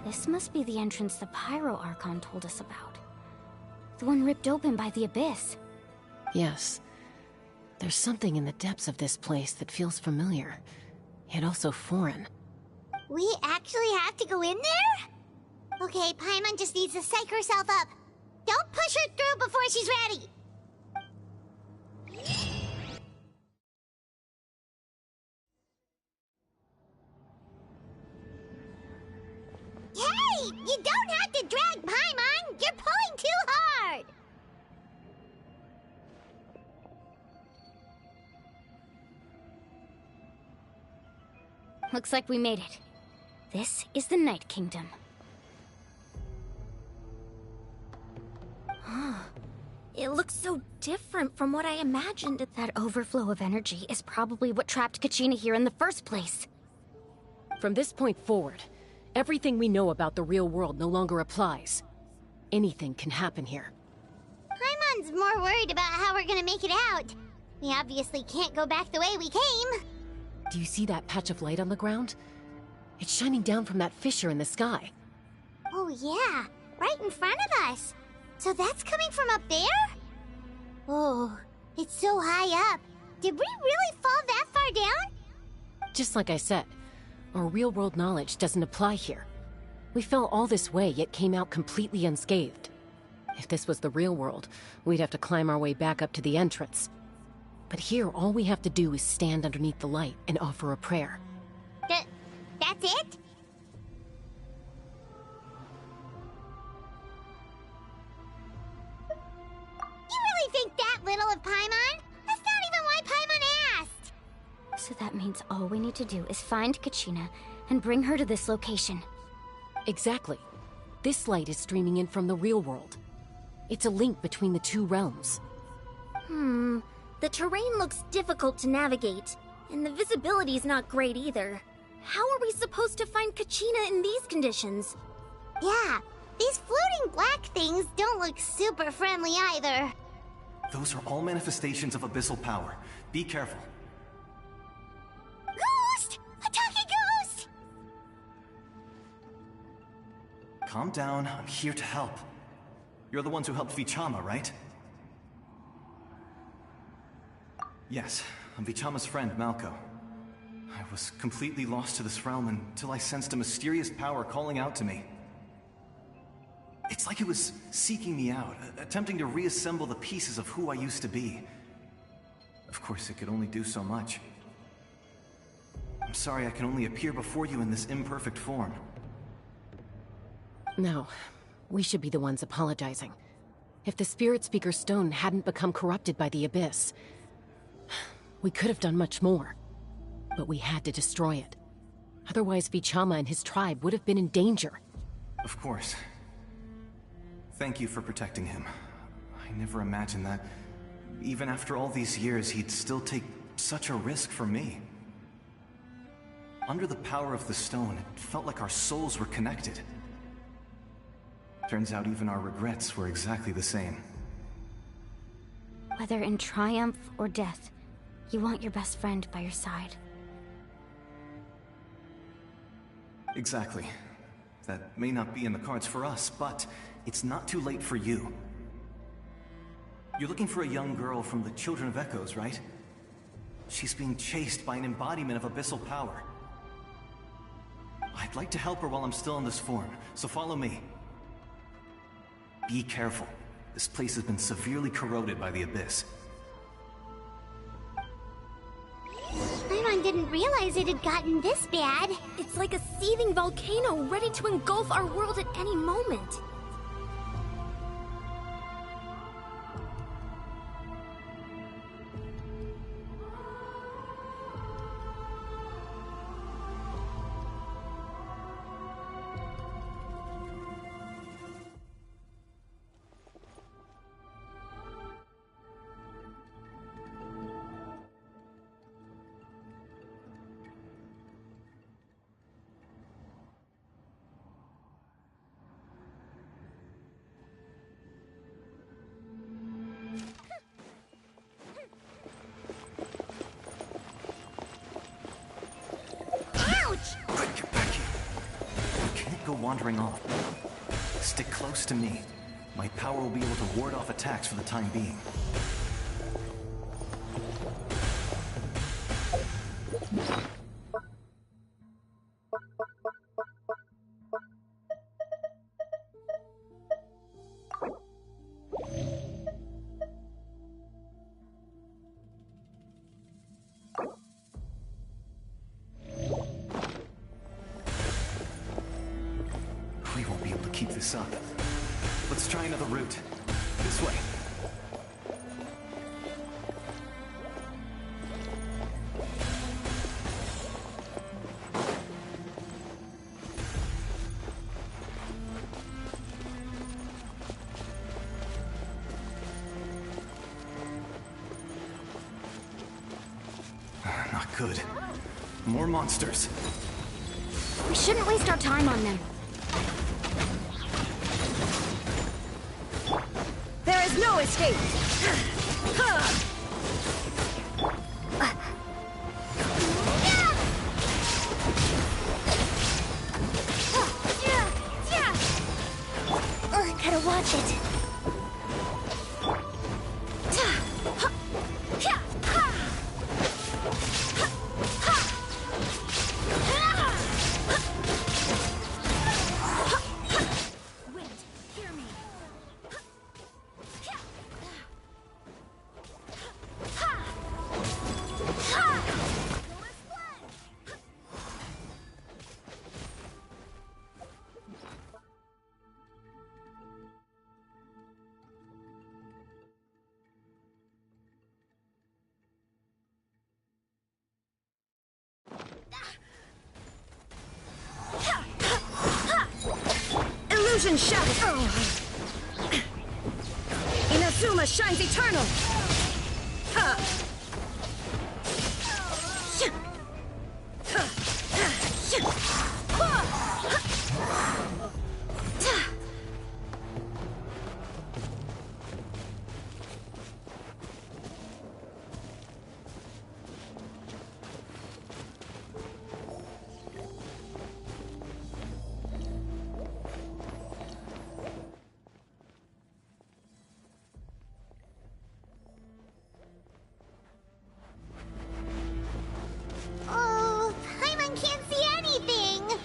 This must be the entrance the Pyro Archon told us about. The one ripped open by the Abyss. Yes. There's something in the depths of this place that feels familiar, yet also foreign. We actually have to go in there? Okay, Paimon just needs to psych herself up. Don't push her through before she's ready. Hey! You don't have to drag Paimon! You're pulling too hard! Looks like we made it. This is the Night Kingdom. It looks so different from what I imagined. That overflow of energy is probably what trapped Kachina here in the first place. From this point forward, everything we know about the real world no longer applies. Anything can happen here. Paimon's more worried about how we're gonna make it out. We obviously can't go back the way we came. Do you see that patch of light on the ground? It's shining down from that fissure in the sky. Oh yeah, right in front of us. So that's coming from up there? Oh, it's so high up. Did we really fall that far down? Just like I said, our real-world knowledge doesn't apply here. We fell all this way, yet came out completely unscathed. If this was the real world, we'd have to climb our way back up to the entrance. But here, all we have to do is stand underneath the light and offer a prayer. That's it? You really think that little of Paimon? That's not even why Paimon asked! So that means all we need to do is find Kachina and bring her to this location. Exactly. This light is streaming in from the real world. It's a link between the two realms. The terrain looks difficult to navigate, and the visibility's not great either. How are we supposed to find Kachina in these conditions? Yeah, these floating black things don't look super friendly either. Those are all manifestations of abyssal power. Be careful. Ghost! A talking ghost! Calm down, I'm here to help. You're the ones who helped Vichama, right? Yes, I'm Vichama's friend, Malko. I was completely lost to this realm until I sensed a mysterious power calling out to me. It's like it was seeking me out, attempting to reassemble the pieces of who I used to be. Of course, it could only do so much. I'm sorry I can only appear before you in this imperfect form. No, we should be the ones apologizing. If the Spirit Speaker's stone hadn't become corrupted by the Abyss, we could have done much more. But we had to destroy it. Otherwise, Vichama and his tribe would have been in danger. Of course. Thank you for protecting him. I never imagined that, even after all these years, he'd still take such a risk for me. Under the power of the stone, it felt like our souls were connected. Turns out even our regrets were exactly the same. Whether in triumph or death, you want your best friend by your side. Exactly. That may not be in the cards for us, but it's not too late for you. You're looking for a young girl from the Children of Echoes, right? She's being chased by an embodiment of abyssal power. I'd like to help her while I'm still in this form, so follow me. Be careful. This place has been severely corroded by the Abyss. Paimon didn't realize it had gotten this bad. It's like a seething volcano ready to engulf our world at any moment. Wandering off. Stick close to me. My power will be able to ward off attacks for the time being. Up. Let's try another route. This way. Not good. More monsters. We shouldn't waste our time on them. No escape! Gotta watch it. Illusion shattered! Inazuma shines eternal!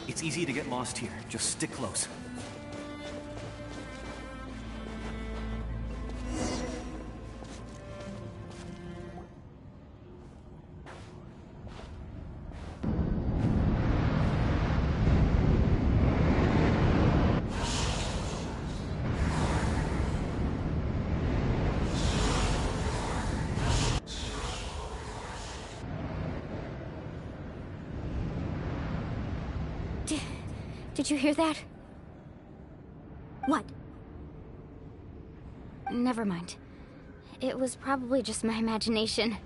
It's easy to get lost here. Just stick close. Did you hear that? What? Never mind. It was probably just my imagination.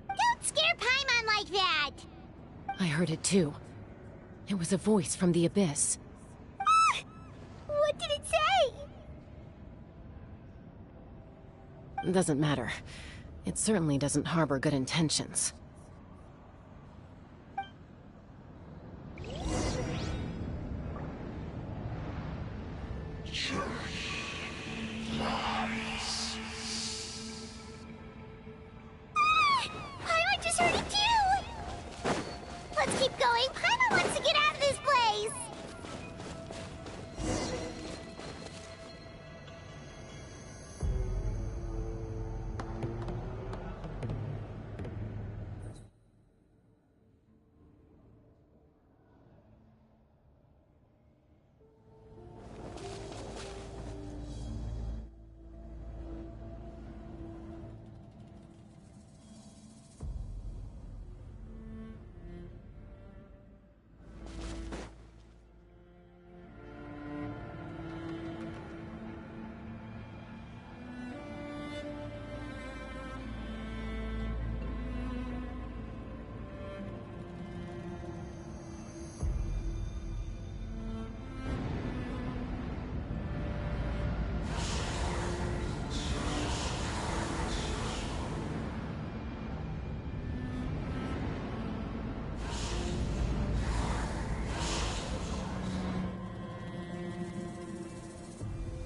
Don't scare Paimon like that! I heard it too. It was a voice from the abyss. What did it say? Doesn't matter. It certainly doesn't harbor good intentions. Paimon just heard it too! Let's keep going. Paimon wants to get out of this place!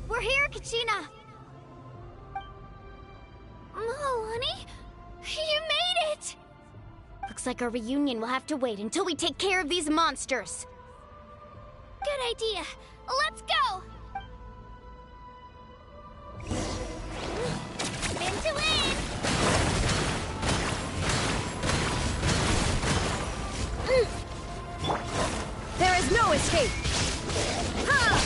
We're here, Kachina! Oh, honey? You made it! Looks like our reunion will have to wait until we take care of these monsters. Good idea. Let's go! Spin to win! There is no escape! Ha!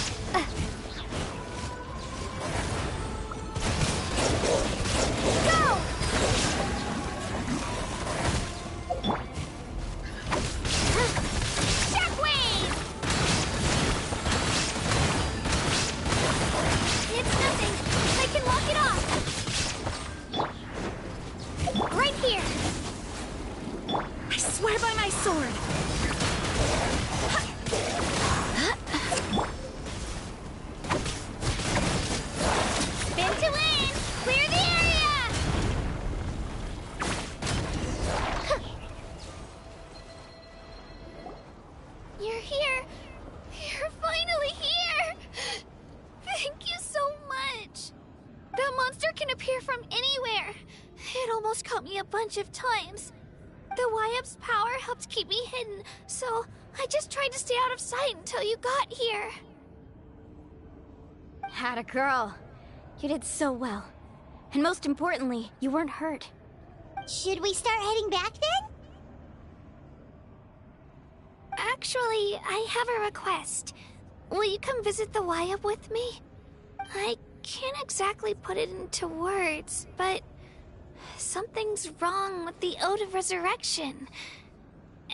Of times. The Wyap's power helped keep me hidden, so I just tried to stay out of sight until you got here. Atta girl. You did so well. And most importantly, you weren't hurt. Should we start heading back then? Actually, I have a request. Will you come visit the Wyap with me? I can't exactly put it into words, but something's wrong with the Ode of Resurrection.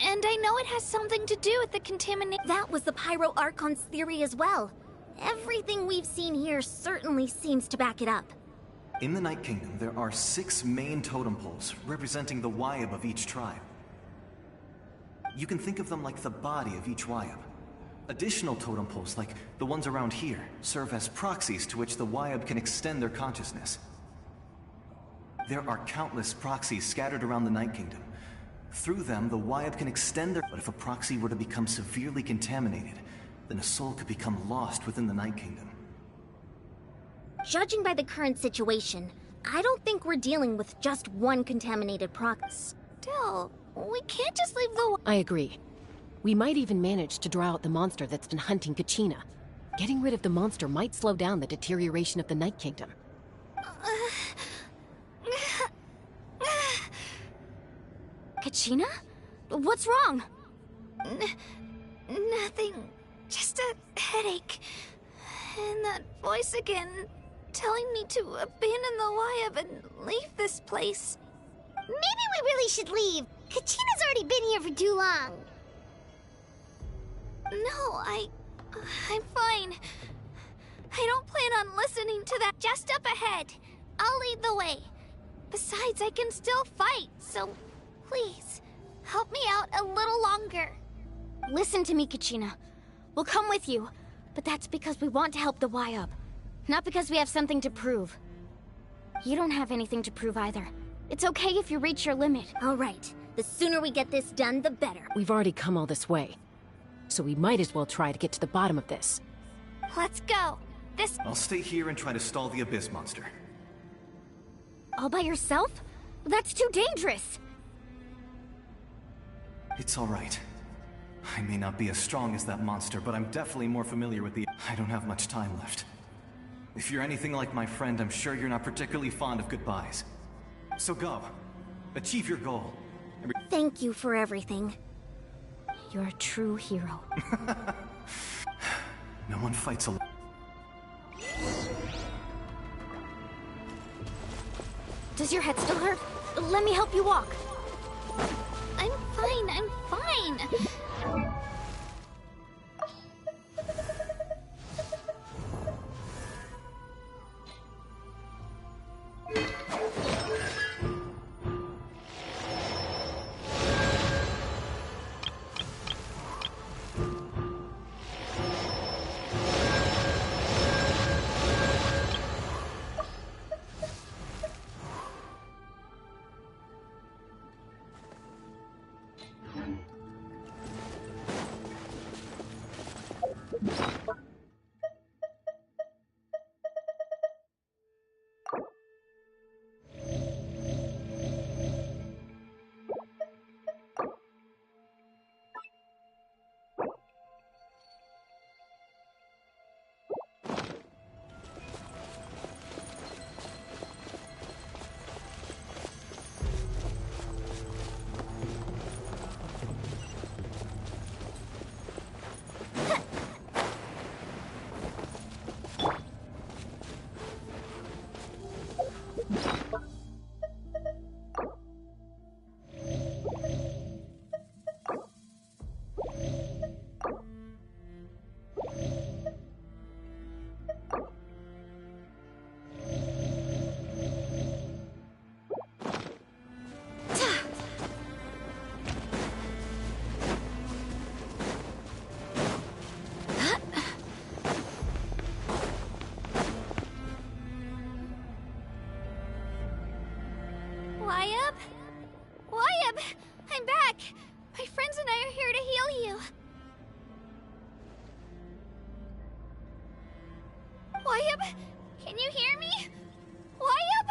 And I know it has something to do with the contamination. That was the Pyro Archon's theory as well. Everything we've seen here certainly seems to back it up. In the Night Kingdom, there are 6 main totem poles representing the Wyap of each tribe. You can think of them like the body of each Wyap. Additional totem poles, like the ones around here, serve as proxies to which the Wyap can extend their consciousness. There are countless proxies scattered around the Night Kingdom. Through them, the Wyap can extend their... But if a proxy were to become severely contaminated, then a soul could become lost within the Night Kingdom. Judging by the current situation, I don't think we're dealing with just one contaminated proxy. Still, we can't just leave the... I agree. We might even manage to draw out the monster that's been hunting Kachina. Getting rid of the monster might slow down the deterioration of the Night Kingdom. Kachina? What's wrong? Nothing. Just a headache. And that voice again, telling me to abandon the Wyap and leave this place. Maybe we really should leave. Kachina's already been here for too long. No, I'm fine. I don't plan on listening to that. Just up ahead. I'll lead the way. Besides, I can still fight, so please, help me out a little longer. Listen to me, Kachina. We'll come with you, but that's because we want to help the Y-Up. Not because we have something to prove. You don't have anything to prove either. It's okay if you reach your limit. All right. The sooner we get this done, the better. We've already come all this way, so we might as well try to get to the bottom of this. Let's go. I'll stay here and try to stall the Abyss monster. All by yourself? That's too dangerous! It's all right. I may not be as strong as that monster, but I'm definitely more familiar with the... I don't have much time left. If you're anything like my friend, I'm sure you're not particularly fond of goodbyes. So go. Achieve your goal. Thank you for everything. You're a true hero. No one fights alone. Does your head still hurt? Let me help you walk. I'm fine. Y-Up, I'm back. My friends and I are here to heal you. Y-Up, can you hear me? Y-Up?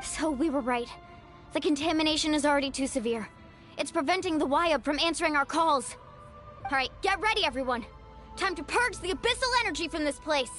So we were right. The contamination is already too severe. It's preventing the Y-Up from answering our calls. Alright, get ready, everyone. Time to purge the abyssal energy from this place.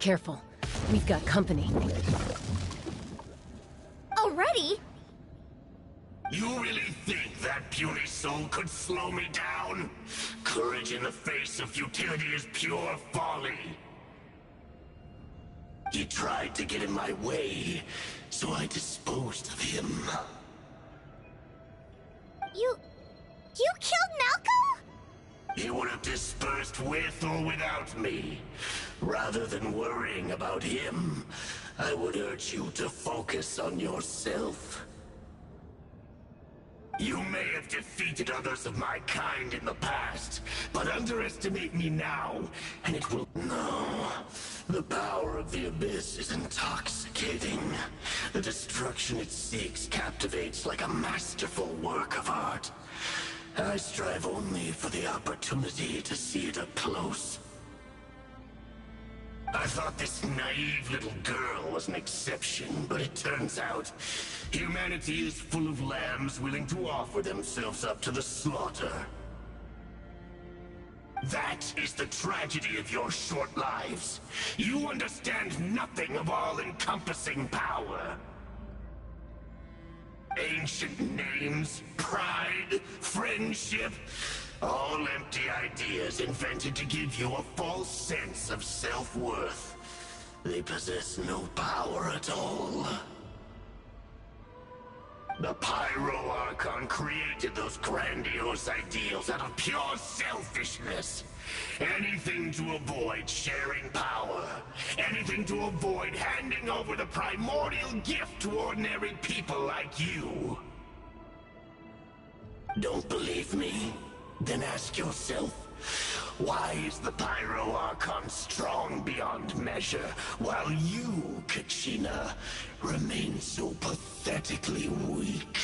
Careful. We've got company. Already? You really think that puny soul could slow me down? Courage in the face of futility is pure folly. He tried to get in my way, so I disposed of him. You killed Malcolm? He would have dispersed with or without me. Rather than worrying about him, I would urge you to focus on yourself. You may have defeated others of my kind in the past, but underestimate me now, and it will... No. The power of the Abyss is intoxicating. The destruction it seeks captivates like a masterful work of art. I strive only for the opportunity to see it up close. I thought this naive little girl was an exception, but it turns out humanity is full of lambs willing to offer themselves up to the slaughter. That is the tragedy of your short lives. You understand nothing of all-encompassing power. Ancient names, pride, friendship, all empty ideas invented to give you a false sense of self-worth. They possess no power at all. The Pyro Archon created those grandiose ideals out of pure selfishness. Anything to avoid sharing power. Anything to avoid handing over the primordial gift to ordinary people like you. Don't believe me? Then ask yourself, why is the Pyro Archon strong beyond measure, while you, Kachina, remain so pathetically weak?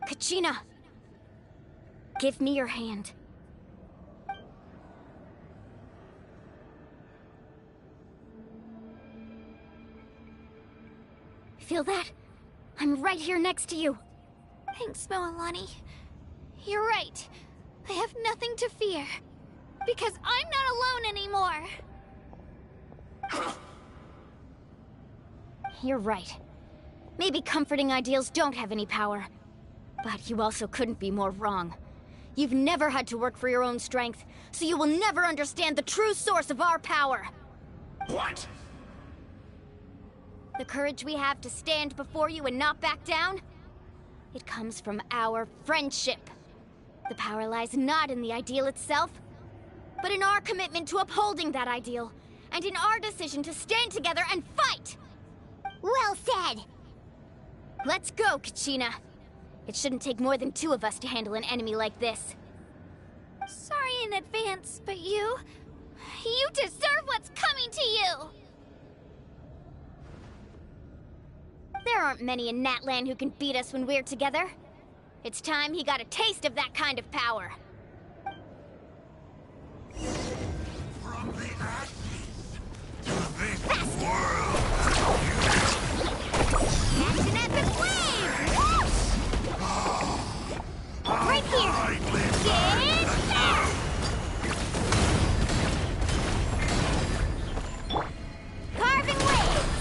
Kachina! Give me your hand. Feel that? I'm right here next to you. Thanks, Moalani. You're right. I have nothing to fear. Because I'm not alone anymore. You're right. Maybe comforting ideals don't have any power. But you also couldn't be more wrong. You've never had to work for your own strength, so you will never understand the true source of our power. What? The courage we have to stand before you and not back down? It comes from our friendship. The power lies not in the ideal itself, but in our commitment to upholding that ideal, and in our decision to stand together and fight! Well said! Let's go, Kachina. It shouldn't take more than 2 of us to handle an enemy like this. Sorry in advance, but you deserve what's coming to you! There aren't many in Natlan who can beat us when we're together. It's time he got a taste of that kind of power. From the ashes to this world! Catch an epic wave! Right here! Get there! Carving waves!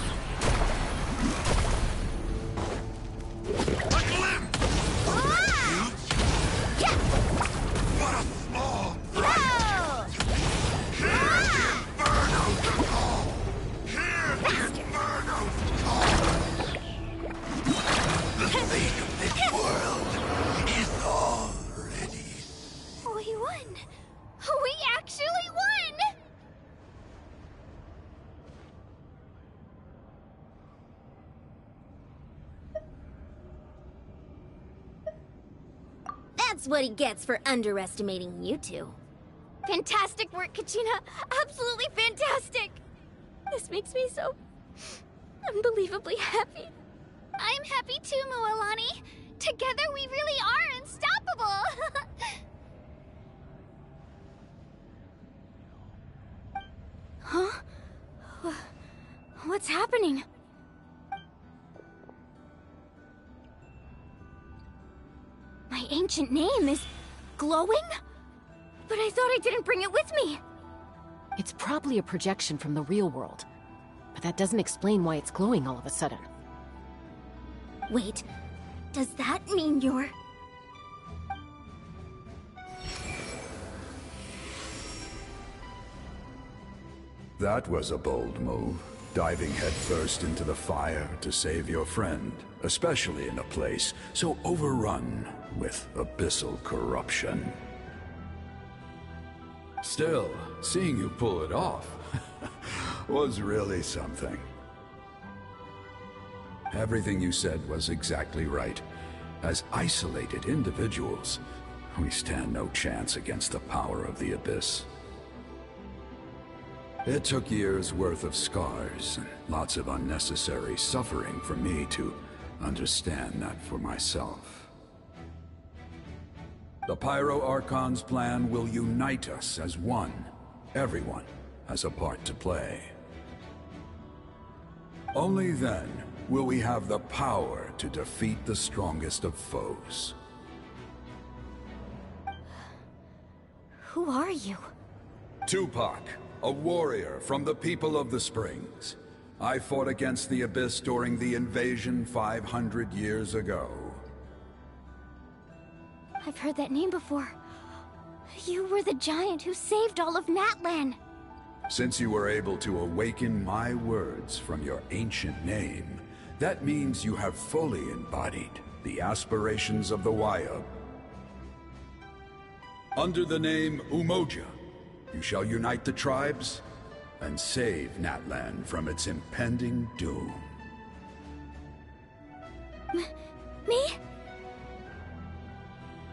A glimpse! Yeah. What a small No! Inferno's the call! Hear Inferno's call! The fate of this world is already... We won! We actually won! That's what he gets for underestimating you two. Fantastic work, Kachina! Absolutely fantastic! This makes me so... unbelievably happy. I'm happy too, Moalani. Together we really are unstoppable! Huh? What's happening? My ancient name is glowing? But I thought I didn't bring it with me. It's probably a projection from the real world. But that doesn't explain why it's glowing all of a sudden. Wait, does that mean you're... That was a bold move, diving headfirst into the fire to save your friend, especially in a place so overrun with abyssal corruption. Still, seeing you pull it off was really something. Everything you said was exactly right. As isolated individuals, we stand no chance against the power of the Abyss. It took years' worth of scars and lots of unnecessary suffering for me to understand that for myself. The Pyro Archon's plan will unite us as one. Everyone has a part to play. Only then will we have the power to defeat the strongest of foes. Who are you? Tupac, a warrior from the people of the Springs. I fought against the Abyss during the invasion 500 years ago. I've heard that name before. You were the giant who saved all of Natlan. Since you were able to awaken my words from your ancient name, that means you have fully embodied the aspirations of the Wayub. Under the name Umoja, you shall unite the tribes and save Natlan from its impending doom. Me?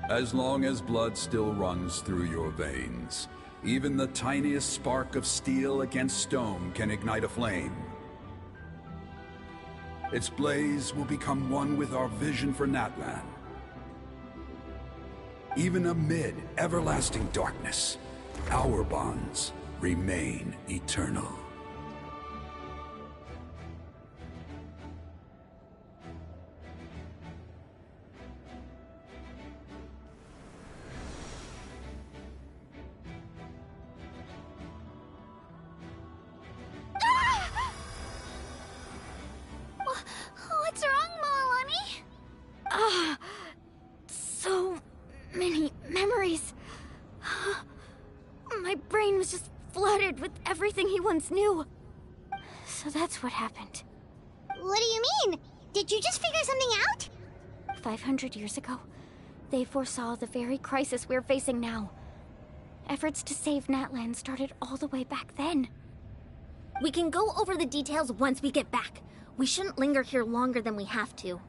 As long as blood still runs through your veins, even the tiniest spark of steel against stone can ignite a flame. Its blaze will become one with our vision for Natlan. Even amid everlasting darkness, our bonds remain eternal. What's wrong, Milani? So many memories. My brain was just flooded with everything he once knew. So that's what happened. What do you mean? Did you just figure something out? 500 years ago, they foresaw the very crisis we're facing now. Efforts to save Natlan started all the way back then. We can go over the details once we get back. We shouldn't linger here longer than we have to.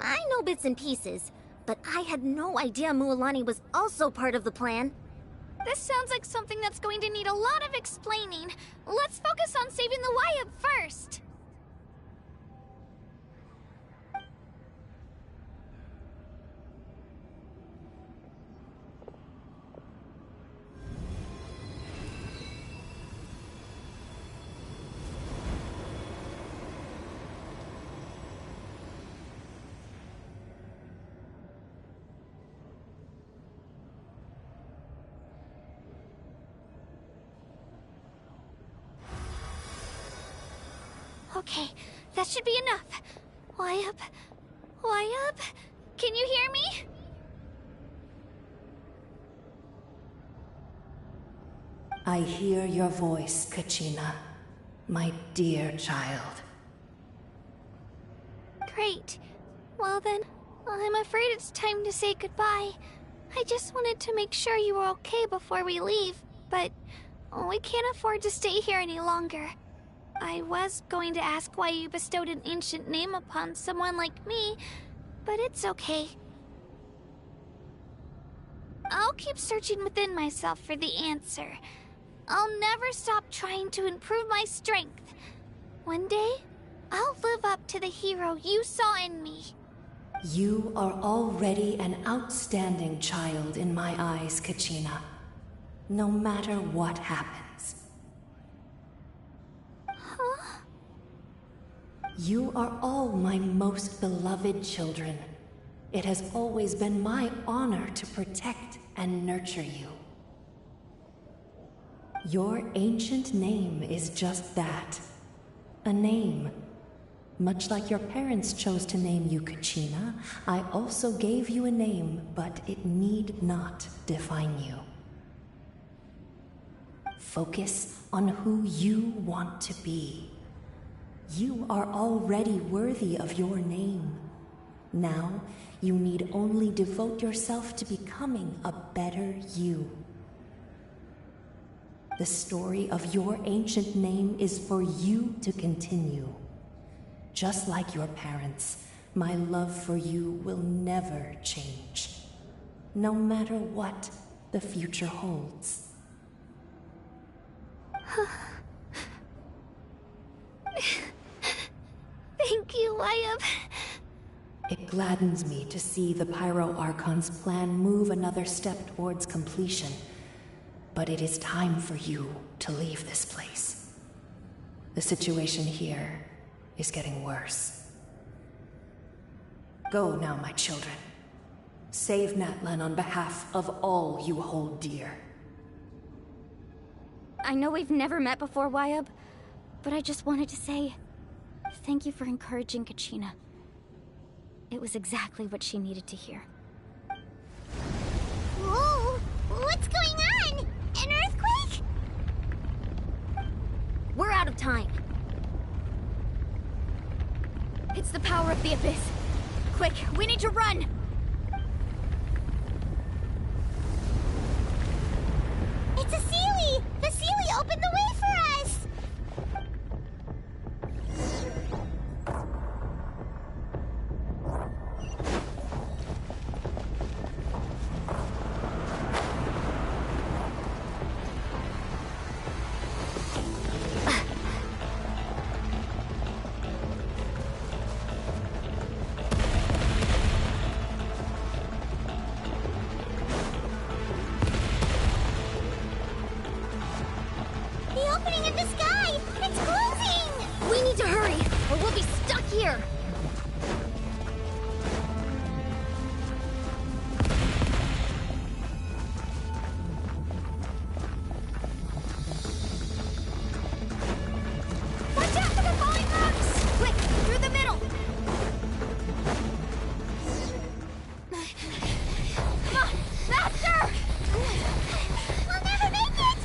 I know bits and pieces, but I had no idea Mualani was also part of the plan. This sounds like something that's going to need a lot of explaining. Let's focus on saving the Wayub first. Okay, that should be enough. Wayub? Wayub? Can you hear me? I hear your voice, Kachina, my dear child. Great. Well then, I'm afraid it's time to say goodbye. I just wanted to make sure you were okay before we leave, but we can't afford to stay here any longer. I was going to ask why you bestowed an ancient name upon someone like me, but it's okay. I'll keep searching within myself for the answer. I'll never stop trying to improve my strength. One day, I'll live up to the hero you saw in me. You are already an outstanding child in my eyes, Kachina. No matter what happens. Huh? You are all my most beloved children. It has always been my honor to protect and nurture you. Your ancient name is just that. A name. Much like your parents chose to name you Kachina, I also gave you a name, but it need not define you. Focus on who you want to be. You are already worthy of your name. Now, you need only devote yourself to becoming a better you. The story of your ancient name is for you to continue. Just like your parents, my love for you will never change, no matter what the future holds. Thank you, Wyatt. It gladdens me to see the Pyro Archon's plan move another step towards completion. But it is time for you to leave this place. The situation here is getting worse. Go now, my children. Save Natlan on behalf of all you hold dear. I know we've never met before, Wyatt, but I just wanted to say thank you for encouraging Kachina. It was exactly what she needed to hear. Whoa! What's going on? An earthquake? We're out of time. It's the power of the Abyss. Quick, we need to run! It's a Seelie! The Seelie opened the way for us! The opening in the sky! It's closing! We need to hurry, or we'll be stuck here! Watch out for the falling rocks! Quick, through the middle! Come on, faster! We'll never make it!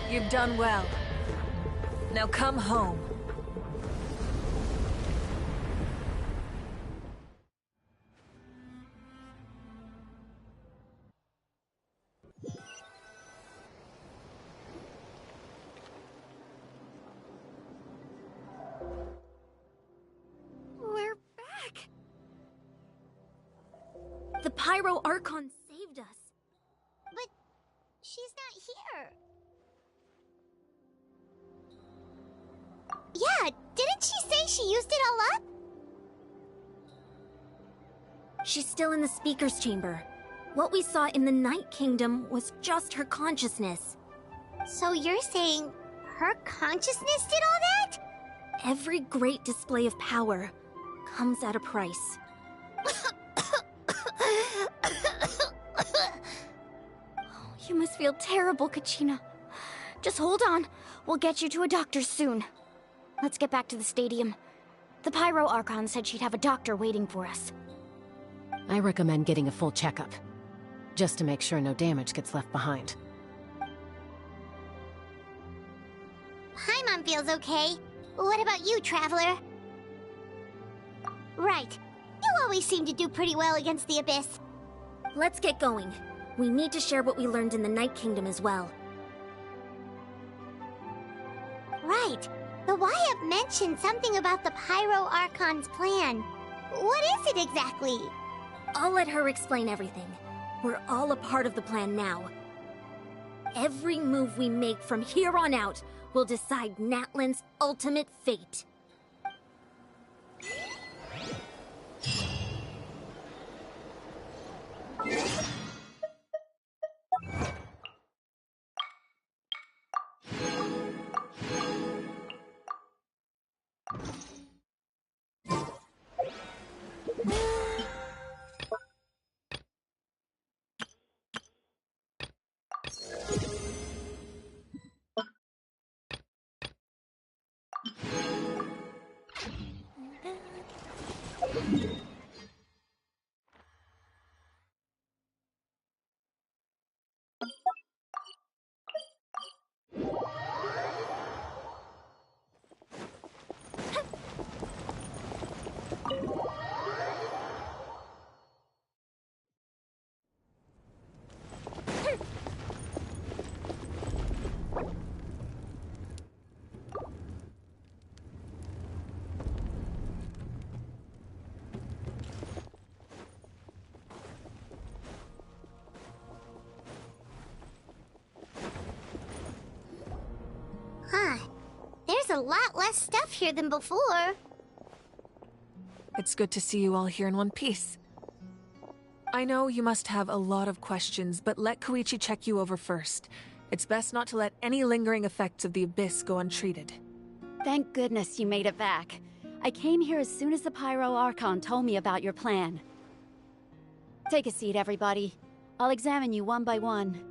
You've done well. Now come home. We're back! The Pyro Archon saved us. But she's not here. Yeah, didn't she say she used it all up? She's still in the Speaker's Chamber. What we saw in the Night Kingdom was just her consciousness. So you're saying her consciousness did all that? Every great display of power comes at a price. You must feel terrible, Kachina. Just hold on. We'll get you to a doctor soon. Let's get back to the stadium. The Pyro Archon said she'd have a doctor waiting for us. I recommend getting a full checkup, just to make sure no damage gets left behind. Paimon feels okay. What about you, Traveler? Right. You always seem to do pretty well against the Abyss. Let's get going. We need to share what we learned in the Night Kingdom as well. Right. The Wyatt mentioned something about the Pyro Archon's plan. What is it exactly? I'll let her explain everything. We're all a part of the plan now. Every move we make from here on out will decide Natlan's ultimate fate. Huh. There's a lot less stuff here than before. It's good to see you all here in one piece. I know you must have a lot of questions, but let Koichi check you over first. It's best not to let any lingering effects of the Abyss go untreated. Thank goodness you made it back. I came here as soon as the Pyro Archon told me about your plan. Take a seat, everybody. I'll examine you one by one.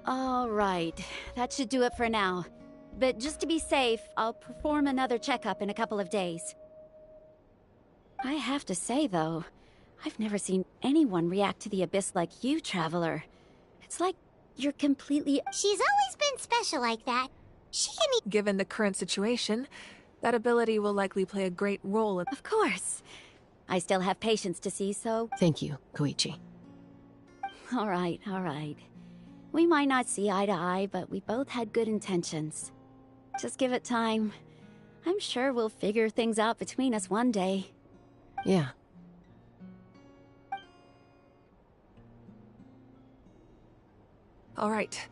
All right, that should do it for now. But just to be safe, I'll perform another checkup in a couple of days. I have to say, though, I've never seen anyone react to the Abyss like you, Traveler. It's like you're completely... She's always been special like that. She can... Given the current situation, that ability will likely play a great role in... Of course. I still have patients to see, so... Thank you, Koichi. All right, all right. We might not see eye to eye, but we both had good intentions. Just give it time. I'm sure we'll figure things out between us one day. Yeah. All right.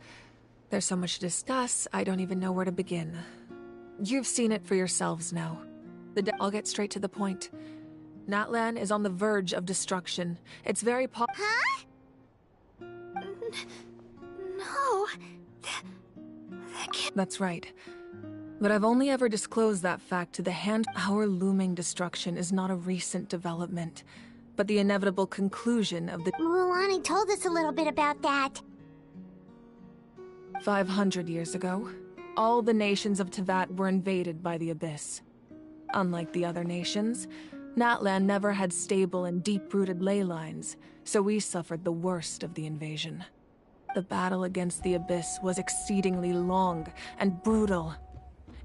There's so much to discuss, I don't even know where to begin. You've seen it for yourselves now. I'll get straight to the point. Natlan is on the verge of destruction. It's very Huh? No. That's right. But I've only ever disclosed that fact to the hand. Our looming destruction is not a recent development, but the inevitable conclusion of the... Mulan told us a little bit about that. 500 years ago, all the nations of Teyvat were invaded by the Abyss. Unlike the other nations, Natlan never had stable and deep-rooted ley lines, so we suffered the worst of the invasion. The battle against the Abyss was exceedingly long and brutal.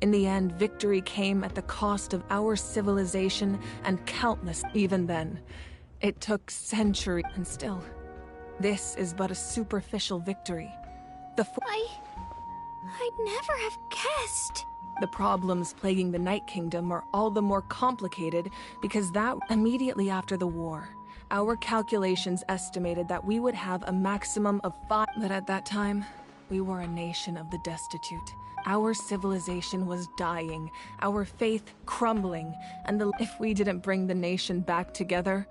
In the end, victory came at the cost of our civilization and countless. Even then, it took centuries, and still, this is but a superficial victory. I'd never have guessed. The problems plaguing the Night Kingdom are all the more complicated because that immediately after the war, our calculations estimated that we would have a maximum of 5. But at that time, we were a nation of the destitute. Our civilization was dying, our faith crumbling, and if we didn't bring the nation back together,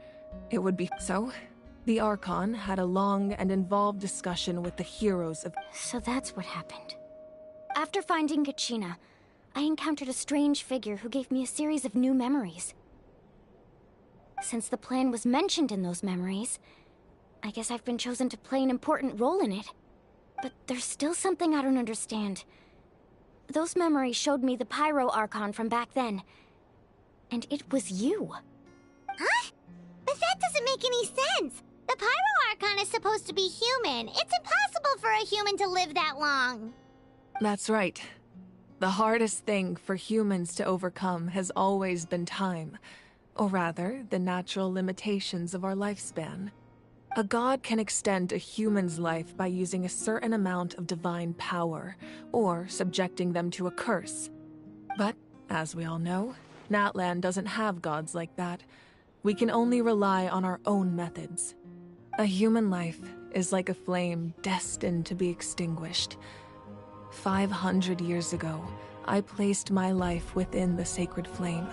it would be. So, the Archon had a long and involved discussion with the heroes of. So that's what happened. After finding Kachina, I encountered a strange figure who gave me a series of new memories. Since the plan was mentioned in those memories, I guess I've been chosen to play an important role in it. But there's still something I don't understand. Those memories showed me the Pyro Archon from back then. And it was you. Huh? But that doesn't make any sense! The Pyro Archon is supposed to be human. It's impossible for a human to live that long. That's right. The hardest thing for humans to overcome has always been time. Or rather, the natural limitations of our lifespan. A god can extend a human's life by using a certain amount of divine power, or subjecting them to a curse. But, as we all know, Natlan doesn't have gods like that. We can only rely on our own methods. A human life is like a flame destined to be extinguished. 500 years ago, I placed my life within the sacred flame.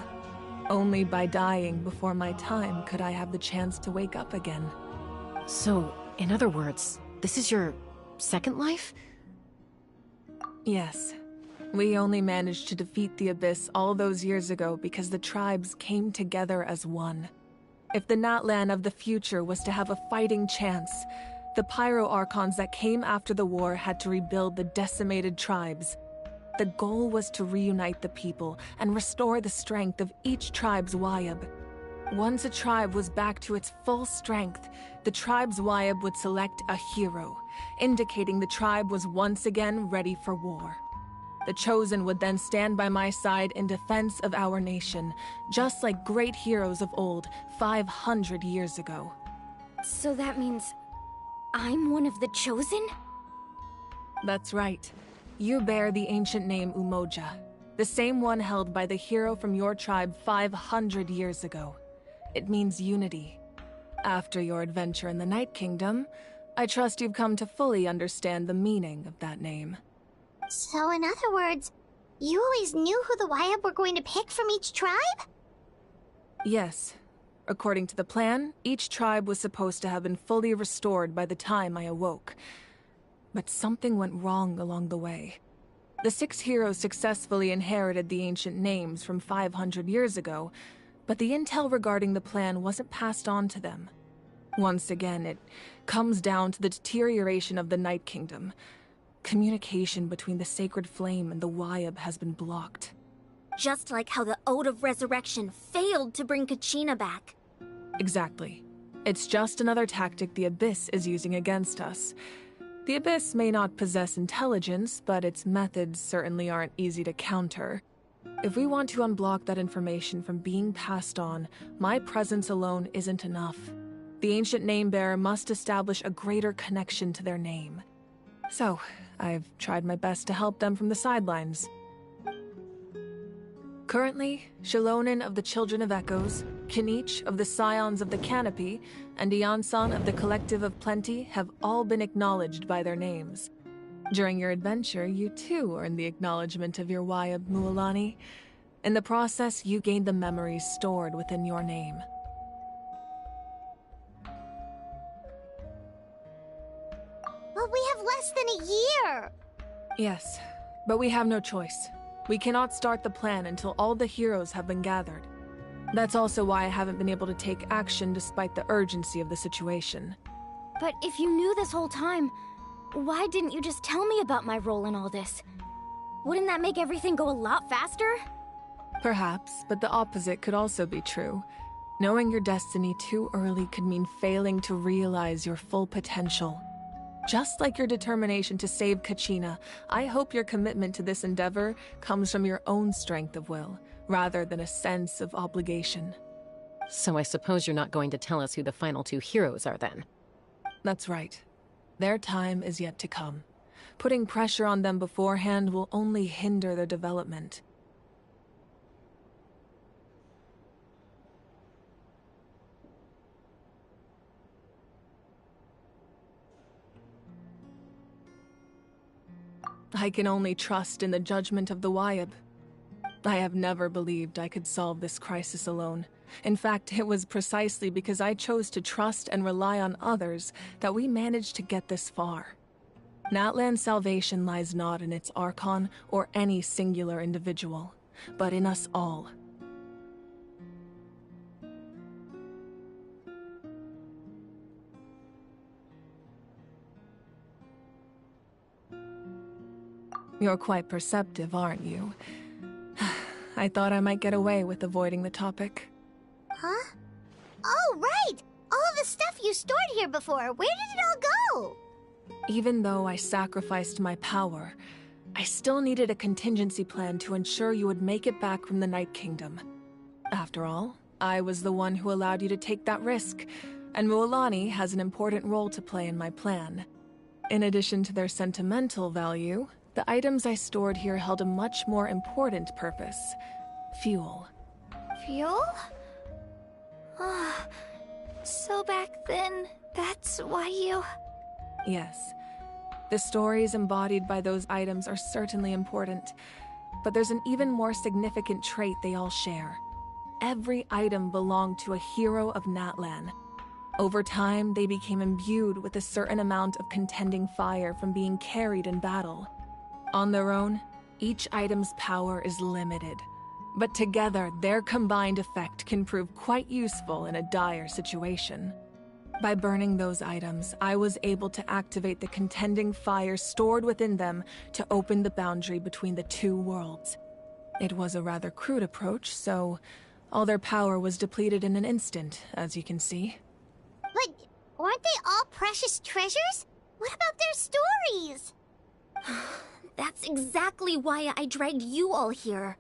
Only by dying before my time could I have the chance to wake up again. So, in other words, this is your second life? Yes. We only managed to defeat the Abyss all those years ago because the tribes came together as one. If the Natlan of the future was to have a fighting chance, the Pyro Archons that came after the war had to rebuild the decimated tribes. The goal was to reunite the people and restore the strength of each tribe's Wayab. Once a tribe was back to its full strength, the tribe's Wayab would select a hero, indicating the tribe was once again ready for war. The Chosen would then stand by my side in defense of our nation, just like great heroes of old, 500 years ago. So that means I'm one of the Chosen? That's right. You bear the ancient name Umoja, the same one held by the hero from your tribe 500 years ago. It means unity. After your adventure in the Night Kingdom, I trust you've come to fully understand the meaning of that name. So in other words, you always knew who the Wayab were going to pick from each tribe? Yes. According to the plan, each tribe was supposed to have been fully restored by the time I awoke. But something went wrong along the way. The 6 heroes successfully inherited the ancient names from 500 years ago, but the intel regarding the plan wasn't passed on to them. Once again, it comes down to the deterioration of the Night Kingdom. Communication between the Sacred Flame and the Wayab has been blocked. Just like how the Ode of Resurrection failed to bring Kachina back. Exactly. It's just another tactic the Abyss is using against us. The Abyss may not possess intelligence, but its methods certainly aren't easy to counter. If we want to unblock that information from being passed on, my presence alone isn't enough. The ancient name-bearer must establish a greater connection to their name. So, I've tried my best to help them from the sidelines. Currently, Shilonin of the Children of Echoes, Kinich of the Scions of the Canopy, and Iansan of the Collective of Plenty have all been acknowledged by their names. During your adventure, you too earned the acknowledgement of your Wayab, Mualani. In the process, you gained the memories stored within your name. But we have less than a year! Yes, but we have no choice. We cannot start the plan until all the heroes have been gathered. That's also why I haven't been able to take action despite the urgency of the situation. But if you knew this whole time, why didn't you just tell me about my role in all this? Wouldn't that make everything go a lot faster? Perhaps, but the opposite could also be true. Knowing your destiny too early could mean failing to realize your full potential. Just like your determination to save Kachina, I hope your commitment to this endeavor comes from your own strength of will, rather than a sense of obligation. So I suppose you're not going to tell us who the final 2 heroes are then? That's right. Their time is yet to come. Putting pressure on them beforehand will only hinder their development. I can only trust in the judgment of the Wyab. I have never believed I could solve this crisis alone. In fact, it was precisely because I chose to trust and rely on others that we managed to get this far. Natlan's salvation lies not in its Archon or any singular individual, but in us all. You're quite perceptive, aren't you? I thought I might get away with avoiding the topic. Huh? Oh, right! All of the stuff you stored here before, where did it all go? Even though I sacrificed my power, I still needed a contingency plan to ensure you would make it back from the Night Kingdom. After all, I was the one who allowed you to take that risk, and Mualani has an important role to play in my plan. In addition to their sentimental value, the items I stored here held a much more important purpose: fuel. Fuel? So back then, that's why you... Yes. The stories embodied by those items are certainly important, but there's an even more significant trait they all share. Every item belonged to a hero of Natlan. Over time, they became imbued with a certain amount of contending fire from being carried in battle. On their own, each item's power is limited, but together, their combined effect can prove quite useful in a dire situation. By burning those items, I was able to activate the contending fire stored within them to open the boundary between the two worlds. It was a rather crude approach, so all their power was depleted in an instant, as you can see. But weren't they all precious treasures? What about their stories? That's exactly why I dragged you all here.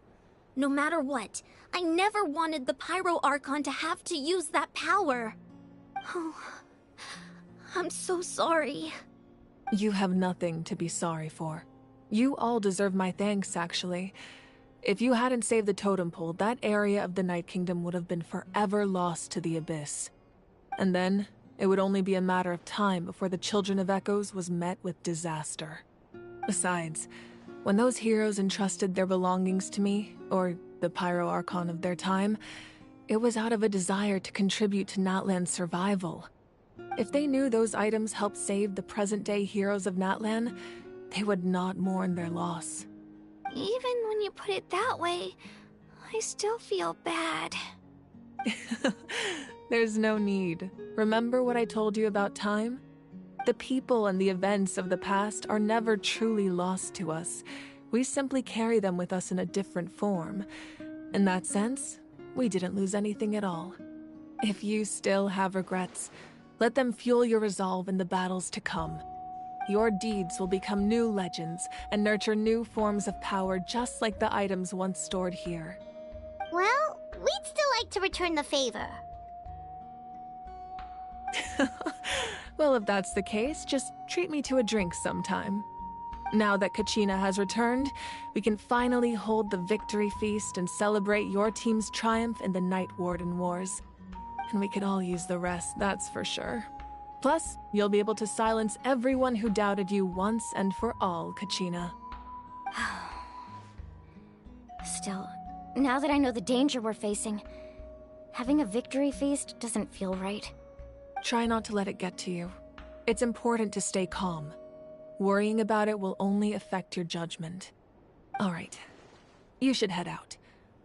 No matter what, I never wanted the Pyro Archon to have to use that power. Oh, I'm so sorry. You have nothing to be sorry for. You all deserve my thanks, actually. If you hadn't saved the totem pole, that area of the Night Kingdom would have been forever lost to the Abyss. And then, it would only be a matter of time before the Children of Echoes was met with disaster. Besides, when those heroes entrusted their belongings to me, or the Pyro Archon of their time, it was out of a desire to contribute to Natlan's survival. If they knew those items helped save the present-day heroes of Natlan, they would not mourn their loss. Even when you put it that way, I still feel bad. There's no need. Remember what I told you about time? The people and the events of the past are never truly lost to us. We simply carry them with us in a different form. In that sense, we didn't lose anything at all. If you still have regrets, let them fuel your resolve in the battles to come. Your deeds will become new legends and nurture new forms of power just like the items once stored here. Well, we'd still like to return the favor. Well, if that's the case, just treat me to a drink sometime. Now that Kachina has returned, we can finally hold the victory feast and celebrate your team's triumph in the Night Warden Wars. And we could all use the rest, that's for sure. Plus, you'll be able to silence everyone who doubted you once and for all, Kachina. Still, now that I know the danger we're facing, having a victory feast doesn't feel right. Try not to let it get to you. It's important to stay calm. Worrying about it will only affect your judgment. All right. You should head out.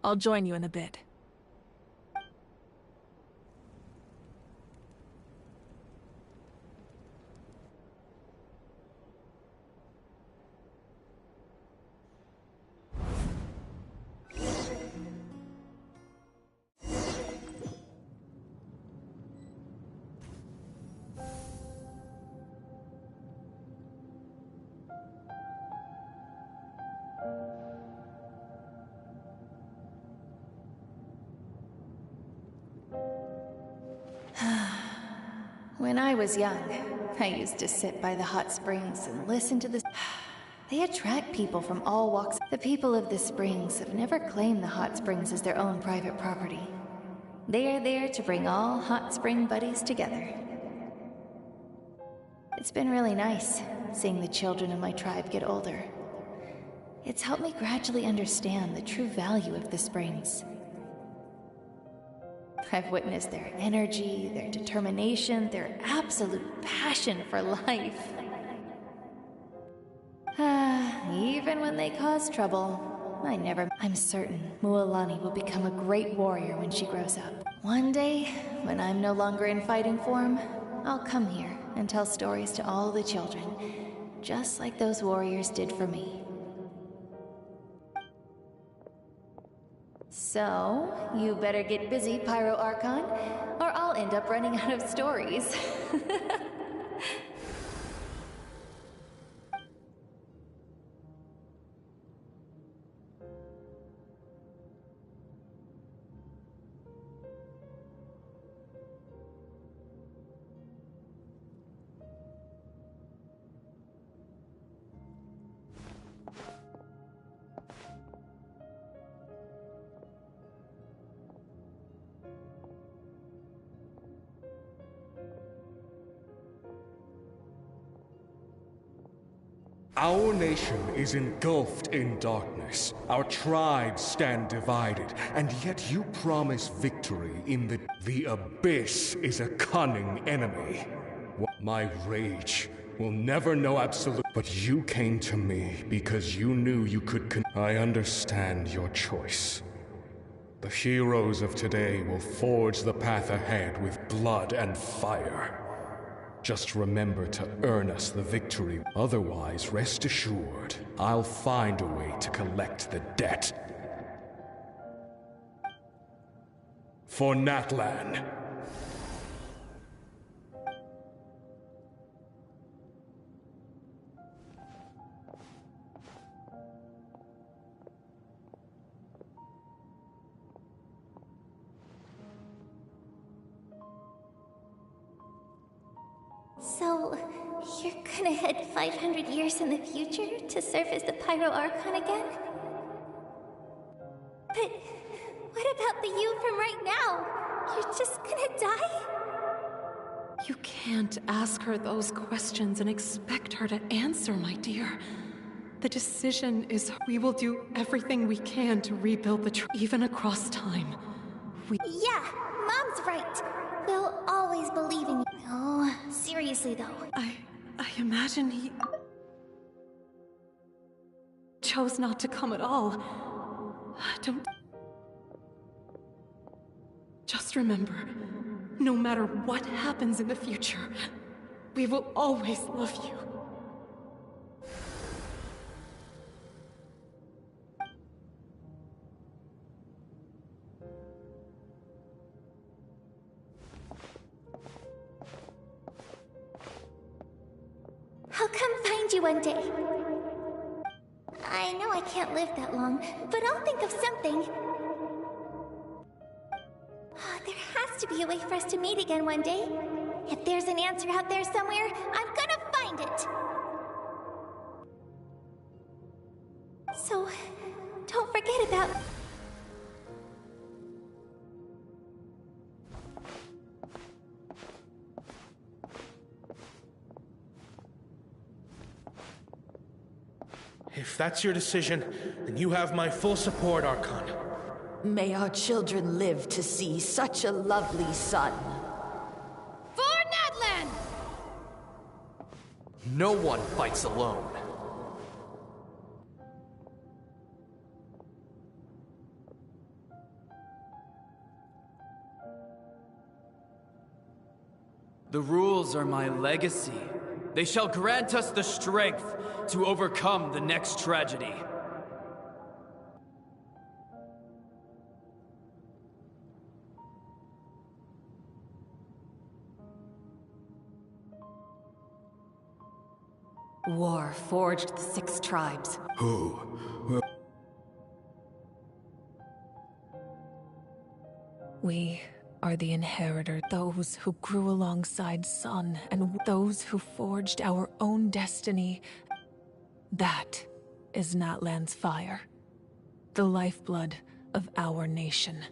I'll join you in a bit. When I was young, I used to sit by the hot springs and listen to the... They attract people from all walks. The people of the springs have never claimed the hot springs as their own private property. They are there to bring all hot spring buddies together. It's been really nice, seeing the children of my tribe get older. It's helped me gradually understand the true value of the springs. I've witnessed their energy, their determination, their absolute passion for life. Even when they cause trouble, I'm certain Mualani will become a great warrior when she grows up. One day, when I'm no longer in fighting form, I'll come here and tell stories to all the children, just like those warriors did for me. So, you better get busy, Pyro Archon, or I'll end up running out of stories. Our nation is engulfed in darkness. Our tribes stand divided, and yet you promise victory in the Abyss is a cunning enemy. My rage will never know absolute, but you came to me because you knew you could I understand your choice. The heroes of today will forge the path ahead with blood and fire. Just remember to earn us the victory. Otherwise, rest assured, I'll find a way to collect the debt. For Natlan. So, you're gonna head 500 years in the future to serve as the Pyro Archon again? But what about the you from right now? You're just gonna die? You can't ask her those questions and expect her to answer, my dear. The decision is we will do everything we can to rebuild even across time. Yeah, Mom's right. We'll always believe in you. Oh, seriously though. I imagine he chose not to come at all. Don't... Just remember, no matter what happens in the future, we will always love you. I'll come find you one day. I know I can't live that long, but I'll think of something. There has to be a way for us to meet again one day. If there's an answer out there somewhere, I'm gonna find it. So, don't forget about... If that's your decision, then you have my full support, Archon. May our children live to see such a lovely son. For Natlan! No one fights alone. The rules are my legacy. They shall grant us the strength to overcome the next tragedy. War forged the 6 tribes. Who? We are the inheritor, those who grew alongside Sun, and those who forged our own destiny. That is Natlan's fire, the lifeblood of our nation.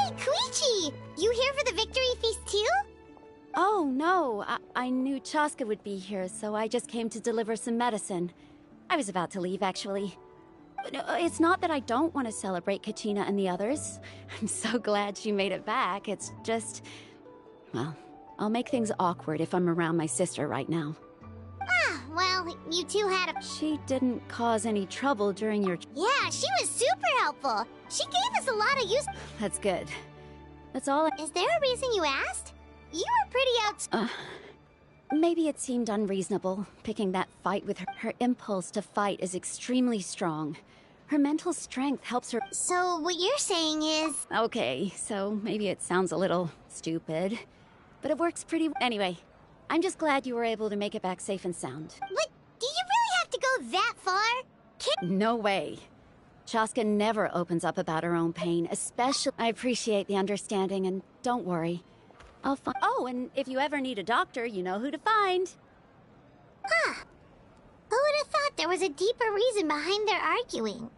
Hey, Koichi! You here for the victory feast too? Oh, no. I knew Chaska would be here, so I just came to deliver some medicine. I was about to leave, actually. No, it's not that I don't want to celebrate Kachina and the others. I'm so glad she made it back. It's just... well, I'll make things awkward if I'm around my sister right now. Ah, well, you two had a... She didn't cause any trouble during your... Yeah, she was super helpful. She gave us a lot of use... That's good. That's all I... Is there a reason you asked? You were pretty maybe it seemed unreasonable, picking that fight with her. Her impulse to fight is extremely strong. Her mental strength helps her... So what you're saying is... Okay, so maybe it sounds a little stupid, but it works pretty... Anyway, I'm just glad you were able to make it back safe and sound. But do you really have to go that far? No way. Chaska never opens up about her own pain, especially... I appreciate the understanding, and don't worry. I'll find... Oh, and if you ever need a doctor, you know who to find. Huh. Who would have thought there was a deeper reason behind their arguing?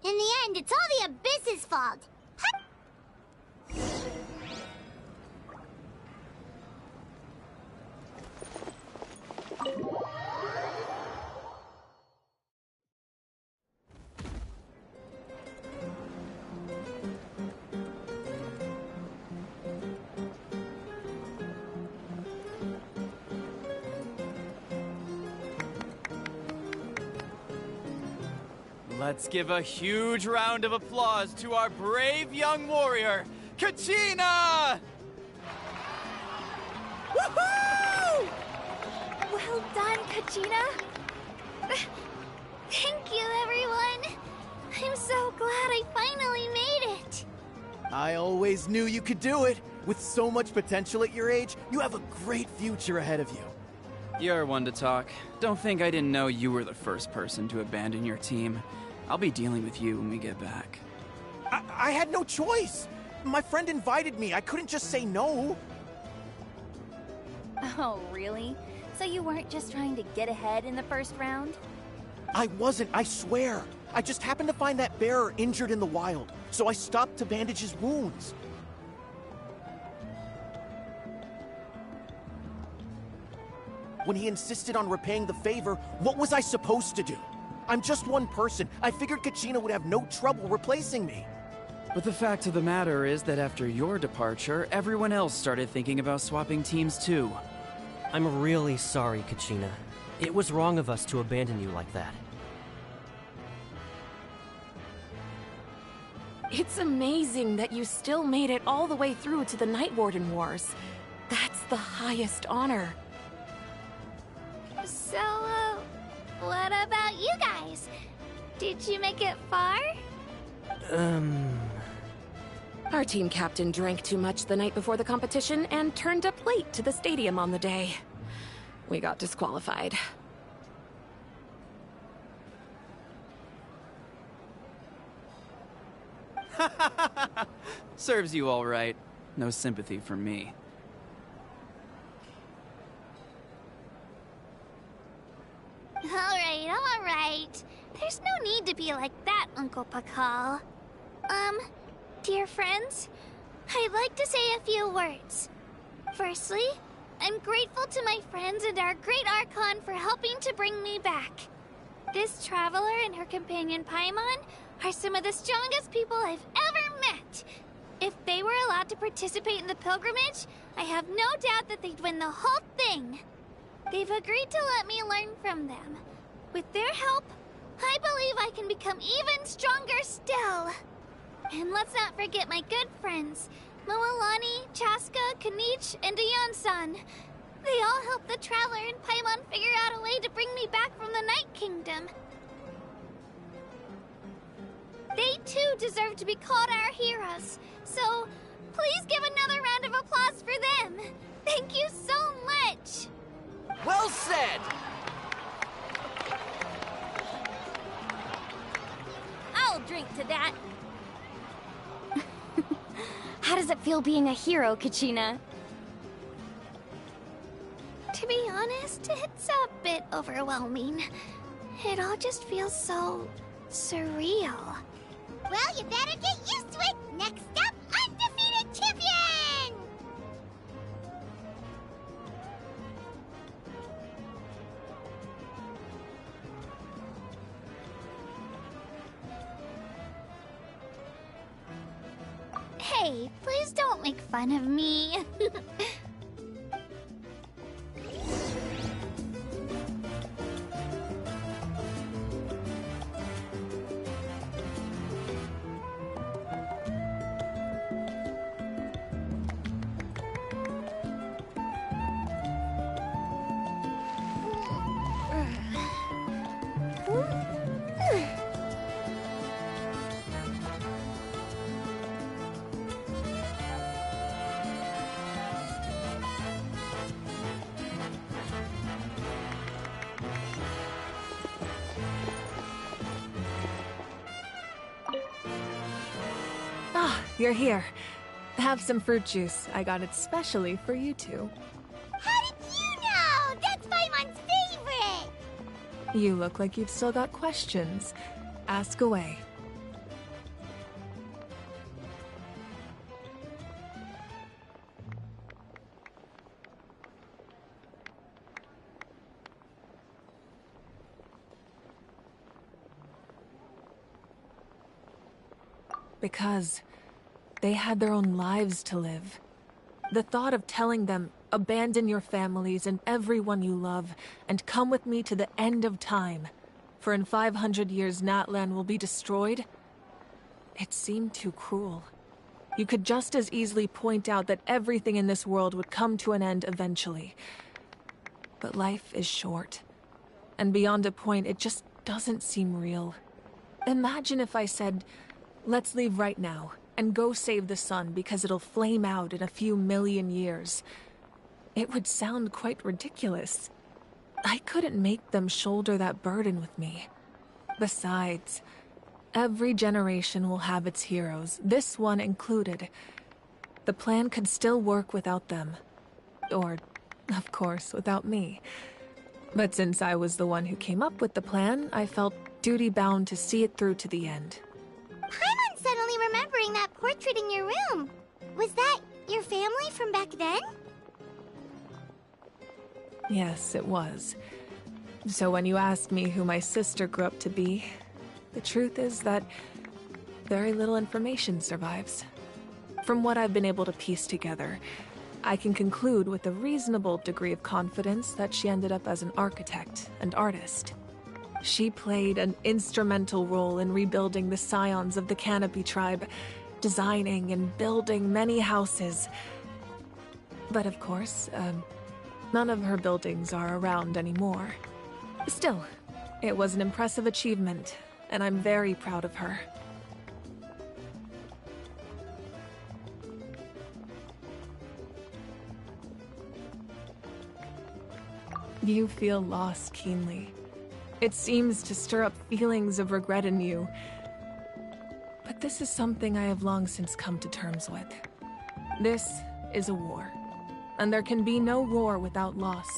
In the end, it's all the Abyss's fault. Let's give a huge round of applause to our brave young warrior, Kachina! Woohoo! Well done, Kachina. Thank you, everyone. I'm so glad I finally made it. I always knew you could do it. With so much potential at your age, you have a great future ahead of you. You're one to talk. Don't think I didn't know you were the first person to abandon your team. I'll be dealing with you when we get back. I had no choice. My friend invited me. I couldn't just say no. Oh, really? So you weren't just trying to get ahead in the first round? I wasn't, I swear. I just happened to find that bearer injured in the wild, so I stopped to bandage his wounds. When he insisted on repaying the favor, what was I supposed to do? I'm just one person. I figured Kachina would have no trouble replacing me. But the fact of the matter is that after your departure, everyone else started thinking about swapping teams too. I'm really sorry, Kachina. It was wrong of us to abandon you like that. It's amazing that you still made it all the way through to the Night Warden Wars. That's the highest honor. So, what about you guys? Did you make it far? Our team captain drank too much the night before the competition and turned up late to the stadium on the day. We got disqualified. Serves you all right. No sympathy from me. Alright. There's no need to be like that, Uncle Pakal. Dear friends, I'd like to say a few words. Firstly, I'm grateful to my friends and our great Archon for helping to bring me back. This traveler and her companion Paimon are some of the strongest people I've ever met. If they were allowed to participate in the pilgrimage, I have no doubt that they'd win the whole thing. They've agreed to let me learn from them. With their help, I believe I can become even stronger still. And let's not forget my good friends, Moalani, Chaska, Kanich, and Ayan-san. They all helped the Traveler and Paimon figure out a way to bring me back from the Night Kingdom. They too deserve to be called our heroes, so please give another round of applause for them. Thank you so much! Well said! I'll drink to that. How does it feel being a hero, Kachina? To be honest, it's a bit overwhelming. It all just feels so surreal. Well, you better get used to it. Next up, Hey, please don't make fun of me. Ah, you're here. Have some fruit juice. I got it specially for you two. How did you know? That's Paimon's favorite! You look like you've still got questions. Ask away. Because they had their own lives to live. The thought of telling them, abandon your families and everyone you love, and come with me to the end of time, for in 500 years Natlan will be destroyed, it seemed too cruel. You could just as easily point out that everything in this world would come to an end eventually. But life is short, and beyond a point it just doesn't seem real. Imagine if I said, let's leave right now, and go save the sun because it'll flame out in a few million years. It would sound quite ridiculous. I couldn't make them shoulder that burden with me. Besides, every generation will have its heroes, this one included. The plan could still work without them. Or, of course, without me. But since I was the one who came up with the plan, I felt duty-bound to see it through to the end. Paimon's suddenly remembering that portrait in your room. Was that your family from back then? Yes, it was. So when you ask me who my sister grew up to be, the truth is that very little information survives. From what I've been able to piece together, I can conclude with a reasonable degree of confidence that she ended up as an architect and artist. She played an instrumental role in rebuilding the scions of the Canopy tribe, designing and building many houses. But of course, none of her buildings are around anymore. Still, it was an impressive achievement, and I'm very proud of her. You feel loss keenly. It seems to stir up feelings of regret in you. But this is something I have long since come to terms with. This is a war, and there can be no war without loss.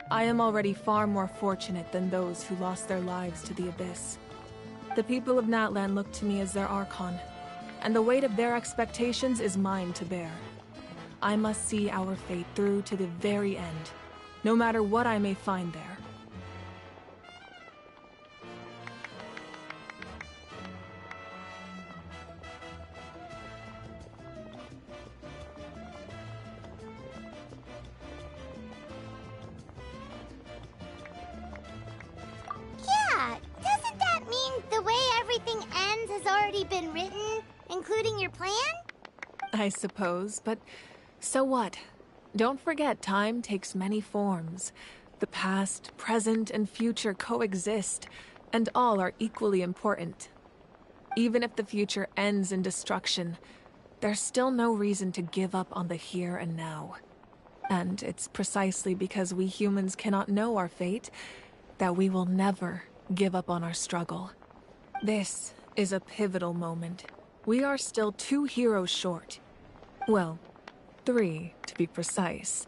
I am already far more fortunate than those who lost their lives to the Abyss. The people of Natlan look to me as their Archon, and the weight of their expectations is mine to bear. I must see our fate through to the very end, no matter what I may find there. Doesn't that mean the way everything ends has already been written, including your plan? I suppose, but so what? Don't forget, time takes many forms. The past, present, and future coexist, and all are equally important. Even if the future ends in destruction, there's still no reason to give up on the here and now. And it's precisely because we humans cannot know our fate that we will never give up on our struggle. This is a pivotal moment. We are still 2 heroes short. Well, 3, to be precise.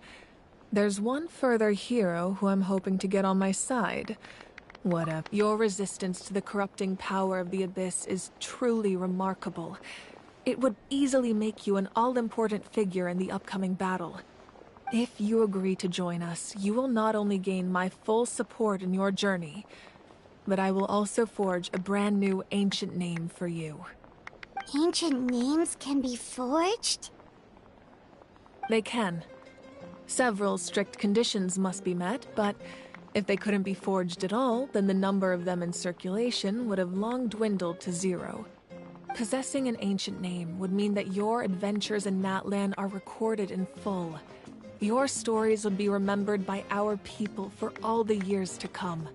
There's one further hero who I'm hoping to get on my side. What if your resistance to the corrupting power of the Abyss is truly remarkable. It would easily make you an all-important figure in the upcoming battle. If you agree to join us, you will not only gain my full support in your journey, but I will also forge a brand new ancient name for you. Ancient names can be forged? They can. Several strict conditions must be met, but if they couldn't be forged at all, then the number of them in circulation would have long dwindled to 0. Possessing an ancient name would mean that your adventures in Natlan are recorded in full. Your stories would be remembered by our people for all the years to come.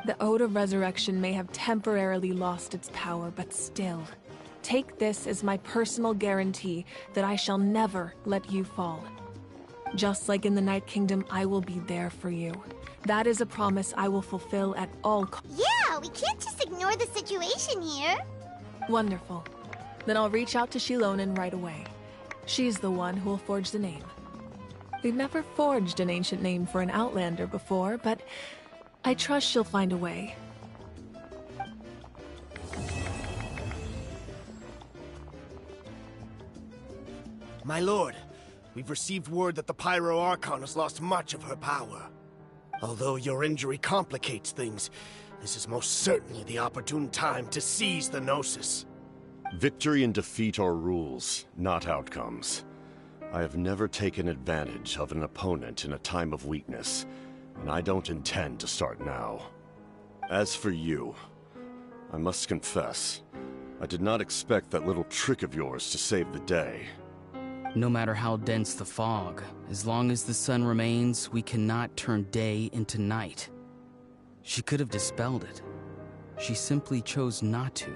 The Ode of Resurrection may have temporarily lost its power, but still, take this as my personal guarantee that I shall never let you fall. Just like in the Night Kingdom, I will be there for you. That is a promise I will fulfill at all costs. Yeah, we can't just ignore the situation here. Wonderful. Then I'll reach out to Shilonen right away. She's the one who will forge the name. We've never forged an ancient name for an Outlander before, but I trust she'll find a way. My lord, we've received word that the Pyro Archon has lost much of her power. Although your injury complicates things, this is most certainly the opportune time to seize the Gnosis. Victory and defeat are rules, not outcomes. I have never taken advantage of an opponent in a time of weakness, and I don't intend to start now. As for you, I must confess, I did not expect that little trick of yours to save the day. No matter how dense the fog, as long as the sun remains, we cannot turn day into night. She could have dispelled it. She simply chose not to.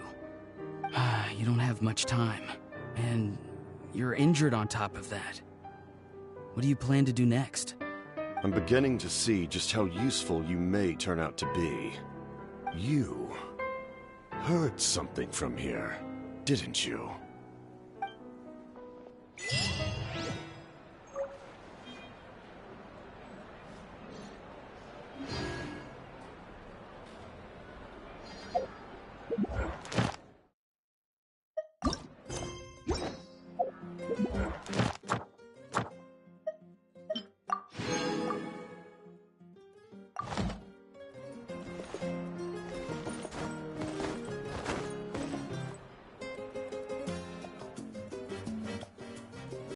You don't have much time, and you're injured on top of that. What do you plan to do next? I'm beginning to see just how useful you may turn out to be. You heard something from here, didn't you?